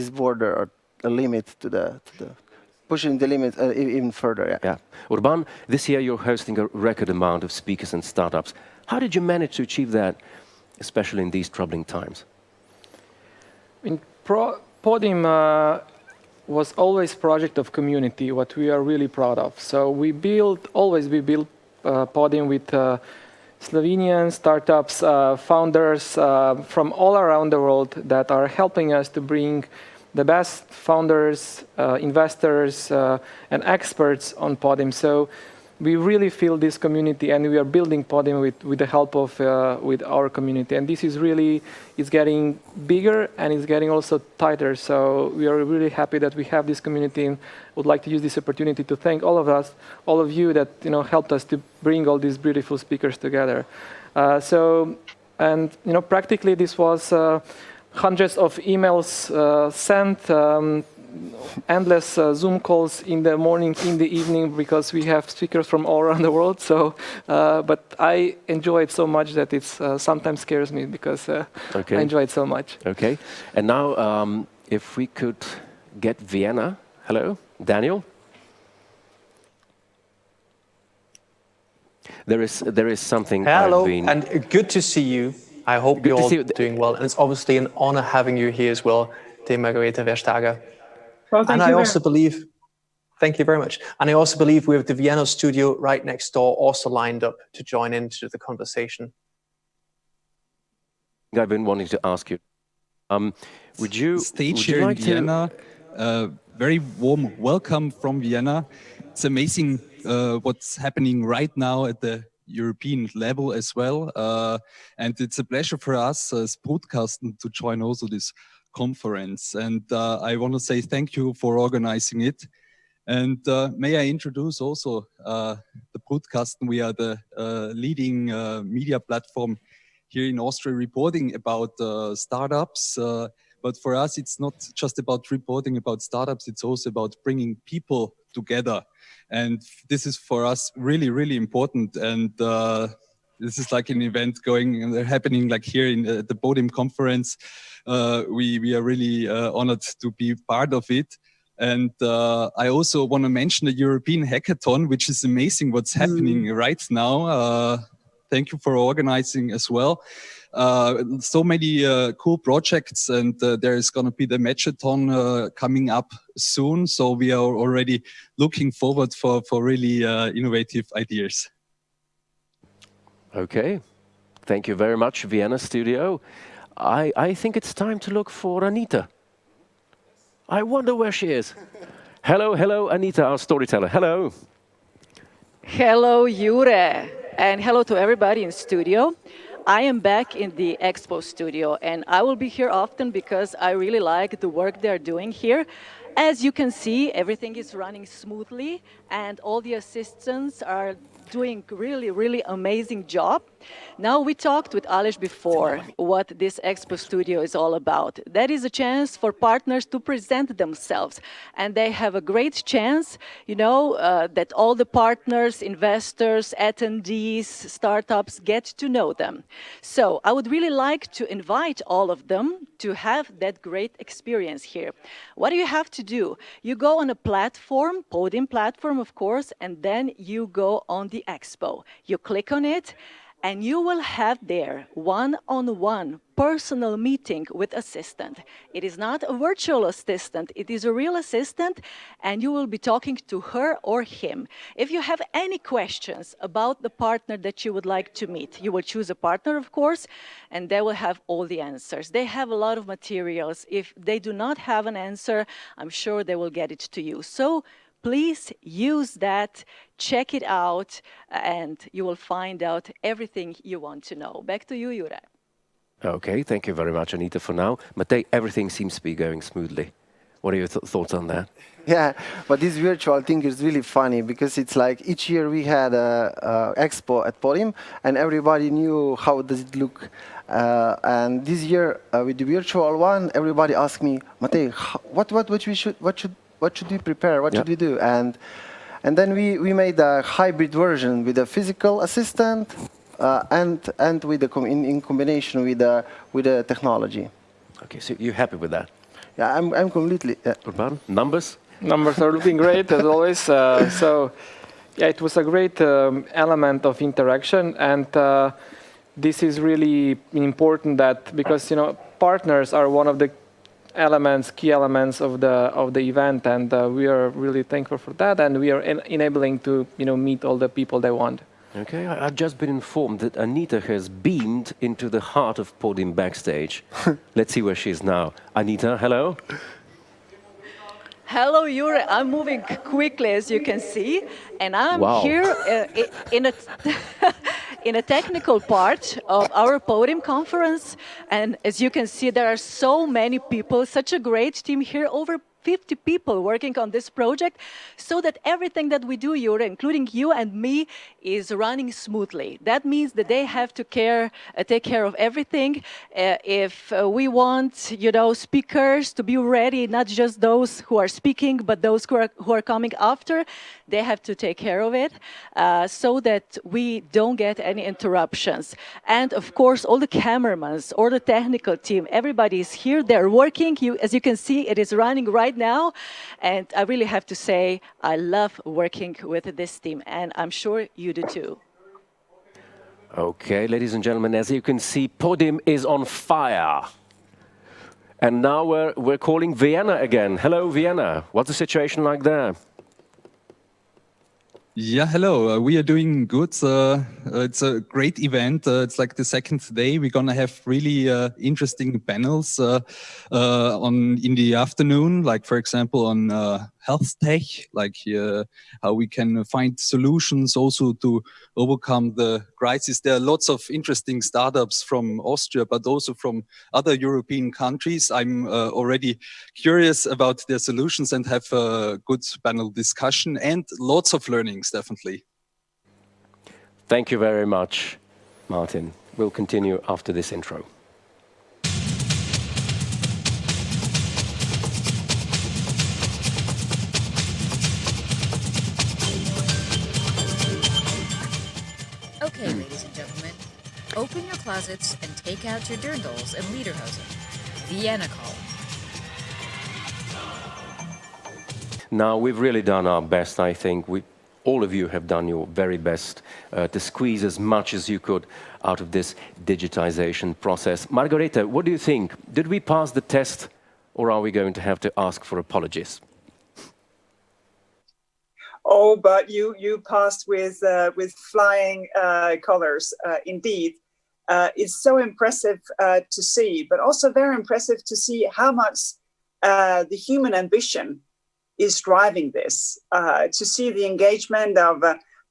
[SPEAKER 18] border or a limit to the pushing the limit even further. Yeah.
[SPEAKER 1] Urban, this year you're hosting a record amount of speakers and startups. How did you manage to achieve that, especially in these troubling times?
[SPEAKER 2] Podim was always a project of community, what we are really proud of. So we built Podim with Slovenian startups, founders from all around the world that are helping us to bring the best founders, investors, and experts on Podim. So we really feel this community, and we are building Podim with the help of with our community. And this is really, it's getting bigger and it's getting also tighter. So we are really happy that we have this community, and would like to use this opportunity to thank all of you that helped us to bring all these beautiful speakers together. Practically this was hundreds of emails sent. Endless Zoom calls in the morning, in the evening, because we have speakers from all around the world. So, but I enjoy it so much that it sometimes scares me because I enjoy it so much.
[SPEAKER 1] Okay. And now, if we could get Vienna. Hello, Daniel. There is something.
[SPEAKER 20] Hello, and good to see you. I hope you're all doing well. And it's obviously an honor having you here as well, dear Margareta Verstager.
[SPEAKER 19] Well, thank you.
[SPEAKER 20] Thank you very much. And I also believe we have the Vienna studio right next door also lined up to join into the conversation.
[SPEAKER 1] I've been wanting to ask you, would you
[SPEAKER 21] here
[SPEAKER 1] like
[SPEAKER 21] in Vienna? Very warm welcome from Vienna. It's amazing what's happening right now at the European level as well. And it's a pleasure for us as Podcasten to join also this conference. And I want to say thank you for organizing it. And may I introduce also the Podcasten. We are the leading media platform here in Austria reporting about startups. But for us, it's not just about reporting about startups, it's also about bringing people together. And this is for us really, really important. And this is like an event happening like here in the Podim conference. We are really honored to be part of it. And I also want to mention the European Hackathon, which is amazing what's happening right now. Thank you for organizing as well. So many cool projects, and there is going to be the Matchathon coming up soon. So we are already looking forward for really innovative ideas.
[SPEAKER 1] Okay, thank you very much, Vienna studio. I think it's time to look for Anita. I wonder where she is. Hello, Anita, our storyteller. Hello.
[SPEAKER 15] Hello, Jure, and hello to everybody in studio. I am back in the Expo studio, and I will be here often because I really like the work they're doing here. As you can see, everything is running smoothly, and all the assistants are doing really amazing job. Now, we talked with Aleš before what this Expo Studio is all about. That is a chance for partners to present themselves, and they have a great chance, that all the partners, investors, attendees, startups get to know them. So I would really like to invite all of them to have that great experience here. What do you have to do? You go on a platform, Podim platform, of course, and then you go on the Expo. You click on it, and you will have there one-on-one personal meeting with assistant. It is not a virtual assistant, it is a real assistant, and you will be talking to her or him. If you have any questions about the partner that you would like to meet, you will choose a partner, of course, and they will have all the answers. They have a lot of materials. If they do not have an answer, I'm sure they will get it to you. So please use that, check it out, and you will find out everything you want to know. Back to you, Jure.
[SPEAKER 1] Okay, thank you very much, Anita, for now. Matej, everything seems to be going smoothly. What are your thoughts on that?
[SPEAKER 18] Yeah, but this virtual thing is really funny because it's like each year we had a expo at Podim, and everybody knew how does it look. And this year with the virtual one, everybody asked me, Matej, what should we prepare? What should we do? And then we made a hybrid version with a physical assistant and with in combination with the technology.
[SPEAKER 1] Okay, so you're happy with that?
[SPEAKER 18] Yeah, I'm completely.
[SPEAKER 1] Urban, numbers?
[SPEAKER 2] Numbers are looking great as always. So, yeah, it was a great element of interaction, and this is really important that because partners are one of the key elements of the event, and we are really thankful for that, and we are enabling to meet all the people they want.
[SPEAKER 1] Okay, I've just been informed that Anita has beamed into the heart of Podim backstage. Let's see where she is now. Anita, hello.
[SPEAKER 15] Hello, Jure. I'm moving quickly, as you can see, and I'm here in a technical part of our Podim conference. And as you can see, there are so many people, such a great team here, over 50 people working on this project, so that everything that we do, Jure, including you and me, is running smoothly. That means that they have to take care of everything. If we want, speakers to be ready, not just those who are speaking, but those who are coming after, they have to take care of it so that we don't get any interruptions. And of course, all the cameramen, or the technical team, everybody is here. They're working. As you can see, it is running right now. And I really have to say, I love working with this team, and I'm sure you do too.
[SPEAKER 1] Okay, ladies and gentlemen, as you can see, Podim is on fire. And now we're calling Vienna again. Hello, Vienna. What's the situation like there?
[SPEAKER 21] Yeah, hello. We are doing good. It's a great event. It's like the second day. We're gonna have really interesting panels in the afternoon. Like for example, on health tech, like how we can find solutions also to overcome the crisis. There are lots of interesting startups from Austria, but also from other European countries. I'm already curious about their solutions and have a good panel discussion and lots of learnings, definitely.
[SPEAKER 1] Thank you very much, Martin. We'll continue after this intro.
[SPEAKER 4] Okay, ladies and gentlemen, open your closets and take out your dirndls and lederhosen. Vienna calling.
[SPEAKER 1] Now, we've really done our best, I think. All of you have done your very best to squeeze as much as you could out of this digitization process. Margareta, what do you think? Did we pass the test, or are we going to have to ask for apologies?
[SPEAKER 19] Oh, but you passed with flying colors, indeed. It's so impressive to see, but also very impressive to see how much the human ambition is driving this, to see the engagement of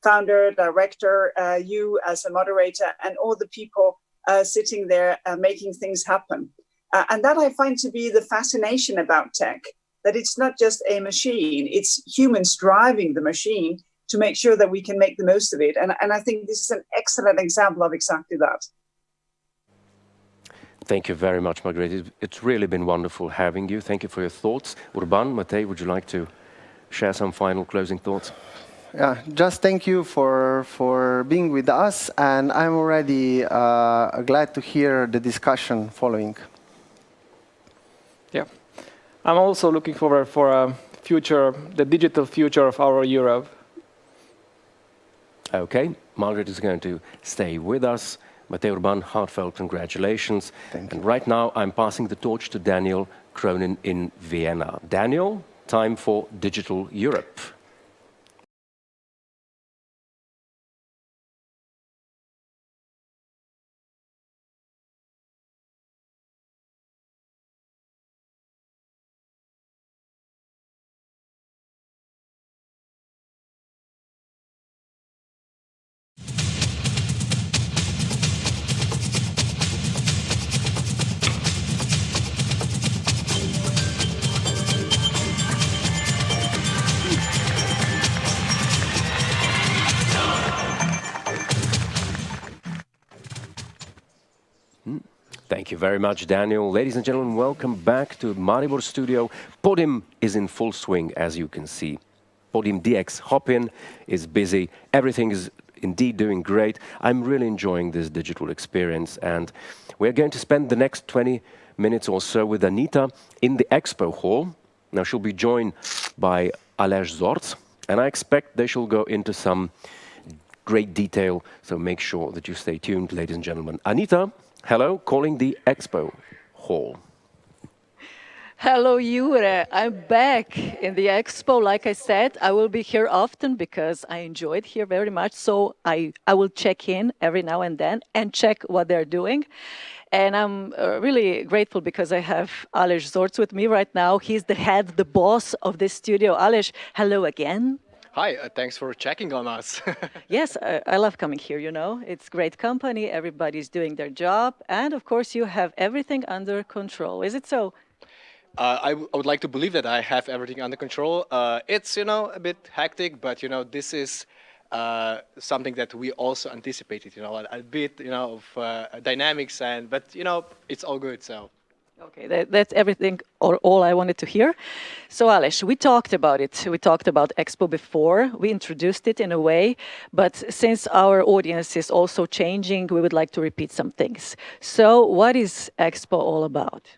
[SPEAKER 19] founder, director, you as a moderator, and all the people sitting there making things happen. And that I find to be the fascination about tech, that it's not just a machine, it's humans driving the machine to make sure that we can make the most of it. And I think this is an excellent example of exactly that.
[SPEAKER 1] Thank you very much, Margaret. It's really been wonderful having you. Thank you for your thoughts. Urban, Matej, would you like to share some final closing thoughts?
[SPEAKER 18] Yeah, just thank you for being with us, and I'm already glad to hear the discussion following.
[SPEAKER 2] Yeah, I'm also looking forward for the digital future of our Europe.
[SPEAKER 1] Okay, Margaret is going to stay with us. Matej Urban, heartfelt congratulations.
[SPEAKER 18] Thank you.
[SPEAKER 1] And right now, I'm passing the torch to Daniel Cronin in Vienna. Daniel, time for Digital Europe. Thank you very much, Daniel. Ladies and gentlemen, welcome back to Maribor studio. Podim is in full swing, as you can see. Podim DX Hop-In is busy. Everything is indeed doing great. I'm really enjoying this digital experience, and we're going to spend the next 20 minutes or so with Anita in the expo hall. Now, she'll be joined by Aleš Zorc, and I expect they shall go into some great detail, so make sure that you stay tuned, ladies and gentlemen. Anita, hello, calling the expo hall.
[SPEAKER 15] Hello, Jure. I'm back in the expo. Like I said, I will be here often because I enjoy it here very much. So I will check in every now and then and check what they're doing. And I'm really grateful because I have Aleš Zorc with me right now. He's the head, the boss of this studio. Aleš, hello again.
[SPEAKER 17] Hi, thanks for checking on us.
[SPEAKER 15] Yes, I love coming here, you know. It's great company, everybody's doing their job, and of course you have everything under control. Is it so?
[SPEAKER 17] I would like to believe that I have everything under control. It's, a bit hectic, but, this is something that we also anticipated, a bit, of dynamics, but, it's all good, so.
[SPEAKER 15] Okay, that's everything or all I wanted to hear. So, Aleš, we talked about it. We talked about Expo before. We introduced it in a way, but since our audience is also changing, we would like to repeat some things. So, what is Expo all about?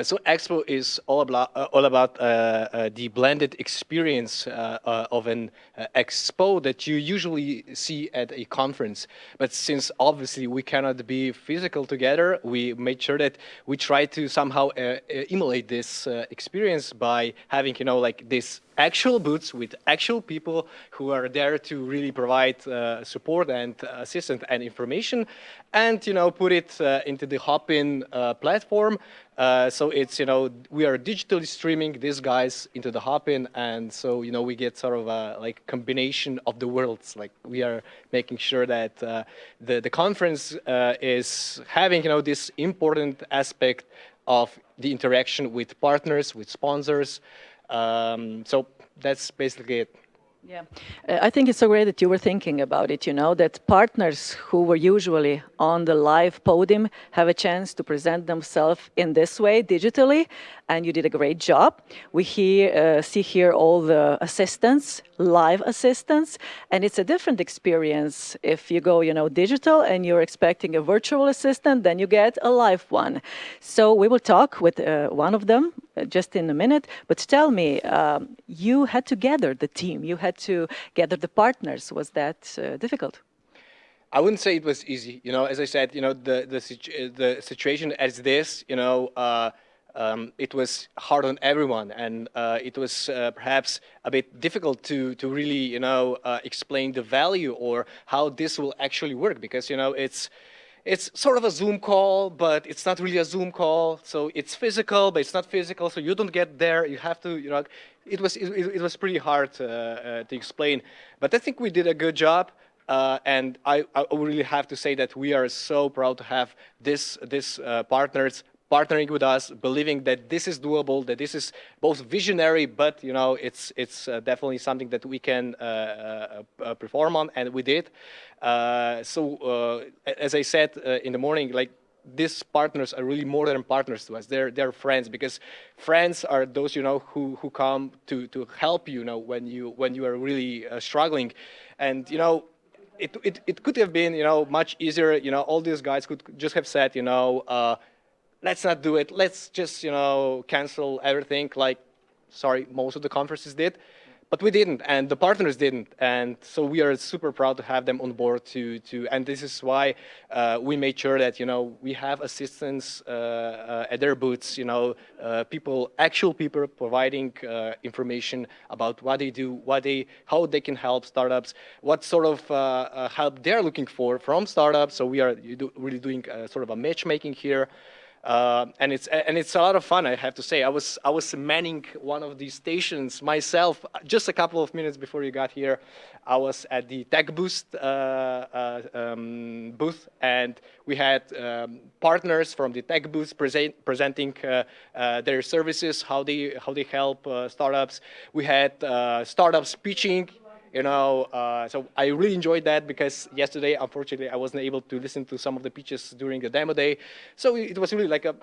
[SPEAKER 17] So Expo is all about the blended experience of an expo that you usually see at a conference. But since obviously we cannot be physical together, we made sure that we try to somehow emulate this experience by having, like this actual booths with actual people who are there to really provide support and assistance and information, and put it into the Hop-In platform. So it's we are digitally streaming these guys into the Hop-In, and so we get sort of a like combination of the worlds. Like we are making sure that the conference is having this important aspect of the interaction with partners, with sponsors. So that's basically it.
[SPEAKER 15] Yeah, I think it's so great that you were thinking about it, that partners who were usually on the live podium have a chance to present themselves in this way digitally, and you did a great job. We see here all the assistants live assistants, and it's a different experience if you go, digital and you're expecting a virtual assistant, then you get a live one. So we will talk with one of them just in a minute, but tell me, you had to gather the team, you had to gather the partners. Was that difficult?
[SPEAKER 17] I wouldn't say it was easy. As I said, the situation as this, it was hard on everyone, and it was perhaps a bit difficult to really, explain the value or how this will actually work, because it's sort of a Zoom call, but it's not really a Zoom call. So it's physical, but it's not physical. So you don't get there. You have to, it was pretty hard to explain. But I think we did a good job. And I really have to say that we are so proud to have this partners partnering with us, believing that this is doable, that this is both visionary, but it's definitely something that we can perform on, and we did. So as I said in the morning, like, these partners are really more than partners to us. They're friends, because friends are those who come to help you, when you are really struggling, and It could have been, much easier. All these guys could just have said, let's not do it. Let's just, cancel everything. Like, sorry, most of the conferences did, but we didn't, and the partners didn't. And so we are super proud to have them on board and this is why we made sure that, we have assistants at their booths, actual people providing information about what they do, how they can help startups, what sort of help they're looking for from startups. So we are really doing sort of a matchmaking here. And it's a lot of fun, I have to say. I was manning one of these stations myself just a couple of minutes before you got here. I was at the Tech Boost booth, and we had partners from the Tech Boost presenting their services, how they help startups. We had startups pitching. So I really enjoyed that, because yesterday, unfortunately, I wasn't able to listen to some of the pitches during the demo day. So it was really like a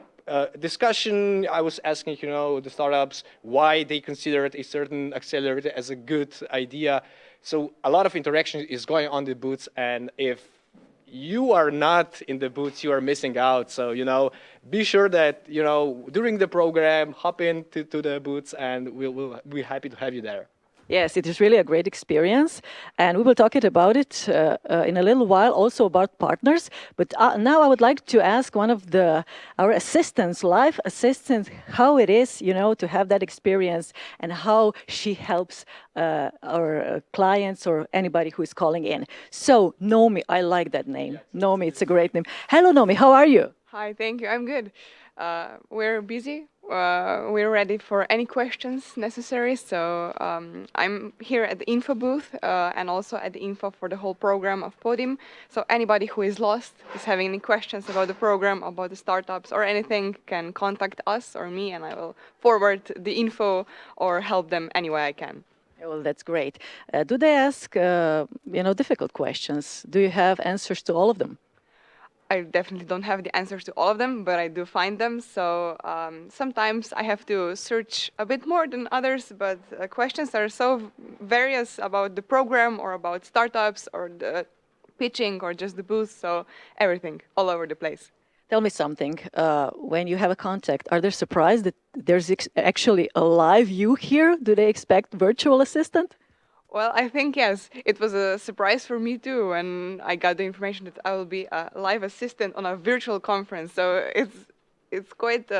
[SPEAKER 17] discussion. I was asking, the startups why they considered a certain accelerator as a good idea. So a lot of interaction is going on the booths, and if you are not in the booths, you are missing out. So, be sure that, during the program, hop in to the booths, and we'll be happy to have you there.
[SPEAKER 15] Yes, it is really a great experience, and we will talk about it in a little while, also about partners. But now I would like to ask one of our assistants, live assistants, how it is, to have that experience and how she helps our clients or anybody who is calling in. So, Nomi, I like that name. Nomi, it's a great name. Hello, Nomi, how are you?
[SPEAKER 3] Hi, thank you. I'm good. We're busy. We're ready for any questions necessary. So I'm here at the info booth and also at the info for the whole program of Podim. So anybody who is lost, is having any questions about the program, about the startups or anything, can contact us or me, and I will forward the info or help them any way I can.
[SPEAKER 15] Well, that's great. Do they ask, difficult questions? Do you have answers to all of them?
[SPEAKER 3] I definitely don't have the answers to all of them, but I do find them. So sometimes I have to search a bit more than others, but questions are so various about the program or about startups or the pitching or just the booth. So everything, all over the place.
[SPEAKER 15] Tell me something. When you have a contact, are they surprised that there's actually a live you here? Do they expect virtual assistant?
[SPEAKER 3] Well, I think, yes. It was a surprise for me, too, when I got the information that I will be a live assistant on a virtual conference. So it's quite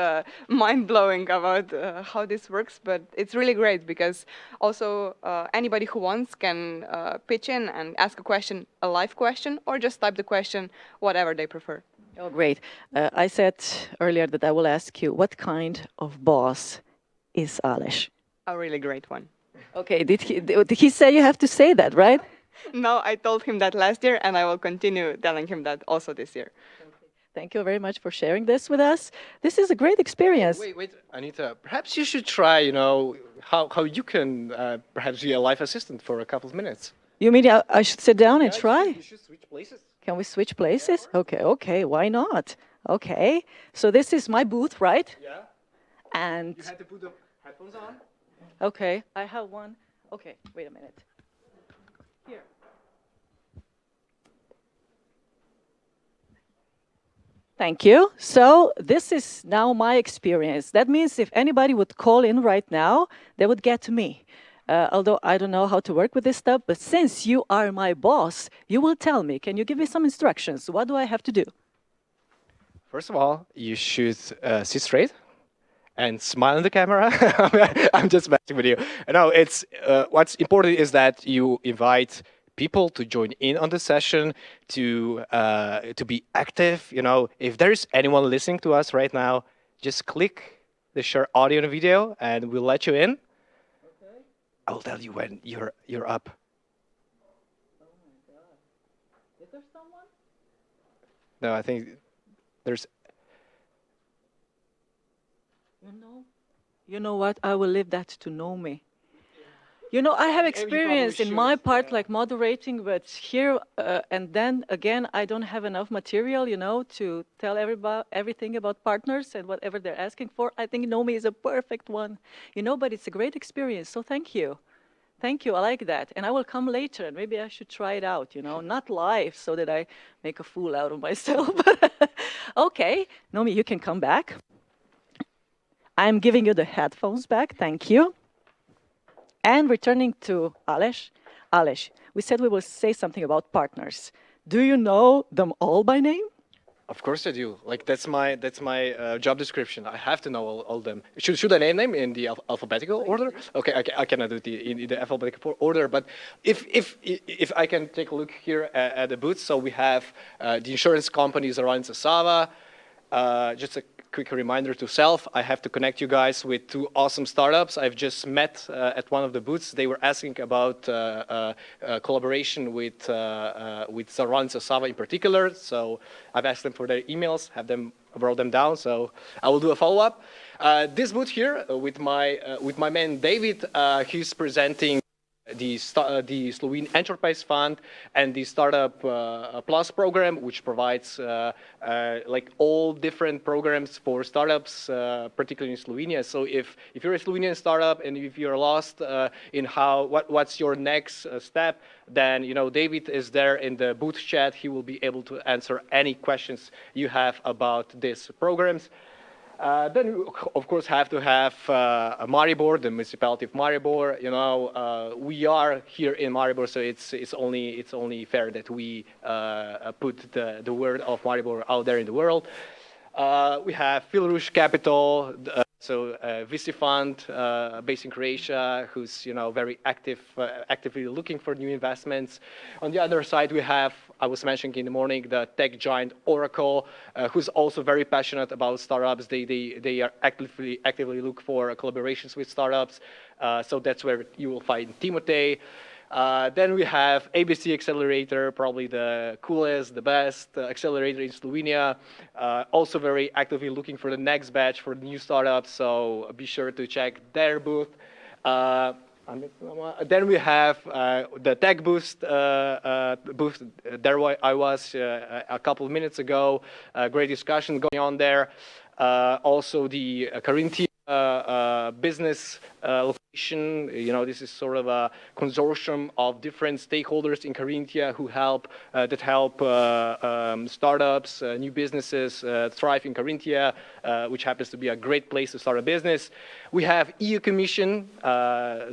[SPEAKER 3] mind-blowing about how this works, but it's really great, because also anybody who wants can pitch in and ask a question, a live question, or just type the question, whatever they prefer.
[SPEAKER 15] Oh, great. I said earlier that I will ask you, what kind of boss is Aleš?
[SPEAKER 3] A really great one.
[SPEAKER 15] Okay, did he say you have to say that, right?
[SPEAKER 3] No, I told him that last year, and I will continue telling him that also this year.
[SPEAKER 15] Okay. Thank you very much for sharing this with us. This is a great experience.
[SPEAKER 17] Wait, Anita, perhaps you should try, how you can perhaps be a live assistant for a couple of minutes.
[SPEAKER 15] You mean I should sit down and try?
[SPEAKER 17] You should switch places.
[SPEAKER 15] Can we switch places? Okay, why not? Okay, so this is my booth, right?
[SPEAKER 17] Yeah.
[SPEAKER 15] And
[SPEAKER 17] you had to put the headphones on?
[SPEAKER 15] Okay, I have one. Okay, wait a minute. Here. Thank you. So this is now my experience. That means if anybody would call in right now, they would get to me. Although I don't know how to work with this stuff, but since you are my boss, you will tell me. Can you give me some instructions? What do I have to do?
[SPEAKER 17] First of all, you should sit straight and smile in the camera. I'm just messing with you. No, it's what's important is that you invite people to join in on the session, to be active. You know, if there is anyone listening to us right now, just click the share audio and video, and we'll let you in. Okay. I will tell you when you're up.
[SPEAKER 15] Oh my God! Is there someone?
[SPEAKER 17] No, I think there's.
[SPEAKER 15] You know what? I will leave that to know me. You know, I have experience in my part, like moderating, but here and then again, I don't have enough material, you know, to tell everybody everything about partners and whatever they're asking for. I think Nomi is a perfect one, you know, but it's a great experience. So thank you. Thank you. I like that. And I will come later and maybe I should try it out, you know, not live so that I make a fool out of myself. Okay, Nomi, you can come back. I'm giving you the headphones back. Thank you. And returning to Aleš. Aleš, we said we will say something about partners. Do you know them all by name?
[SPEAKER 17] Of course I do. Like that's my job description. I have to know all them. Should I name them in the alphabetical order? Okay, I cannot do it in the alphabetical order. But if I can take a look here at the booths, so we have the insurance companies around Sava. Just a quick reminder to self, I have to connect you guys with two awesome startups I've just met at one of the booths. They were asking about collaboration with Zaran Sava in particular. So I've asked them for their emails, have them wrote them down. So I will do a follow-up. This booth here with my man David, he's presenting the Slovene Enterprise Fund and the Startup Plus program, which provides like all different programs for startups, particularly in Slovenia. So if you're a Slovenian startup and if you're lost in what's your next step, then you know David is there in the booth chat. He will be able to answer any questions you have about these programs. Then we, of course, have to have Maribor, the municipality of Maribor. You know, we are here in Maribor, so it's only fair that we put the word of Maribor out there in the world. We have Filrush Capital, so VC fund based in Croatia, who's very actively looking for new investments. On the other side, we have, I was mentioning in the morning, the tech giant Oracle, who's also very passionate about startups. They are actively look for collaborations with startups. So that's where you will find Timotei. Then we have ABC Accelerator, probably the coolest, the best accelerator in Slovenia. Also very actively looking for the next batch for new startups, so be sure to check their booth. Then we have the Tech Boost booth. There I was a couple of minutes ago. Great discussion going on there. Also the Carinthia business location. This is sort of a consortium of different stakeholders in Carinthia who help startups, new businesses thrive in Carinthia, which happens to be a great place to start a business. We have EU Commission, I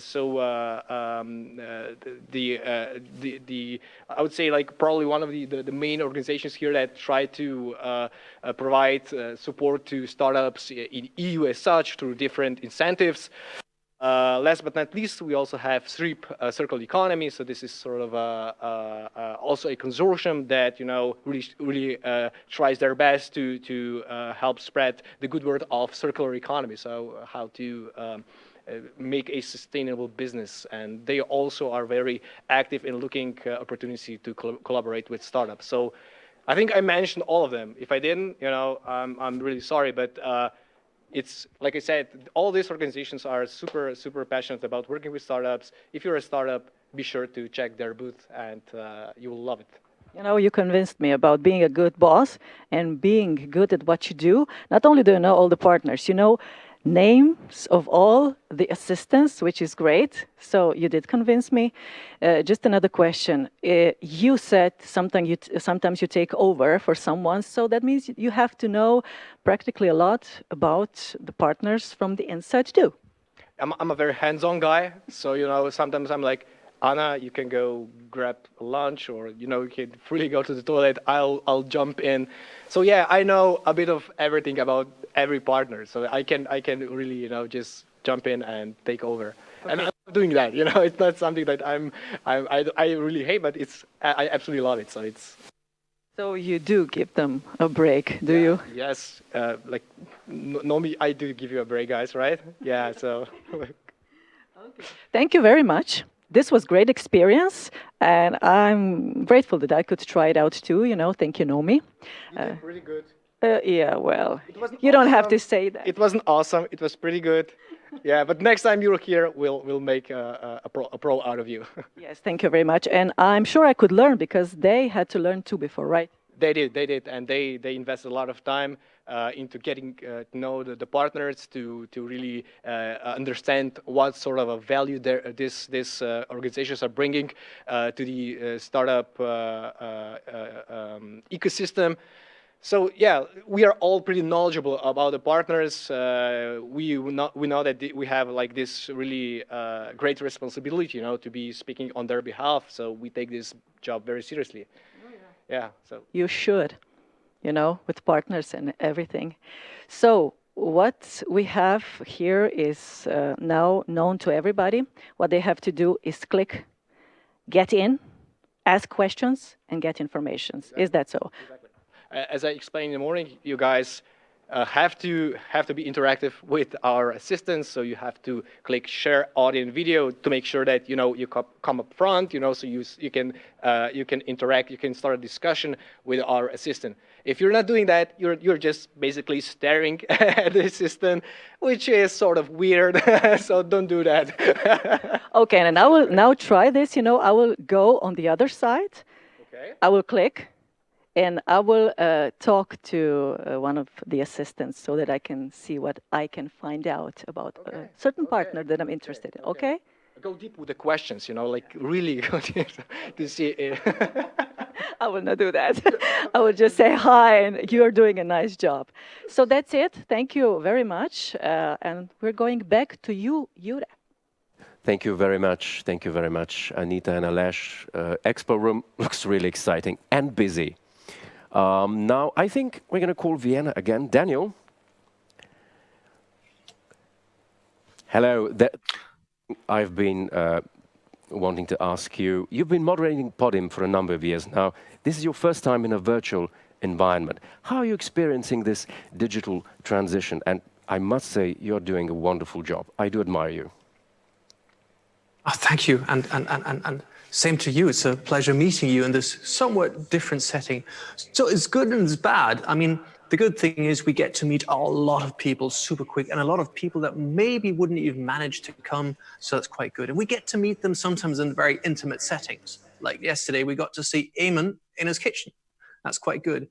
[SPEAKER 17] would say like probably one of the main organizations here that try to provide support to startups in EU as such through different incentives. Last but not least, we also have SRIP, Circular Economy. So this is sort of also a consortium that really tries their best to help spread the good word of circular economy. So how to make a sustainable business, and they also are very active in looking opportunity to collaborate with startups. So I think I mentioned all of them. If I didn't, I'm really sorry, but it's like I said, all these organizations are super passionate about working with startups. If you're a startup, be sure to check their booth, and you will love it.
[SPEAKER 15] You convinced me about being a good boss and being good at what you do. Not only do you know all the partners, names of all the assistants, which is great. So you did convince me. Just another question. You said sometimes you take over for someone, so that means you have to know practically a lot about the partners from the inside too.
[SPEAKER 17] I'm a very hands-on guy, so sometimes I'm like, Anna, you can go grab lunch, or you can freely go to the toilet. I'll jump in. So yeah, I know a bit of everything about every partner, so I can really just jump in and take over. Okay. And I'm doing that. It's not something that I really hate, but I absolutely love it. So it's.
[SPEAKER 15] So you do give them a break, do you?
[SPEAKER 17] Yes, normally I do give you a break, guys, right? Yeah. So.
[SPEAKER 15] Thank you very much. This was great experience, and I'm grateful that I could try it out too. Thank you, Nomi.
[SPEAKER 17] You did really good.
[SPEAKER 15] Yeah, well, you don't have to say that.
[SPEAKER 17] It wasn't awesome. It was pretty good. Yeah, but next time you're here, we'll make a pro out of you.
[SPEAKER 15] Yes, thank you very much. And I'm sure I could learn because they had to learn too before, right?
[SPEAKER 17] They did, and they invested a lot of time into getting to know the partners, to really understand what sort of a value these organizations are bringing to the startup ecosystem. So yeah, we are all pretty knowledgeable about the partners. We know that we have like this really great responsibility, to be speaking on their behalf. So we take this job very seriously. Yeah, so.
[SPEAKER 15] You should, with partners and everything. So what we have here is now known to everybody. What they have to do is click, get in, ask questions, and get information. Exactly. Is that so?
[SPEAKER 17] Exactly. As I explained in the morning, you guys have to be interactive with our assistants. So you have to click share audio and video to make sure that you come up front. So you can interact. You can start a discussion with our assistant. If you're not doing that, you're just basically staring at the assistant, which is sort of weird. So don't do that.
[SPEAKER 15] Okay, and I will now try this. I will go on the other side.
[SPEAKER 17] Okay.
[SPEAKER 15] I will click. And I will talk to one of the assistants so that I can see what I can find out about a certain partner that I'm interested in. Okay?
[SPEAKER 17] Go deep with the questions, like really go deep to see.
[SPEAKER 15] I will not do that. I will just say hi, and you are doing a nice job. So that's it. Thank you very much. And we're going back to you, Jure.
[SPEAKER 1] Thank you very much. Thank you very much, Anita and Alesh. Expo room looks really exciting and busy. Now, I think we're going to call Vienna again. Daniel? Hello. I've been wanting to ask you, you've been moderating Podim for a number of years now. This is your first time in a virtual environment. How are you experiencing this digital transition? And I must say, you're doing a wonderful job. I do admire you.
[SPEAKER 20] Oh, thank you. And same to you. It's a pleasure meeting you in this somewhat different setting. So it's good and it's bad. I mean, the good thing is we get to meet a lot of people super quick, and a lot of people that maybe wouldn't even manage to come. So that's quite good. And we get to meet them sometimes in very intimate settings. Like yesterday, we got to see Eamon in his kitchen. That's quite good.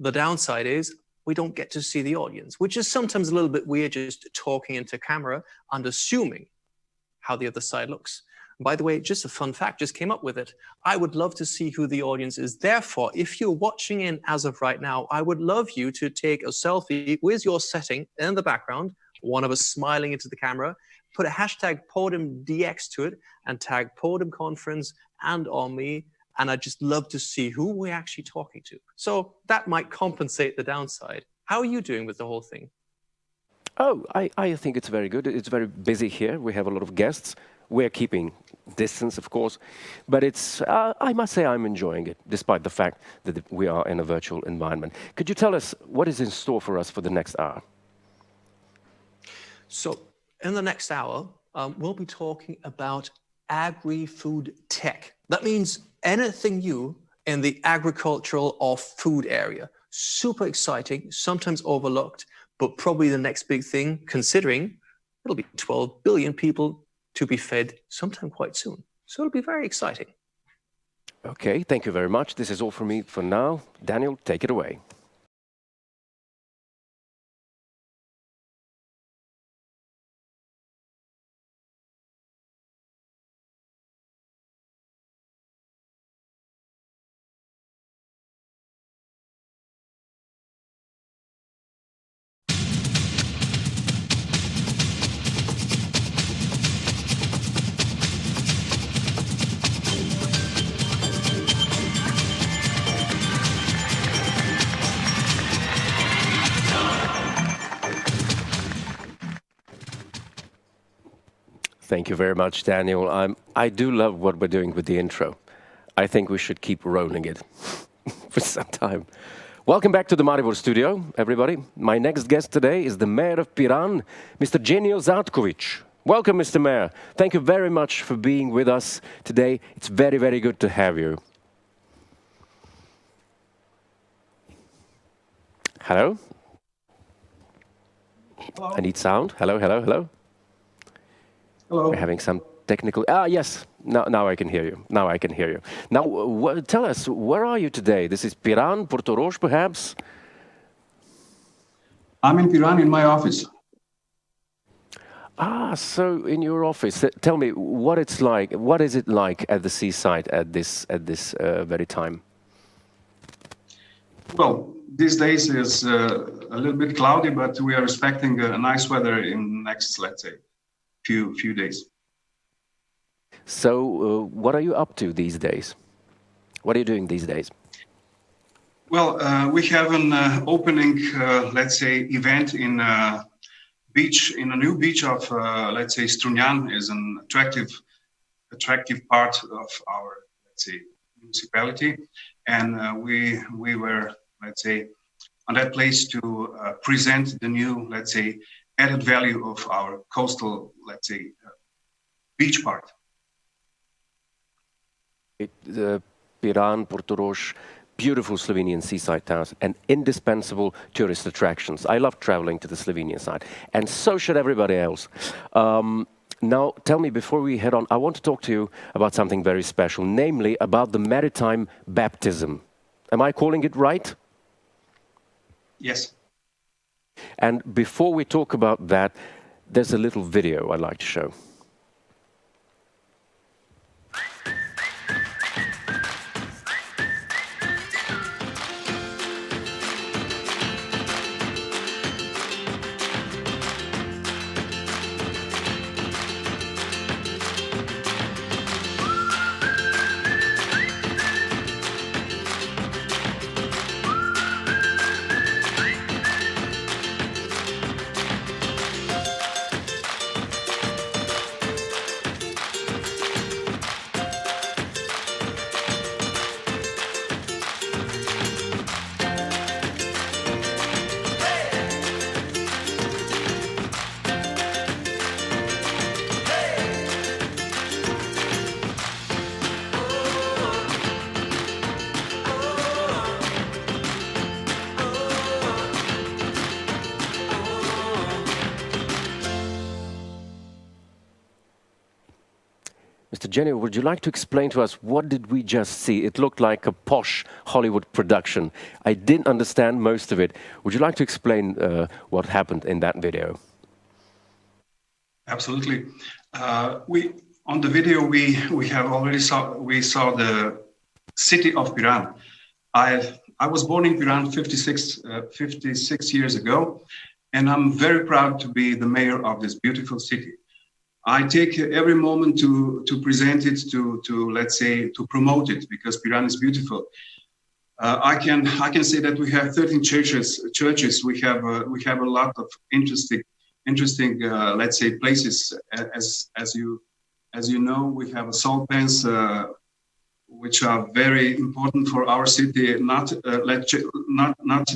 [SPEAKER 20] The downside is we don't get to see the audience, which is sometimes a little bit weird, just talking into camera and assuming how the other side looks. By the way, just a fun fact, just came up with it. I would love to see who the audience is. Therefore, if you're watching in as of right now, I would love you to take a selfie with your setting in the background, one of us smiling into the camera, put a hashtag PodimDX to it, and tag Podim Conference and on me. And I'd just love to see who we're actually talking to. So that might compensate the downside. How are you doing with the whole thing?
[SPEAKER 1] Oh, I think it's very good. It's very busy here. We have a lot of guests. We're keeping distance, of course, but it's, I must say I'm enjoying it, despite the fact that we are in a virtual environment. Could you tell us what is in store for us for the next hour?
[SPEAKER 20] So in the next hour, we'll be talking about agri-food tech. That means anything new in the agricultural or food area. Super exciting, sometimes overlooked, but probably the next big thing, considering it'll be 12 billion people to be fed sometime quite soon. So it'll be very exciting.
[SPEAKER 1] Okay, thank you very much. This is all from me for now. Daniel, take it away. Thank you very much, Daniel. I do love what we're doing with the intro. I think we should keep rolling it for some time. Welcome back to the Maribor studio, everybody. My next guest today is the mayor of Piran, Mr. Genio Zatkovic. Welcome, Mr. Mayor. Thank you very much for being with us today. It's very, very good to have you. Hello? Hello. I need sound. Hello, hello, hello. Hello. We're having some technical... yes. Now I can hear you. Now I can hear you. Now, tell us, where are you today? This is Piran, Porto Roș, perhaps?
[SPEAKER 5] I'm in Piran in my office.
[SPEAKER 1] So in your office. Tell me what it's like. What is it like at the seaside at this very time?
[SPEAKER 5] Well, these days is a little bit cloudy, but we are expecting nice weather in next, let's say, few days.
[SPEAKER 1] So, what are you up to these days? What are you doing these days?
[SPEAKER 5] Well, we have an opening, let's say, event in a new beach of, let's say, Strunjan is an attractive part of our, let's say, municipality, and we were, let's say, on that place to present the new, let's say, added value of our coastal, let's say, beach part.
[SPEAKER 1] Piran, Porto Roș, beautiful Slovenian seaside towns and indispensable tourist attractions. I love traveling to the Slovenian side, and so should everybody else. Now, tell me, before we head on, I want to talk to you about something very special, namely about the maritime baptism. Am I calling it right?
[SPEAKER 5] Yes.
[SPEAKER 1] And before we talk about that, there's a little video I'd like to show. Mr. Genio, would you like to explain to us what did we just see? It looked like a posh Hollywood production. I didn't understand most of it. Would you like to explain what happened in that video?
[SPEAKER 5] Absolutely. On the video we have already saw the city of Piran. I was born in Piran 56 years ago, and I'm very proud to be the mayor of this beautiful city. I take every moment to present it, to let's say, to promote it, because Piran is beautiful. I can say that we have 13 churches. We have a lot of interesting let's say, places. As you know, we have salt pans, which are very important for our city. Not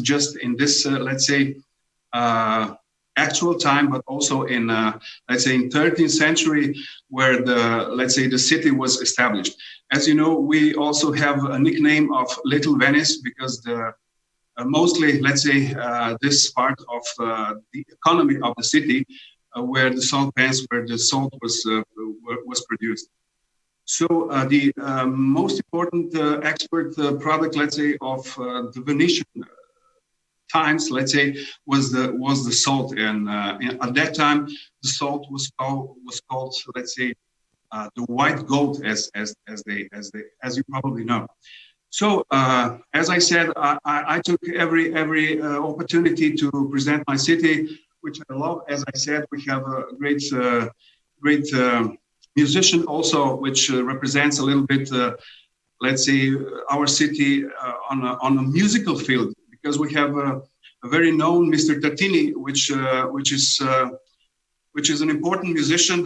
[SPEAKER 5] just in this let's say actual time, but also in let's say in 13th century, where the city was established. As you know, we also have a nickname of Little Venice, because mostly, let's say, this part of the economy of the city, where the salt pans, where the salt was produced. So the most important export product, let's say, of the Venetian times, let's say, was the salt, and at that time the salt was called, let's say, the white gold, as you probably know. So as I said, I took every opportunity to present my city, which I love. As I said, we have a great musician also, which represents a little bit, let's say, our city on a musical field. Because we have a very known Mr. Tartini, which is an important musician.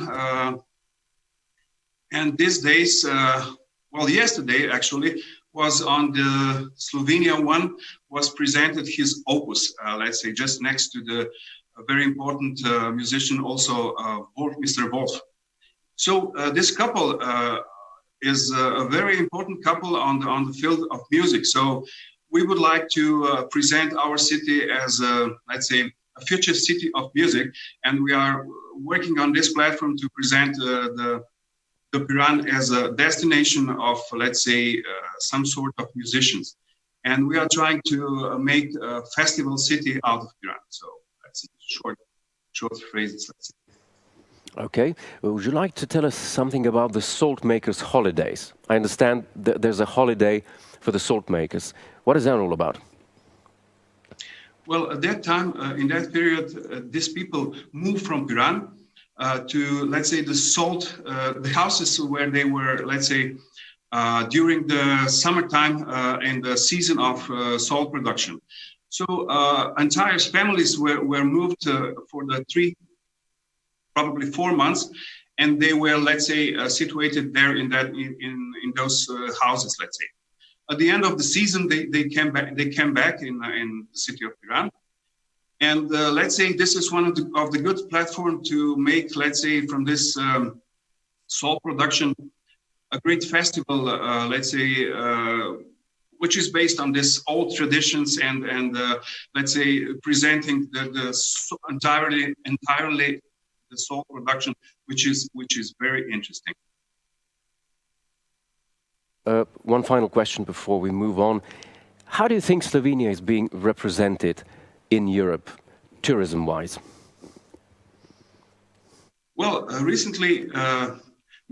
[SPEAKER 5] And these days, well, yesterday actually, was on the Slovenia one, was presented his opus, let's say, just next to the very important musician, also Mr. Wolf. So this couple is a very important couple on the field of music. So we would like to present our city as a, let's say, a future city of music, and we are working on this platform to present the Piran as a destination of, let's say, some sort of musicians. And we are trying to make a festival city out of Piran. So that's short phrases, let's say.
[SPEAKER 1] Okay. Would you like to tell us something about the salt makers' holidays? I understand that there's a holiday for the salt makers. What is that all about?
[SPEAKER 5] Well, at that time, in that period, these people moved from Piran to, let's say, the salt, the houses where they were, let's say, during the summertime and the season of salt production. So entire families were moved for the probably 4 months, and they were, let's say, situated there in those houses, let's say. At the end of the season, they came back in the city of Piran. And let's say this is one of the good platform to make, let's say, from this salt production, a great festival, let's say, which is based on this old traditions and let's say, presenting the entirely the salt production, which is very interesting.
[SPEAKER 1] One final question before we move on. How do you think Slovenia is being represented in Europe, tourism-wise?
[SPEAKER 5] Well, recently,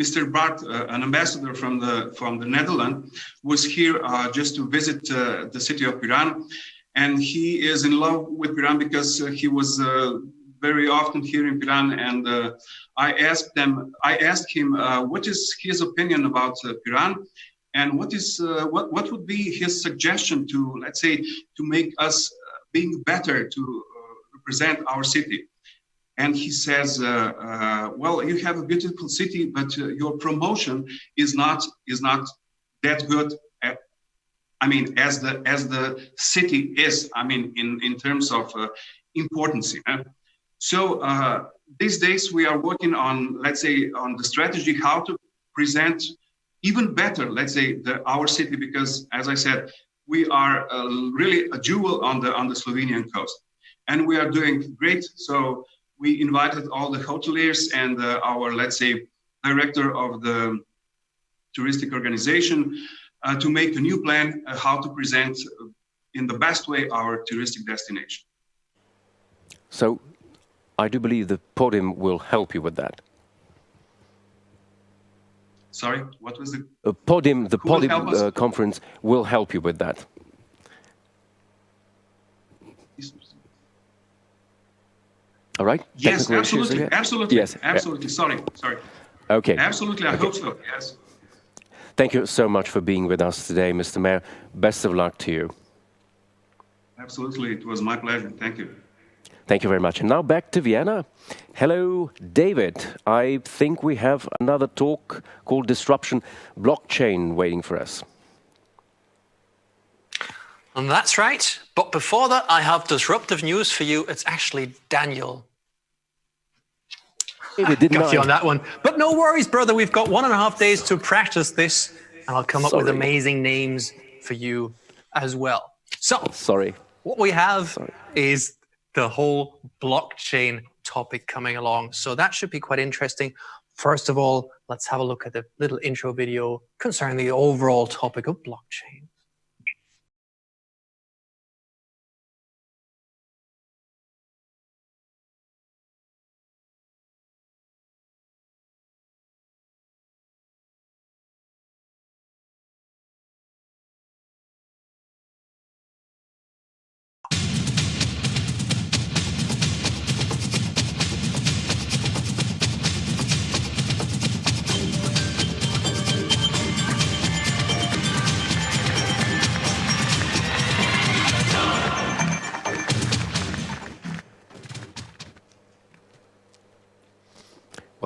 [SPEAKER 5] Mr. Bart, an ambassador from the Netherlands, was here just to visit the city of Piran, and he is in love with Piran because he was very often here in Piran, and I asked him what is his opinion about Piran, and what would be his suggestion to, let's say, to make us being better to represent our city. And he says, well, you have a beautiful city, but your promotion is not that good. I mean, as the city is, I mean, in terms of importance. So these days we are working on, let's say, on the strategy how to present even better, let's say, our city, because as I said, we are really a jewel on the Slovenian coast, and we are doing great. So we invited all the hoteliers and our, let's say, director of the touristic organization to make a new plan how to present in the best way our touristic destination.
[SPEAKER 1] So I do believe the Podim will help you with that.
[SPEAKER 5] Sorry, what was the
[SPEAKER 1] Podim? The Podim conference will help you with that. All right.
[SPEAKER 5] Yes, absolutely, absolutely, yes, absolutely. Sorry.
[SPEAKER 1] Okay.
[SPEAKER 5] Absolutely, I hope so. Yes.
[SPEAKER 1] Thank you so much for being with us today, Mr. Mayor. Best of luck to you.
[SPEAKER 5] Absolutely, it was my pleasure. Thank you.
[SPEAKER 1] Thank you very much. And now back to Vienna. Hello, David. I think we have another talk called Disruption Blockchain waiting for us.
[SPEAKER 20] And that's right. But before that, I have disruptive news for you. It's actually Daniel. Got you on that one. But no worries, brother. We've got 1.5 days to practice this, and I'll come up with amazing names for you as well. So, what we have is the whole blockchain topic coming along. So that should be quite interesting. First of all, let's have a look at the little intro video concerning the overall topic of blockchain.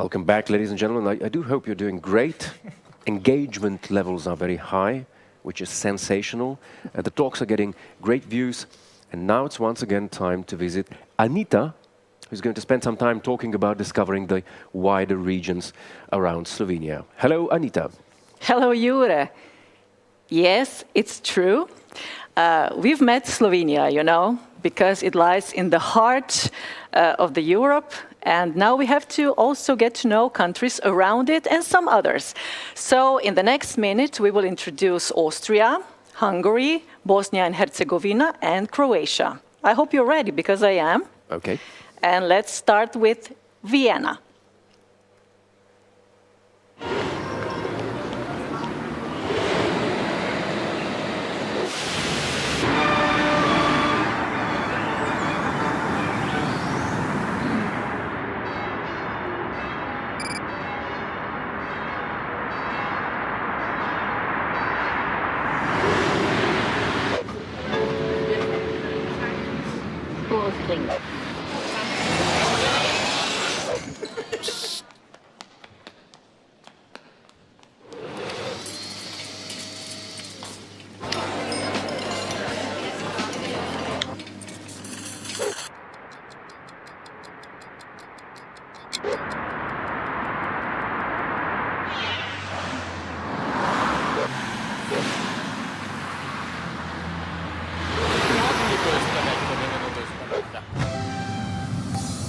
[SPEAKER 1] Welcome back, ladies and gentlemen. I do hope you're doing great. Engagement levels are very high, which is sensational. The talks are getting great views. And now it's once again time to visit Anita, who's going to spend some time talking about discovering the wider regions around Slovenia. Hello, Anita.
[SPEAKER 15] Hello, Jure. Yes, it's true. We've met Slovenia, you know, because it lies in the heart of the Europe. And now we have to also get to know countries around it and some others. So in the next minute, we will introduce Austria, Hungary, Bosnia and Herzegovina, and Croatia. I hope you're ready, because I am.
[SPEAKER 1] Okay.
[SPEAKER 15] And let's start with Vienna.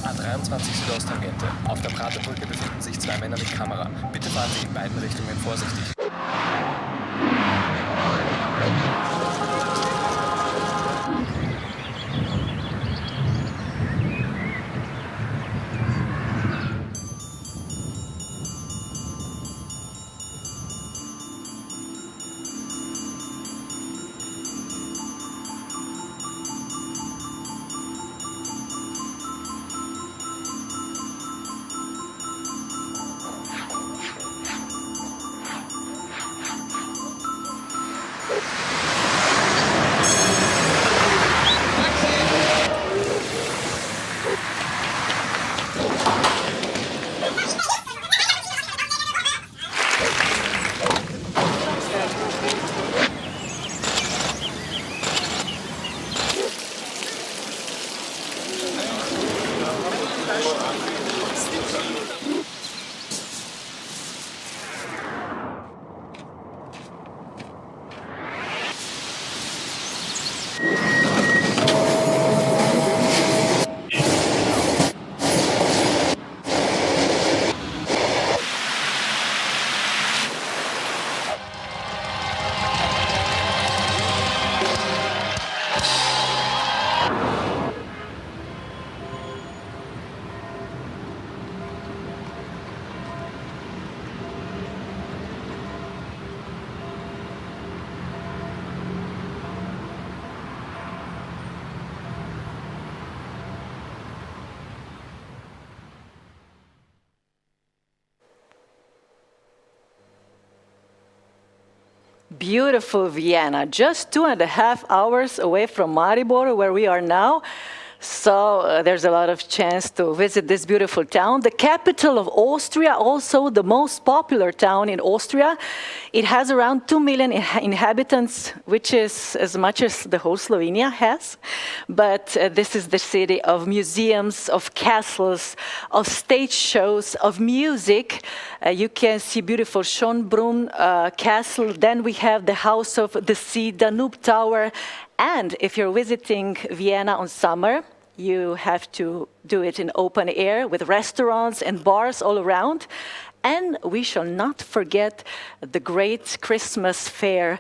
[SPEAKER 6] A23 Südosttangente. Auf der Praterbrücke befinden sich zwei Männer mit Kamera. Bitte fahren Sie in beiden Richtungen vorsichtig.
[SPEAKER 15] Beautiful Vienna, just 2.5 hours away from Maribor, where we are now. So there's a lot of chance to visit this beautiful town. The capital of Austria, also the most popular town in Austria. It has around 2 million inhabitants, which is as much as the whole Slovenia has. But this is the city of museums, of castles, of stage shows, of music. You can see beautiful Schönbrunn castle. Then we have the House of the Sea, Danube Tower. And if you're visiting Vienna on summer, you have to do it in open air with restaurants and bars all around. And we shall not forget the great Christmas fair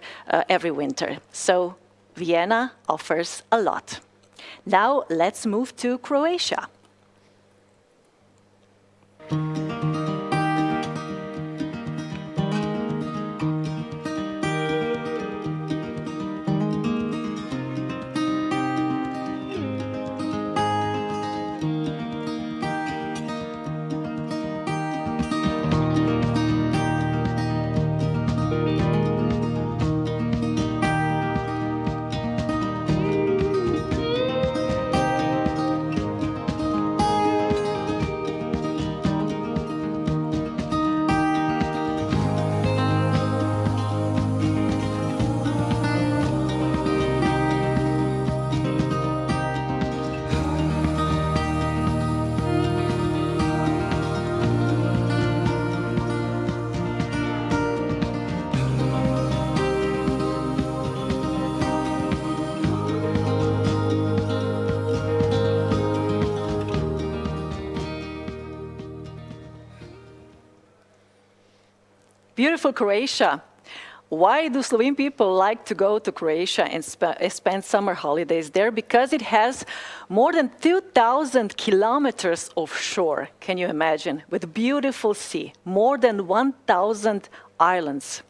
[SPEAKER 15] every winter. So Vienna offers a lot. Now let's move to Croatia. Beautiful Croatia. Why do Slovene people like to go to Croatia and spend summer holidays there? Because it has more than 2,000 kilometers of shore, can you imagine? With beautiful sea, more than 1,000 islands.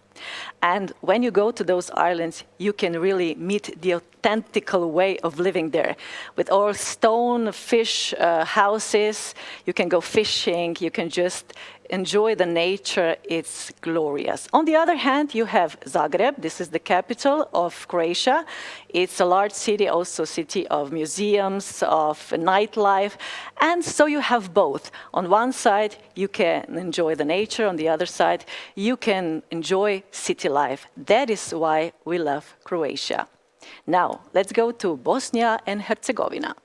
[SPEAKER 15] And when you go to those islands, you can really meet the authentic way of living there. With all stone fish houses, you can go fishing, you can just enjoy the nature, it's glorious. On the other hand, you have Zagreb, this is the capital of Croatia. It's a large city, also city of museums, of nightlife, and so you have both. On one side, you can enjoy the nature, on the other side, you can enjoy city life. That is why we love Croatia. Now, let's go to Bosnia and Herzegovina.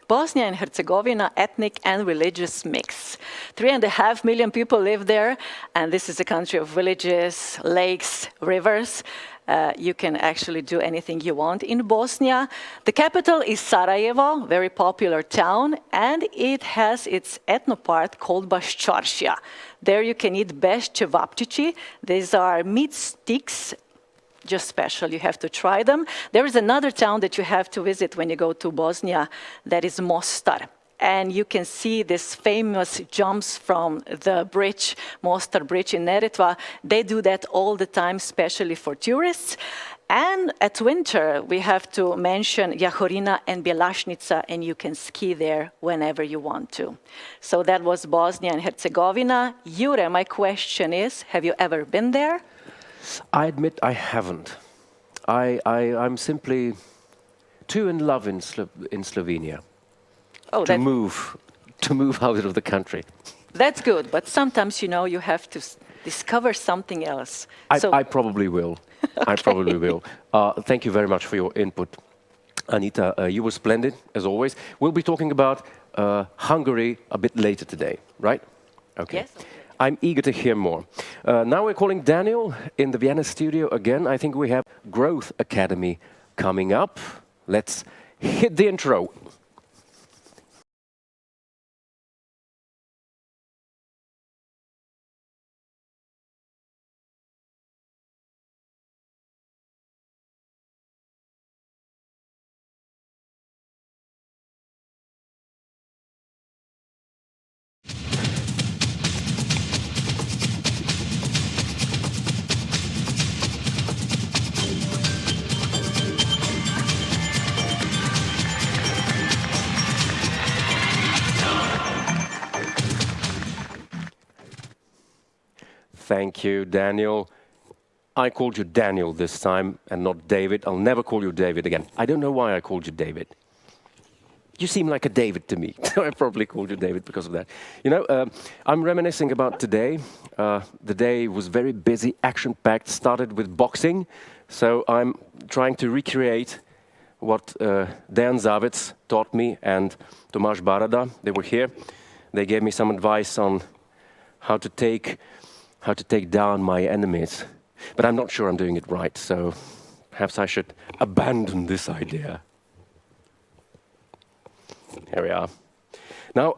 [SPEAKER 15] Bosnia and Herzegovina, ethnic and religious mix. 3.5 million people live there, and this is a country of villages, lakes, rivers. You can actually do anything you want in Bosnia. The capital is Sarajevo, very popular town, and it has its ethno part called Baščaršija. There you can eat best cevapčići. These are meat sticks, just special, you have to try them. There is another town that you have to visit when you go to Bosnia, that is Mostar. And you can see this famous jumps from the bridge, Mostar Bridge in Neretva. They do that all the time, especially for tourists. And at winter, we have to mention Jahorina and Bjelašnica, and you can ski there whenever you want to. So that was Bosnia and Herzegovina. Jure, my question is, have you ever been there?
[SPEAKER 1] I admit I haven't. I'm simply too in love in Slovenia to move out of the country.
[SPEAKER 15] That's good, but sometimes, you know, you have to discover something else.
[SPEAKER 1] I probably will. Okay. I probably will. Thank you very much for your input. Anita, you were splendid, as always. We'll be talking about Hungary a bit later today, right? Okay.
[SPEAKER 15] Yes.
[SPEAKER 1] I'm eager to hear more. Now we're calling Daniel in the Vienna studio again. I think we have Growth Academy coming up. Let's hit the intro. Thank you, Daniel. I called you Daniel this time and not David. I'll never call you David again. I don't know why I called you David. You seem like a David to me. I probably called you David because of that. You know, I'm reminiscing about today. The day was very busy, action-packed. Started with boxing, So I'm trying to recreate what Dan Zavitz taught me and Tomáš Barada. They were here. They gave me some advice on how to take down my enemies. But I'm not sure I'm doing it right, so perhaps I should abandon this idea. Here we are. Now,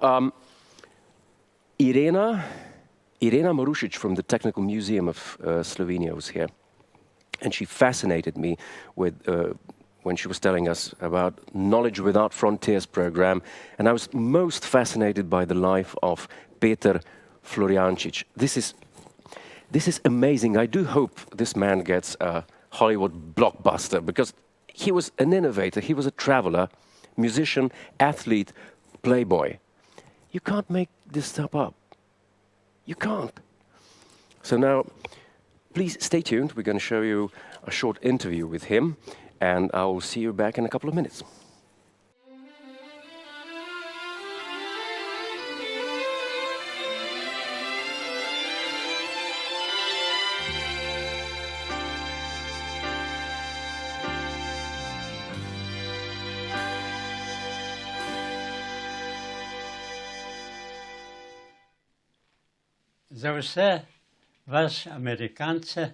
[SPEAKER 1] Irena Marušić from the Technical Museum of Slovenia was here. And she fascinated me with when she was telling us about Knowledge Without Frontiers program. And I was most fascinated by the life of Peter Florjancic. This is amazing. I do hope this man gets a Hollywood blockbuster, because he was an innovator, he was a traveler, musician, athlete, playboy. You can't make this stuff up. You can't. So now, please stay tuned. We're going to show you a short interview with him, and I will see you back in a couple of minutes.
[SPEAKER 11] Za vse vas Amerikance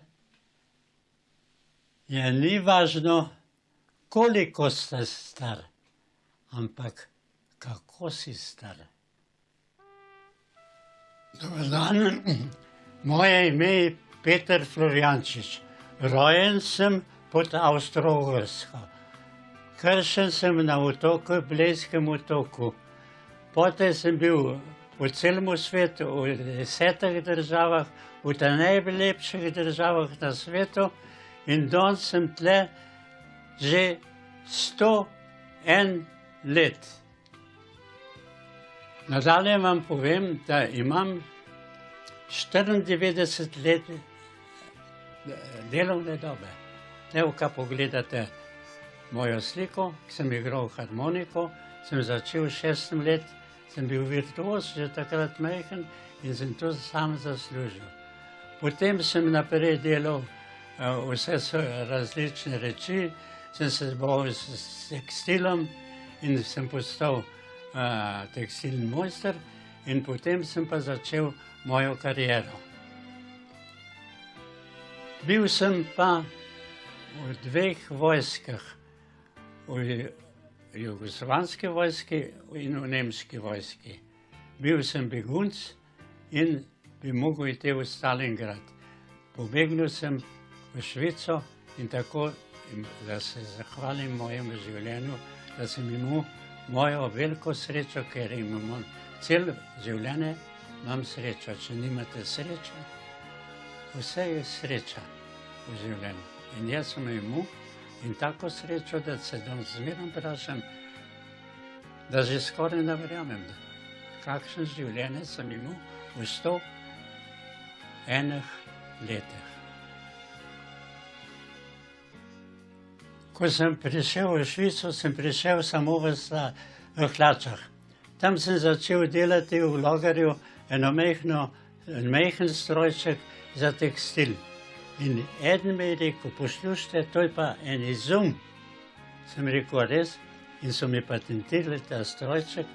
[SPEAKER 11] je ni važno, koliko ste star, ampak kako si star. Dobar dan, moje ime je Peter Florjancic. Rojen sem pod Avstro-Ogrsko. Kršen sem na otoku, Blejskem otoku. Potem sem bil po celem svetu, v 10 državah, v ta najlepših državah na svetu, in danes sem tle že 101 let. Nadalje vam povem, da imam 94 let delovne dobe. Ko pogledate mojo sliko, ki sem igral harmoniko, sem začel 6 let, sem bil virtuoz, že takrat majhen, in sem to sam zaslužil. Potem sem naprej delal vse različne reči, sem se bavil s tekstilom in sem postal tekstilni mojster, in potem sem pa začel mojo kariero. Bil sem pa v 2 vojskah, v jugoslovanski vojski in v nemški vojski. Bil sem begunc in bi mogel iti v Stalingrad. Pobegnil sem v Švico in tako, da se zahvalim mojemu življenju, da sem imel mojo veliko srečo, ker imam cel življenje, imam srečo. Če nimate sreče, vse je sreča v življenju. In jaz sem imel in tako srečo, da se zmeraj vprašam, da že skoraj ne verjamem, kakšno življenje sem imel v 101 letih. Ko sem prišel v Švico, sem prišel samo v hlačah. Tam sem začel delati v Logarju en majhen strojček za tekstil. In eden mi je rekel, poslušajte, to je pa en izum. Sem rekel, res? In so mi patentirali ta strojček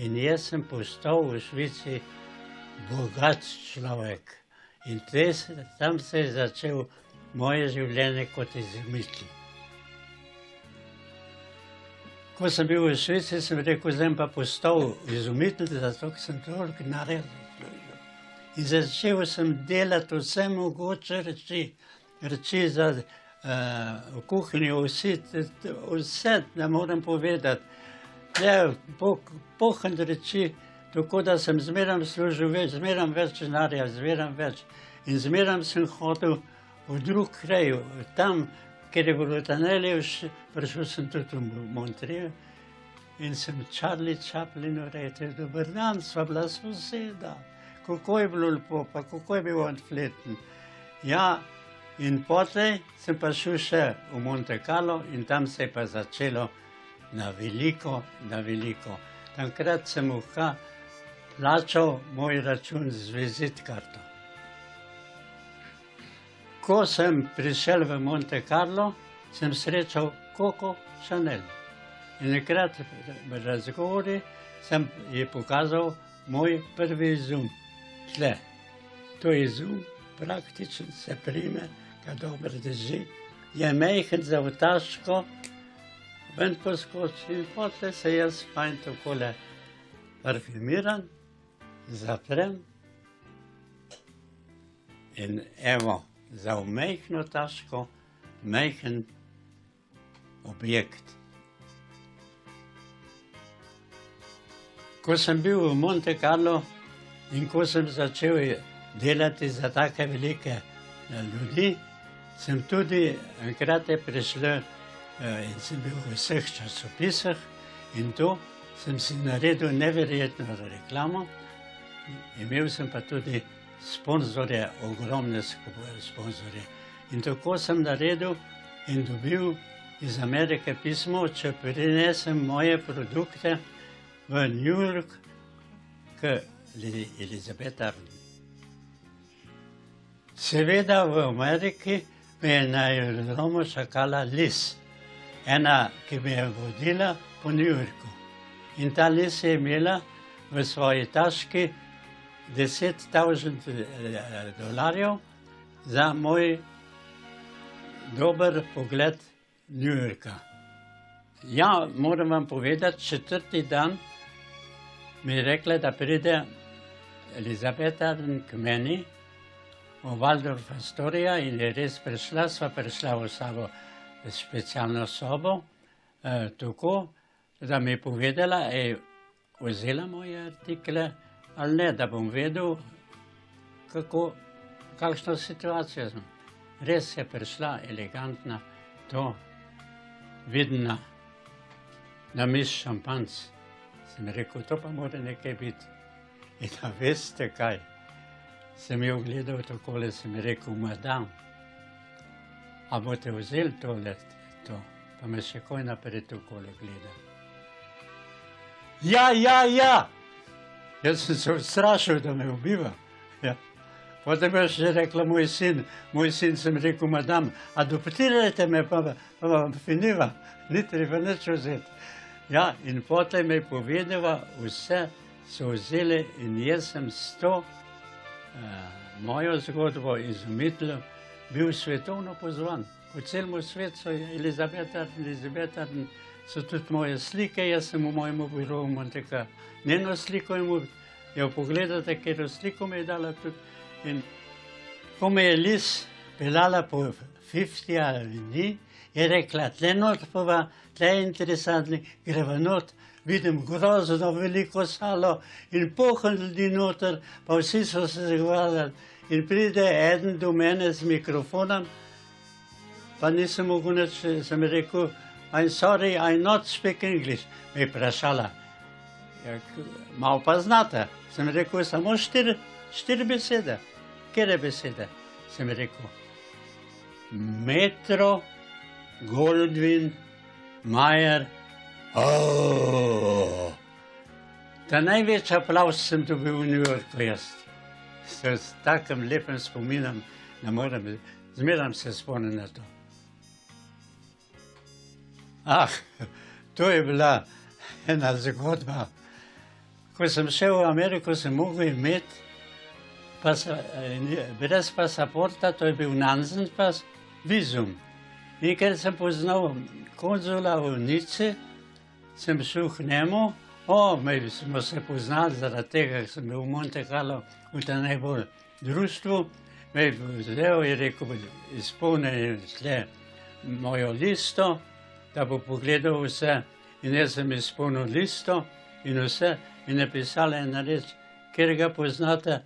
[SPEAKER 11] in jaz sem postal v Švici bogat človek. In tam se je začel moje življenje kot izumitelj. Ko sem bil v Švici, sem rekel, zdaj pa postal izumitelj, zato ker sem toliko naredil. In začel sem delati vse mogoče reči za v kuhinji, vse, da moram povedati. Pohod reči, tako da sem zmeraj služil več, zmeraj več denarja, zmeraj več. In zmeraj sem hodil v drug kraj, tam, kjer je bilo ta najlepše, prišel sem tudi v Montreal in sem Charlie Chaplinu rekel, dober dan, sva bila soseda. Kako je bilo lepo, pa kako je bil on fleten. Ja, in potem sem pa šel še v Monte Carlo in tam se je pa začelo na veliko, na veliko. Takrat sem plačal moj račun z vizitkarto. Ko sem prišel v Monte Carlo, sem srečal Coco Chanel. In nekrat v razgovori sem ji pokazal moj prvi izum. Tle, to je izum, praktičen, se prime, ga dobro drži, je majhen za v taško, ven poskoči in potem se jaz fajn takole parfimiran, zaprem in evo, za v majhno taško, majhen objekt. Ko sem bil v Monte Carlo in ko sem začel delati za take velike ljudi, sem tudi enkrat prišel in sem bil v vseh časopisih in to sem si naredil neverjetno reklamo. Imel sem pa tudi sponzorje, ogromne sponzorje. In tako sem naredil in dobil iz Amerike pismo, če prinesem moje produkte v New York k Elizabeth Arden. Seveda v Ameriki me je na aerodromu čakala Liz, ena, ki me je vodila po New Yorku. In ta Liz je imela v svoji taški $10,000 za moj dober pogled New Yorka. Ja, moram vam povedati, četrti dan mi je rekla, da pride Elizabeth Arden k meni v Waldorf Astoria in je res prišla, sva prišla v sabo specialno sobo, tako, da mi je povedala, vzela moje artikle ali ne, da bom vedel, kakšno situacijo sem. Res je prišla elegantna, to vidna, na mis šampanc. Sem rekel, to pa mora nekaj biti. In da veste kaj, sem jo gledal takole, sem rekel, madam, a boste vzeli tole, to, pa me še kaj naprej takole gleda. Ja! Jaz sem se ustrašil, da me ubiva. Potem je še rekla moj sin sem rekel, madam, adoptirajte me, pa vam finiva, ni treba nič vzeti. Ja, in potem je povedala, vse so vzeli in jaz sem s to mojo zgodbo izumitelj bil svetovno pozvan. Po celem svetu so Elizabeth Arden, so tudi moje slike, jaz sem v mojem biroju v Monte Carlo. Njeno sliko jo pogledate, ker sliko me je dala tudi. In ko me je Liz peljala po 50 Avenue, je rekla, tle not pova, tle je interesantni, greva not, vidim grozno veliko salo in poln ljudi noter, pa vsi so se zagovarjali. In pride eden do mene z mikrofonom, pa nisem mogel nič, sem rekel, I'm sorry, I not speak English. Me je vprašala, malo pa znate. Sem rekel, samo 4 besede. Kere besede? Sem rekel, Metro, Goldwyn, Mayer, Ta največji aplavz sem dobil v New Yorku jaz. S takim lepim spominom, ne morem, zmeram se spomnim na to. To je bila ena zgodba. Ko sem šel v Ameriko, sem mogel imeti brez pasaporta, to je bil Nansen pas, vizum. In ker sem poznal konzula v Nici, sem šel k njemu, smo se poznali zaradi tega, ker sem bil v Monte Carlo v tem najbolj društvu, me je vzel in rekel, izpolnil tle mojo listo, da bo pogledal vse. In jaz sem izpolnil listo in vse in napisala ena reč, ker ga poznate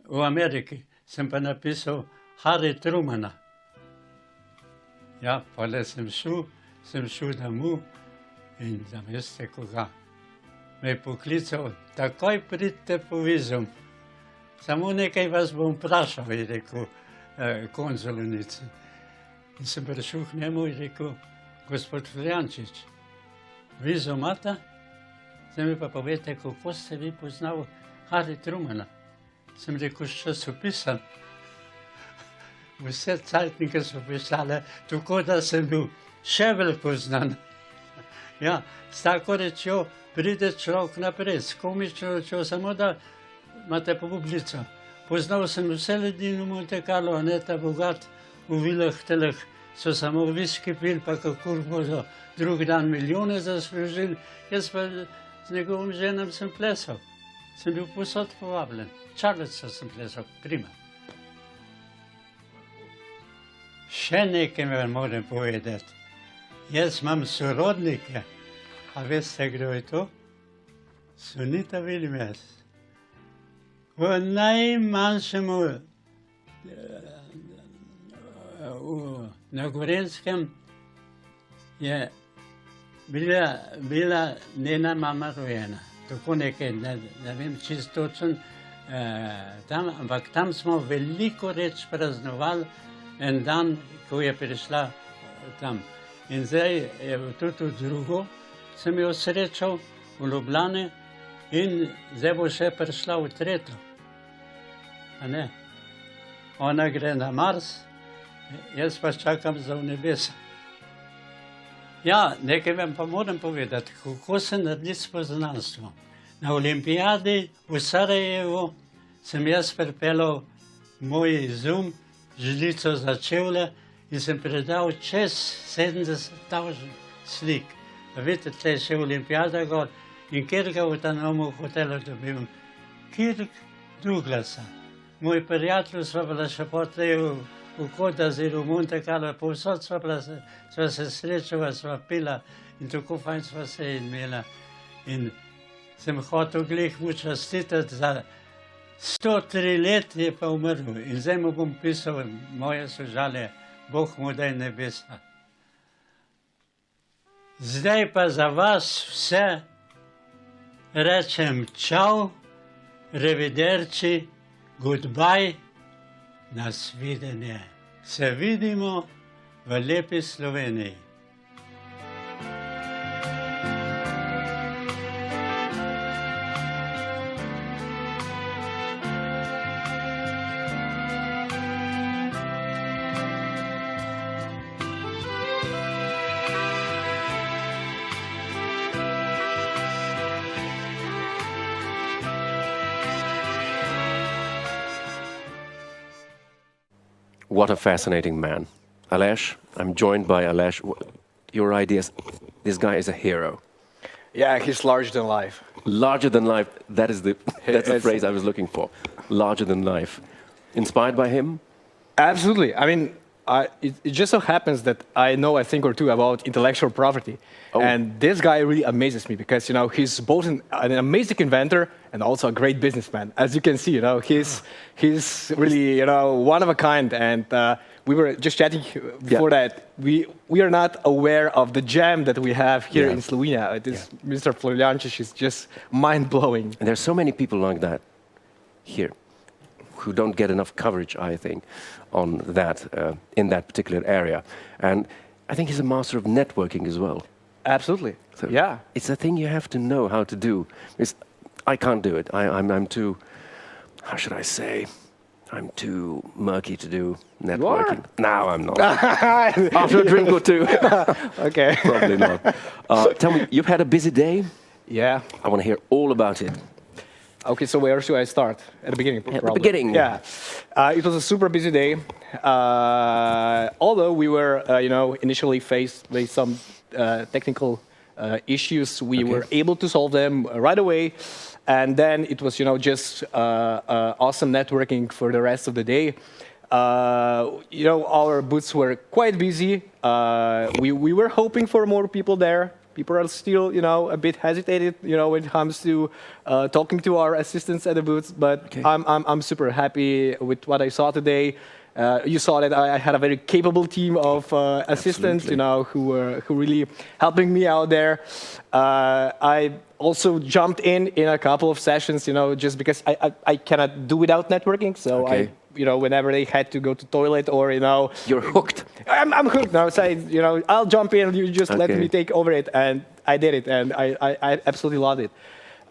[SPEAKER 11] v Ameriki, sem pa napisal Harry Trumana. Ja, pa le sem šel domov in da veste koga. Me je poklical, takoj pridite po vizum. Samo nekaj vas bom vprašal, je rekel konzulnici. In sem prišel k njemu in rekel, gospod Fljančič, vizum imate? Zdaj mi pa povete, kako ste vi poznali Harry Trumana. Sem rekel, s časopisom. Vse cajtnike so pisale, tako da sem bil še bolj poznan. Ja, s tako rečjo pride človek naprej, s komično rečjo, samo da imate publico. Poznal sem vse ljudi v Monte Carlo, a ne ta bogat v vilah teleh, so samo viski pil, pa kako bodo drug dan milijone zaslužili. Jaz pa z njegovim ženom sem plesal. Sem bil posod povabljen. Čarlico sem plesal, prima. Še nekaj vam moram povedati. Jaz imam sorodnike. A veste, kdo je to? Sunita Vilmes. V najmanjšemu na Gorenskem je bila njena mama rojena. Tako nekaj, ne vem čisto točno, ampak tam smo veliko reč praznovali en dan, ko je prišla tam. In zdaj je tudi drugo, sem jo srečal v Ljubljani in zdaj bo še prišla v tretjo. A ne? Ona gre na Mars, jaz pa čakam za v nebesa. Ja, nekaj vam pa moram povedati, kako se naredi spoznanstvo. Na olimpijadi v Sarajevu sem jaz pripeljal moj izum, žlico za čevlje in sem predal čez 70,000 slik. Vidite, tle je še olimpijada gor in kjer ga v tanom hotelu dobil? Kirk Douglasa. Moj prijatelj sva bila še potlej v Kodaziru, v Monte Carlo, povsod sva se srečala, sva pila in tako fajn sva se imela. In sem hotel glih mu častitati za 103 let je pa umrl in zdaj mu bom pisal moje sožalje, Bog mu daj nebesa. Zdaj pa za vas vse rečem čau, revederci, goodbye, nasvidenje. Se vidimo v lepi Sloveniji.
[SPEAKER 1] What a fascinating man. Aleš, I'm joined by Aleš. Your ideas, this guy is a hero.
[SPEAKER 17] Yeah, he's larger than life.
[SPEAKER 1] Larger than life, that's the phrase I was looking for. Larger than life. Inspired by him?
[SPEAKER 17] Absolutely. I mean, it just so happens that I know a thing or two about intellectual property. Oh. And this guy really amazes me because, you know, he's both an amazing inventor and also a great businessman. As you can see, you know, he's really, you know, one of a kind. And we were just chatting before that. We are not aware of the gem that we have here in Slovenia. This Mr. Florjancic is just mind-blowing.
[SPEAKER 1] And there's so many people like that here who don't get enough coverage, I think, on that, in that particular area. And I think he's a master of networking as well.
[SPEAKER 17] Absolutely.
[SPEAKER 1] So
[SPEAKER 17] yeah.
[SPEAKER 1] It's a thing you have to know how to do. I can't do it. I'm too, how should I say, I'm too murky to do networking. No, I'm not. After a drink or two.
[SPEAKER 17] Okay.
[SPEAKER 1] Probably not. Tell me, you've had a busy day?
[SPEAKER 17] Yeah.
[SPEAKER 1] I want to hear all about it.
[SPEAKER 17] Okay, so where should I start? At the beginning, probably.
[SPEAKER 1] At the beginning.
[SPEAKER 17] Yeah. It was a super busy day. Although we were, you know, initially faced with some technical issues, we were able to solve them right away. And then it was, you know, just awesome networking for the rest of the day. You know, our booths were quite busy. We were hoping for more people there. People are still, you know, a bit hesitated, you know, when it comes to talking to our assistants at the booths. But I'm super happy with what I saw today. You saw that I had a very capable team of assistants, you know, who were really helping me out there. I also jumped in a couple of sessions, you know, just because I cannot do without networking. So you know, whenever they had to go to toilet or, you know,
[SPEAKER 1] you're hooked.
[SPEAKER 17] I'm hooked now. So you know, I'll jump in. You just let me take over it, and I did it, and I absolutely loved it.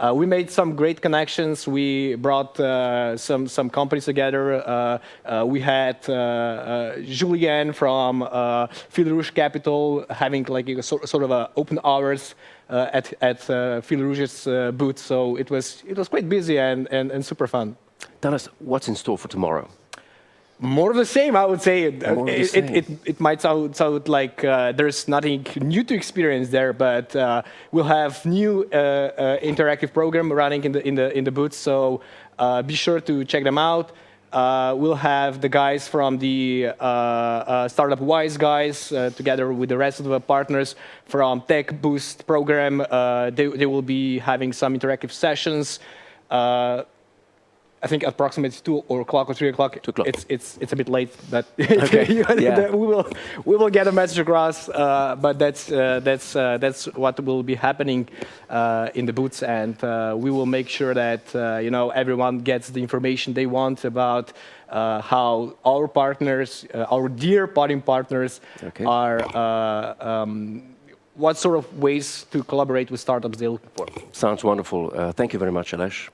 [SPEAKER 16] We made some great connections. We brought some companies together. We had Julien from Fil Rouge Capital having like a sort of open hours at Fil Rouge's booth. So it was quite busy and super fun.
[SPEAKER 1] Tell us what's in store for tomorrow.
[SPEAKER 16] More of the same, I would say.
[SPEAKER 1] It
[SPEAKER 16] might sound like there's nothing new to experience there, but we'll have new interactive program running in the booth. So be sure to check them out. We'll have the guys from the Startup Wise guys together with the rest of the partners from Tech Boost program. They will be having some interactive sessions. I think approximately 2 o'clock or 3 o'clock.
[SPEAKER 1] 2 o'clock.
[SPEAKER 16] It's a bit late, but
[SPEAKER 1] Okay.
[SPEAKER 16] we will get a message across. But that's what will be happening in the booths, and we will make sure that everyone gets the information they want about how our partners, our dear Podim partners, are. What sort of ways to collaborate with startups they're looking for.
[SPEAKER 1] Sounds wonderful. Thank you very much, Alesh,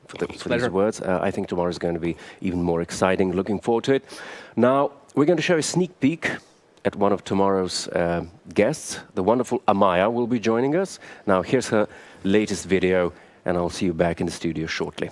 [SPEAKER 1] for these words. I think tomorrow is going to be even more exciting. Looking forward to it. Now, we're going to show a sneak peek at one of tomorrow's guests. The wonderful Amaya will be joining us. Now, here's her latest video, and I'll see you back in the studio shortly.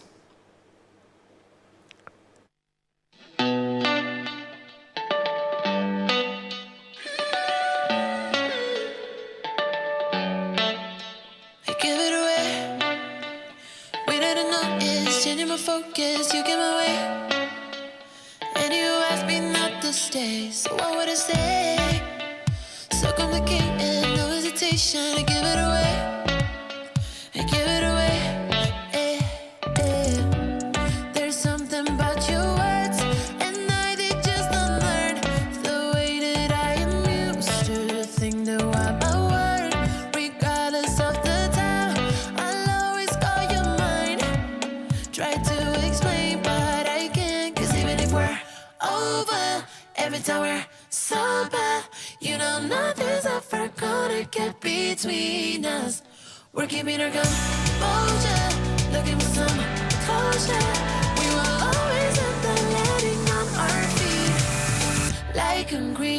[SPEAKER 7] Focus, you get my way, and you ask me not to stay. So what would I say? So complicated, no hesitation. I give it away. I give it away. There's something about your words, and I did just unlearn the way that I am used to think that what my word, regardless of the time, I'll always call you mine. Try to explain, but I can't. 'Cause even if we're over, every time we're sober, you know nothing's ever gonna get between us. We're keeping our composure, looking for some closure. We will always end up landing on our feet like concrete.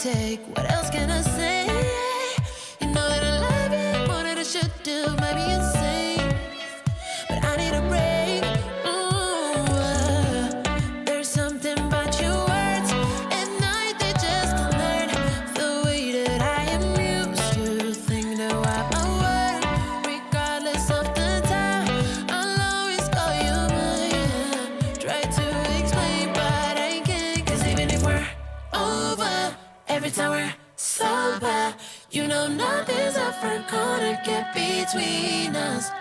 [SPEAKER 7] Take. What else can I say? You know that I love you more than I should do. Might be insane, but I need a break. There's something about your words, and I did just learn the way that I am used to think that what my word, regardless of the time, I'll always call you mine. Try to explain, but I can't. 'Cause even if we're over, every time we're sober, you know nothing's ever gonna get between us.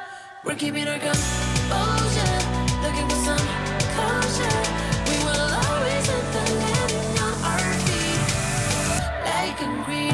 [SPEAKER 7] We're keeping our composure, looking for some closure. We will always end up landing on our feet like concrete.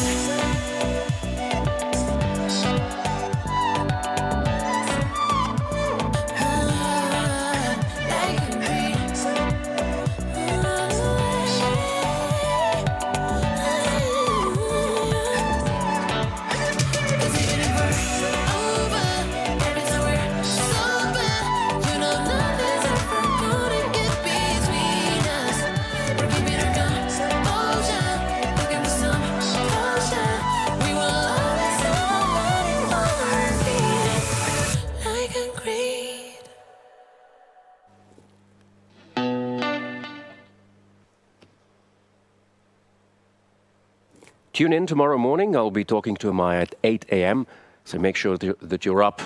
[SPEAKER 1] Tune in tomorrow morning. I'll be talking to Amaya at 8 a.m. So make sure that you're up.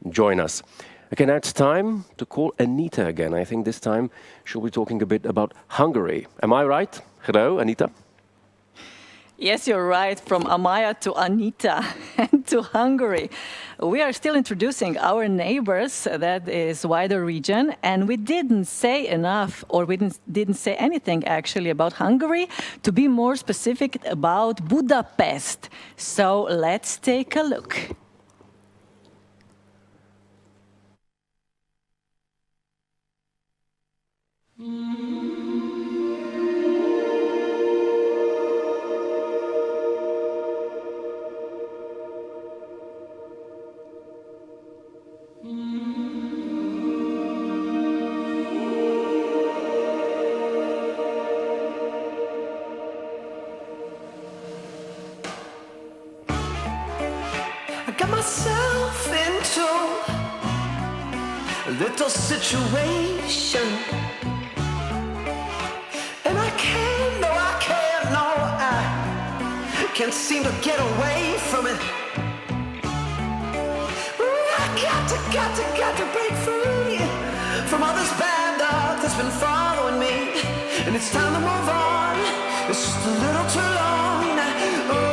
[SPEAKER 1] Join us. Okay, now it's time to call Anita again. I think this time she'll be talking a bit about Hungary. Am I right? Hello, Anita.
[SPEAKER 15] Yes, you're right, from Amaya to Anita and to Hungary. We are still introducing our neighbors, that is wider region, and we didn't say enough, or we didn't say anything actually about Hungary, to be more specific about Budapest. So let's take a look.
[SPEAKER 8] I got myself into a little situation, and I can't seem to get away from it. Ooh, I got to break free from all this bad luck that's been following me, and it's time to move on. It's just a little too long now. Ooh.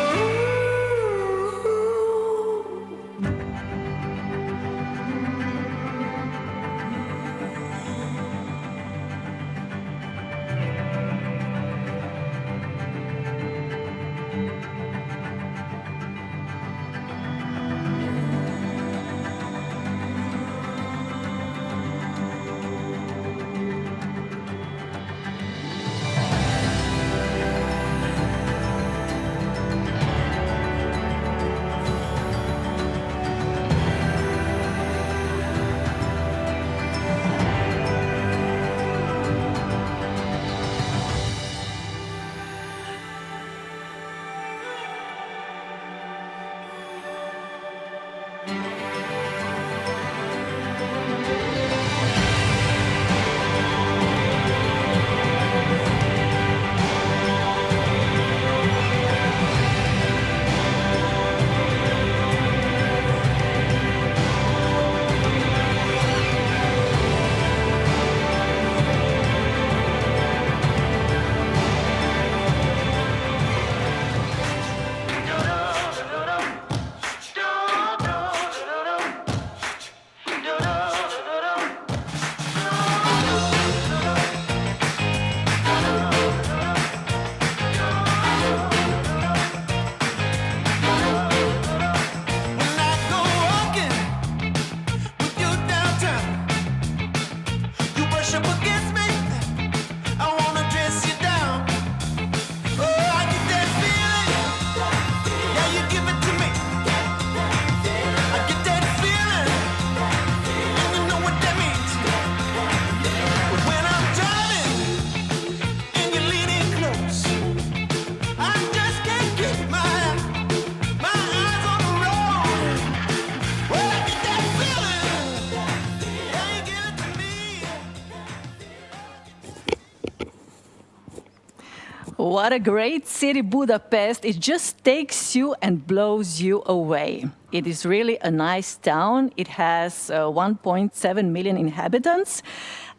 [SPEAKER 15] What a great city, Budapest. It just takes you and blows you away. It is really a nice town. It has 1.7 million inhabitants.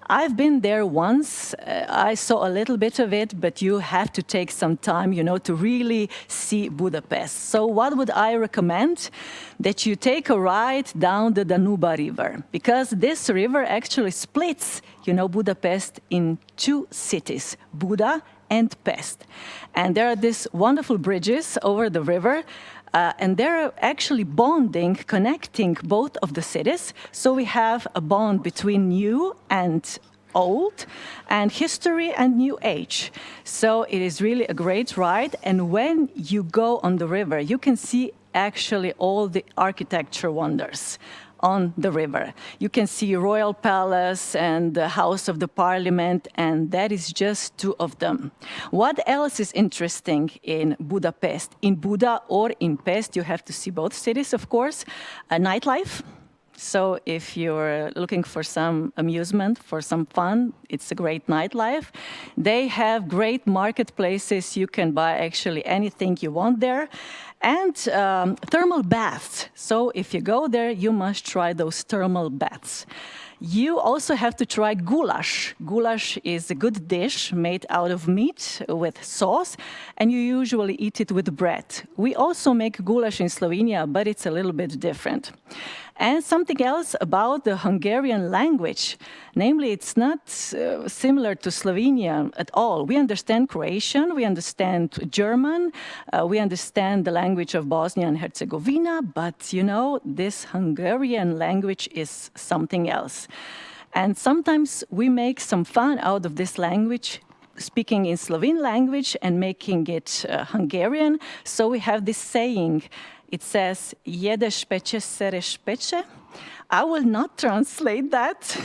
[SPEAKER 15] I've been there once. I saw a little bit of it, but you have to take some time, you know, to really see Budapest. So what would I recommend? That you take a ride down the Danube River, because this river actually splits, you know, Budapest in two cities, Buda and Pest. And there are these wonderful bridges over the river, and they're actually bonding, connecting both of the cities. So we have a bond between new and old, and history and new age. So it is really a great ride. And when you go on the river, you can see actually all the architecture wonders on the river. You can see Royal Palace and the House of the Parliament, and that is just two of them. What else is interesting in Budapest? In Buda or in Pest, you have to see both cities, of course. Nightlife. So if you're looking for some amusement, for some fun, it's a great nightlife. They have great marketplaces. You can buy actually anything you want there. And thermal baths. So if you go there, you must try those thermal baths. You also have to try goulash. Goulash is a good dish made out of meat with sauce, and you usually eat it with bread. We also make goulash in Slovenia, but it's a little bit different. And something else about the Hungarian language. Namely, it's not similar to Slovenian at all. We understand Croatian, we understand German, we understand the language of Bosnia and Herzegovina, but you know, this Hungarian language is something else. And sometimes we make some fun out of this language, speaking in Slovene language and making it Hungarian. So we have this saying. It says, jedeš peče, sereš peče. I will not translate that,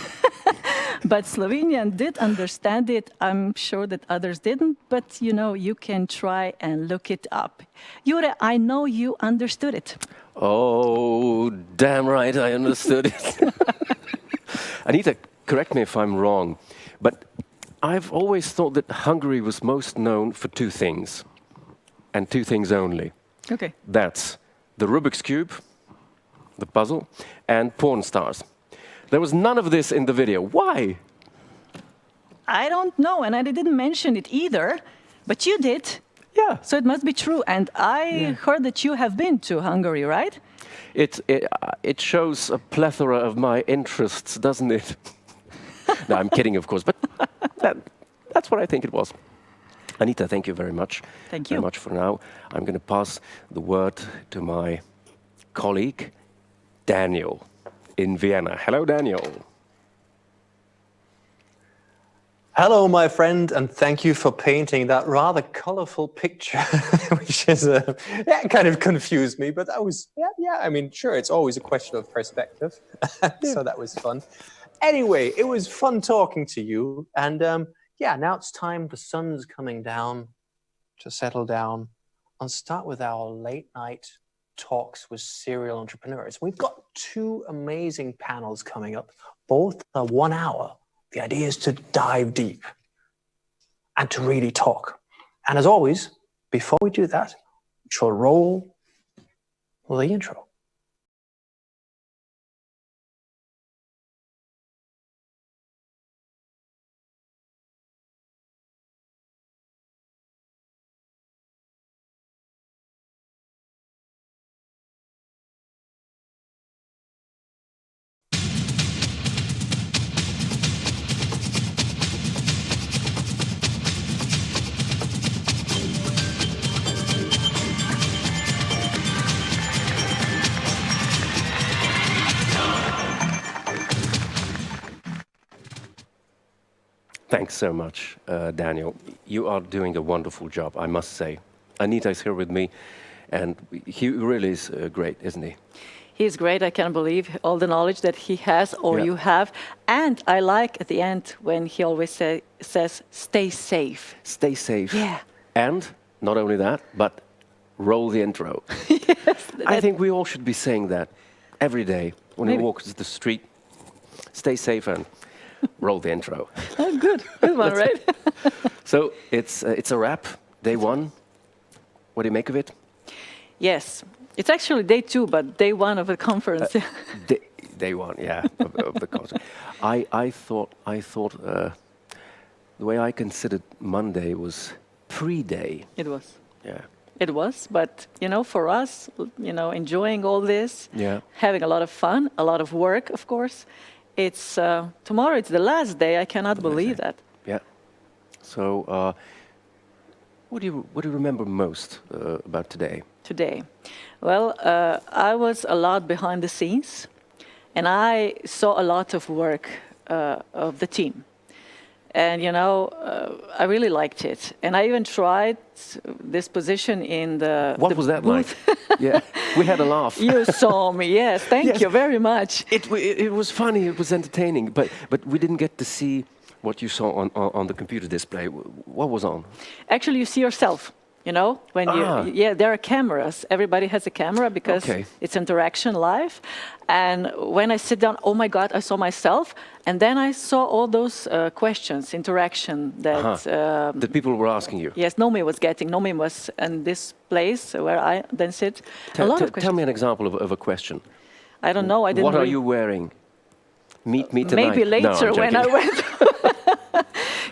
[SPEAKER 15] but Slovenian did understand it. I'm sure that others didn't, but you know, you can try and look it up. Jure, I know you understood it.
[SPEAKER 1] Oh, damn right, I understood it. Anita, correct me if I'm wrong, but I've always thought that Hungary was most known for two things, and two things only.
[SPEAKER 15] Okay.
[SPEAKER 1] That's the Rubik's Cube, the puzzle, and porn stars. There was none of this in the video. Why?
[SPEAKER 15] I don't know, and I didn't mention it either, but you did.
[SPEAKER 1] Yeah.
[SPEAKER 15] So it must be true. And I heard that you have been to Hungary, right?
[SPEAKER 1] It shows a plethora of my interests, doesn't it? No, I'm kidding, of course, but that's what I think it was. Anita, thank you very much.
[SPEAKER 15] Thank you.
[SPEAKER 1] Very much for now. I'm going to pass the word to my colleague, Daniel, in Vienna. Hello, Daniel.
[SPEAKER 20] Hello, my friend, and thank you for painting that rather colorful picture, which is kind of confused me, but I mean, sure, it's always a question of perspective, so that was fun. Anyway, it was fun talking to you, and now it's time, the sun's coming down, to settle down and start with our late night talks with serial entrepreneurs. We've got two amazing panels coming up, both are 1 hour. The idea is to dive deep and to really talk. And as always, before we do that, we shall roll the intro.
[SPEAKER 1] Thanks so much, Daniel. You are doing a wonderful job, I must say. Anita is here with me, and he really is great, isn't he?
[SPEAKER 15] He's great. I can't believe all the knowledge that he has or you have. And I like at the end when he always says, stay safe.
[SPEAKER 1] Stay safe.
[SPEAKER 15] Yeah.
[SPEAKER 1] And not only that, but roll the intro.
[SPEAKER 15] Yes.
[SPEAKER 1] I think we all should be saying that every day when we walk the street. Stay safe and roll the intro.
[SPEAKER 15] Oh, good. Good one, right?
[SPEAKER 1] So it's a wrap, day one. What do you make of it?
[SPEAKER 15] Yes. It's actually day 2, but day 1 of the conference.
[SPEAKER 1] Day 1, yeah, of the conference. I thought the way I considered Monday was pre-day.
[SPEAKER 15] It was.
[SPEAKER 1] Yeah.
[SPEAKER 15] It was, but you know, for us, you know, enjoying all this, having a lot of fun, a lot of work, of course. It's tomorrow. It's the last day. I cannot believe that.
[SPEAKER 1] Yeah. So, what do you remember most about today?
[SPEAKER 15] Today, well, I was a lot behind the scenes, and I saw a lot of work of the team. And, you know, I really liked it. And I even tried this position in the
[SPEAKER 1] What was that
[SPEAKER 15] booth.
[SPEAKER 1] like? Yeah, we had a laugh.
[SPEAKER 15] You saw me, yes. Thank you very much.
[SPEAKER 1] It was funny, it was entertaining, but we didn't get to see what you saw on the computer display. What was on?
[SPEAKER 15] Actually, you see yourself. You know, when there are cameras. Everybody has a camera because it's interaction live. And when I sit down, oh my God, I saw myself. And then I saw all those questions, interaction that...
[SPEAKER 1] the people were asking you.
[SPEAKER 15] Yes, Nomi was getting. Nomi was in this place where I then sit. A lot of questions.
[SPEAKER 1] Tell me an example of a question.
[SPEAKER 15] I don't know. I didn't.
[SPEAKER 1] What are you wearing? Meet me tonight.
[SPEAKER 15] Maybe later
[SPEAKER 1] No, I'm
[SPEAKER 15] when I
[SPEAKER 1] joking.
[SPEAKER 15] went.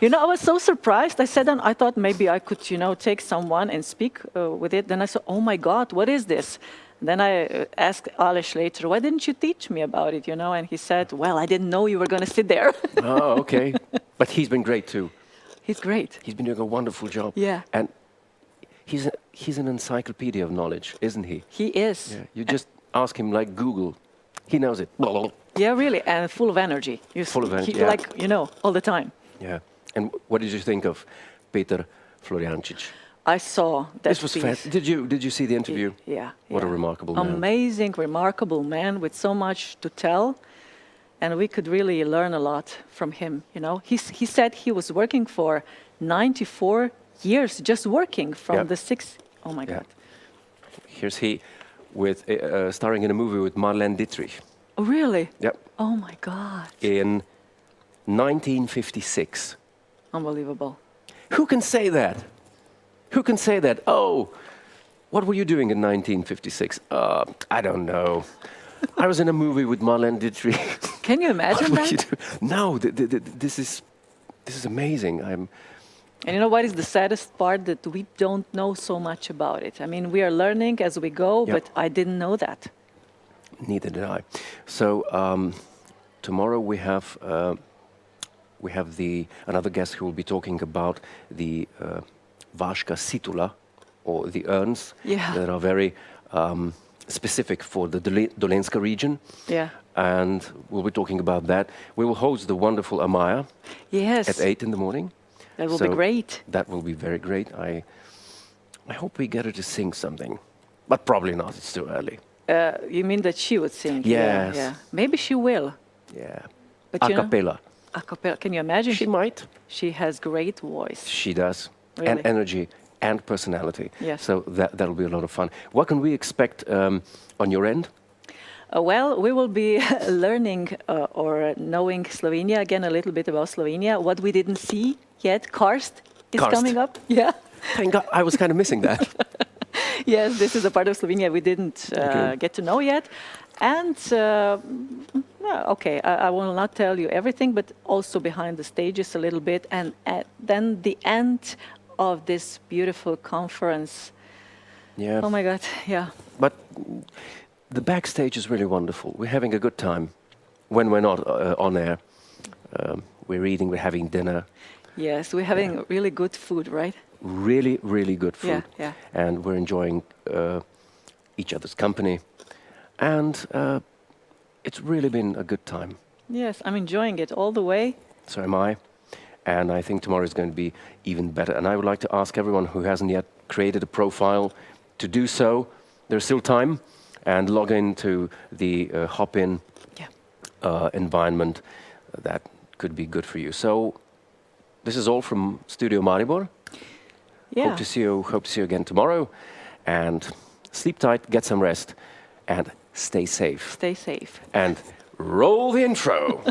[SPEAKER 15] You know, I was so surprised. I said, I thought maybe I could, take someone and speak with it. Then I said, oh my God, what is this? Then I asked Aleš later, why didn't you teach me about it, And he said, well, I didn't know you were going to sit there.
[SPEAKER 1] Oh, okay. But he's been great too.
[SPEAKER 15] He's great.
[SPEAKER 1] He's been doing a wonderful job.
[SPEAKER 15] Yeah.
[SPEAKER 1] And he's an encyclopedia of knowledge, isn't he?
[SPEAKER 15] He is.
[SPEAKER 1] Yeah. You just ask him like Google. He knows it.
[SPEAKER 15] Yeah, really, and full of energy.
[SPEAKER 1] Full of energy, yeah.
[SPEAKER 15] Like, all the time.
[SPEAKER 1] Yeah. And what did you think of Peter Floriancic?
[SPEAKER 15] I saw that
[SPEAKER 1] This was
[SPEAKER 15] piece.
[SPEAKER 1] Did you see the interview?
[SPEAKER 15] Yeah.
[SPEAKER 1] What a remarkable man.
[SPEAKER 15] Amazing, remarkable man with so much to tell. And we could really learn a lot from him, He said he was working for 94 years, just working from the 6. Oh, my God.
[SPEAKER 1] Here's he with starring in a movie with Marlene Dietrich.
[SPEAKER 15] Oh, really?
[SPEAKER 1] Yep.
[SPEAKER 15] Oh, my God.
[SPEAKER 1] In 1956.
[SPEAKER 15] Unbelievable.
[SPEAKER 1] Who can say that? Who can say that? Oh, what were you doing in 1956? I don't know. I was in a movie with Marlene Dietrich.
[SPEAKER 15] Can you imagine
[SPEAKER 1] What were you
[SPEAKER 15] that?
[SPEAKER 1] doing? No, this is amazing.
[SPEAKER 15] And you know what is the saddest part? That we don't know so much about it. I mean, we are learning as we go, but I didn't know that.
[SPEAKER 1] Neither did I. So tomorrow we have another guest who will be talking about the Vážka Situla, or the urns that are very specific for the Dolenska region.
[SPEAKER 15] Yeah.
[SPEAKER 1] And we'll be talking about that. We will host the wonderful Amaya at 8 in the morning.
[SPEAKER 15] That will be great.
[SPEAKER 1] That will be very great. I hope we get her to sing something, but probably not. It's too early.
[SPEAKER 15] You mean that she would sing?
[SPEAKER 1] Yes.
[SPEAKER 15] Yeah. Maybe she will.
[SPEAKER 1] Yeah.
[SPEAKER 15] But
[SPEAKER 1] A cappella.
[SPEAKER 15] A cappella. Can you imagine?
[SPEAKER 1] She might.
[SPEAKER 15] She has great voice.
[SPEAKER 1] She does.
[SPEAKER 15] Really?
[SPEAKER 1] And energy and personality.
[SPEAKER 15] Yes.
[SPEAKER 1] So that'll be a lot of fun. What can we expect on your end?
[SPEAKER 15] Well, we will be learning or knowing Slovenia again, a little bit about Slovenia. What we didn't see yet, Karst is
[SPEAKER 1] Karst.
[SPEAKER 15] coming up. Yeah.
[SPEAKER 1] Thank God, I was kind of missing that.
[SPEAKER 15] Yes, this is a part of Slovenia we didn't get to know yet. And, I will not tell you everything, but also behind the stages a little bit. And then the end of this beautiful conference.
[SPEAKER 1] Yeah.
[SPEAKER 15] Oh, my God, yeah.
[SPEAKER 1] But the backstage is really wonderful. We're having a good time when we're not on air. We're eating, we're having dinner.
[SPEAKER 15] Yes, we're having really good food, right?
[SPEAKER 1] Really, really good food.
[SPEAKER 15] Yeah.
[SPEAKER 1] And we're enjoying each other's company. And it's really been a good time.
[SPEAKER 15] Yes, I'm enjoying it all the way.
[SPEAKER 1] So am I. And I think tomorrow is going to be even better. And I would like to ask everyone who hasn't yet created a profile to do so. There's still time. And log into the hop-in environment. That could be good for you. So this is all from Studio Maribor.
[SPEAKER 15] Yeah.
[SPEAKER 1] Hope to see you again tomorrow. And sleep tight, get some rest, and stay safe.
[SPEAKER 15] Stay safe.
[SPEAKER 1] And roll the intro.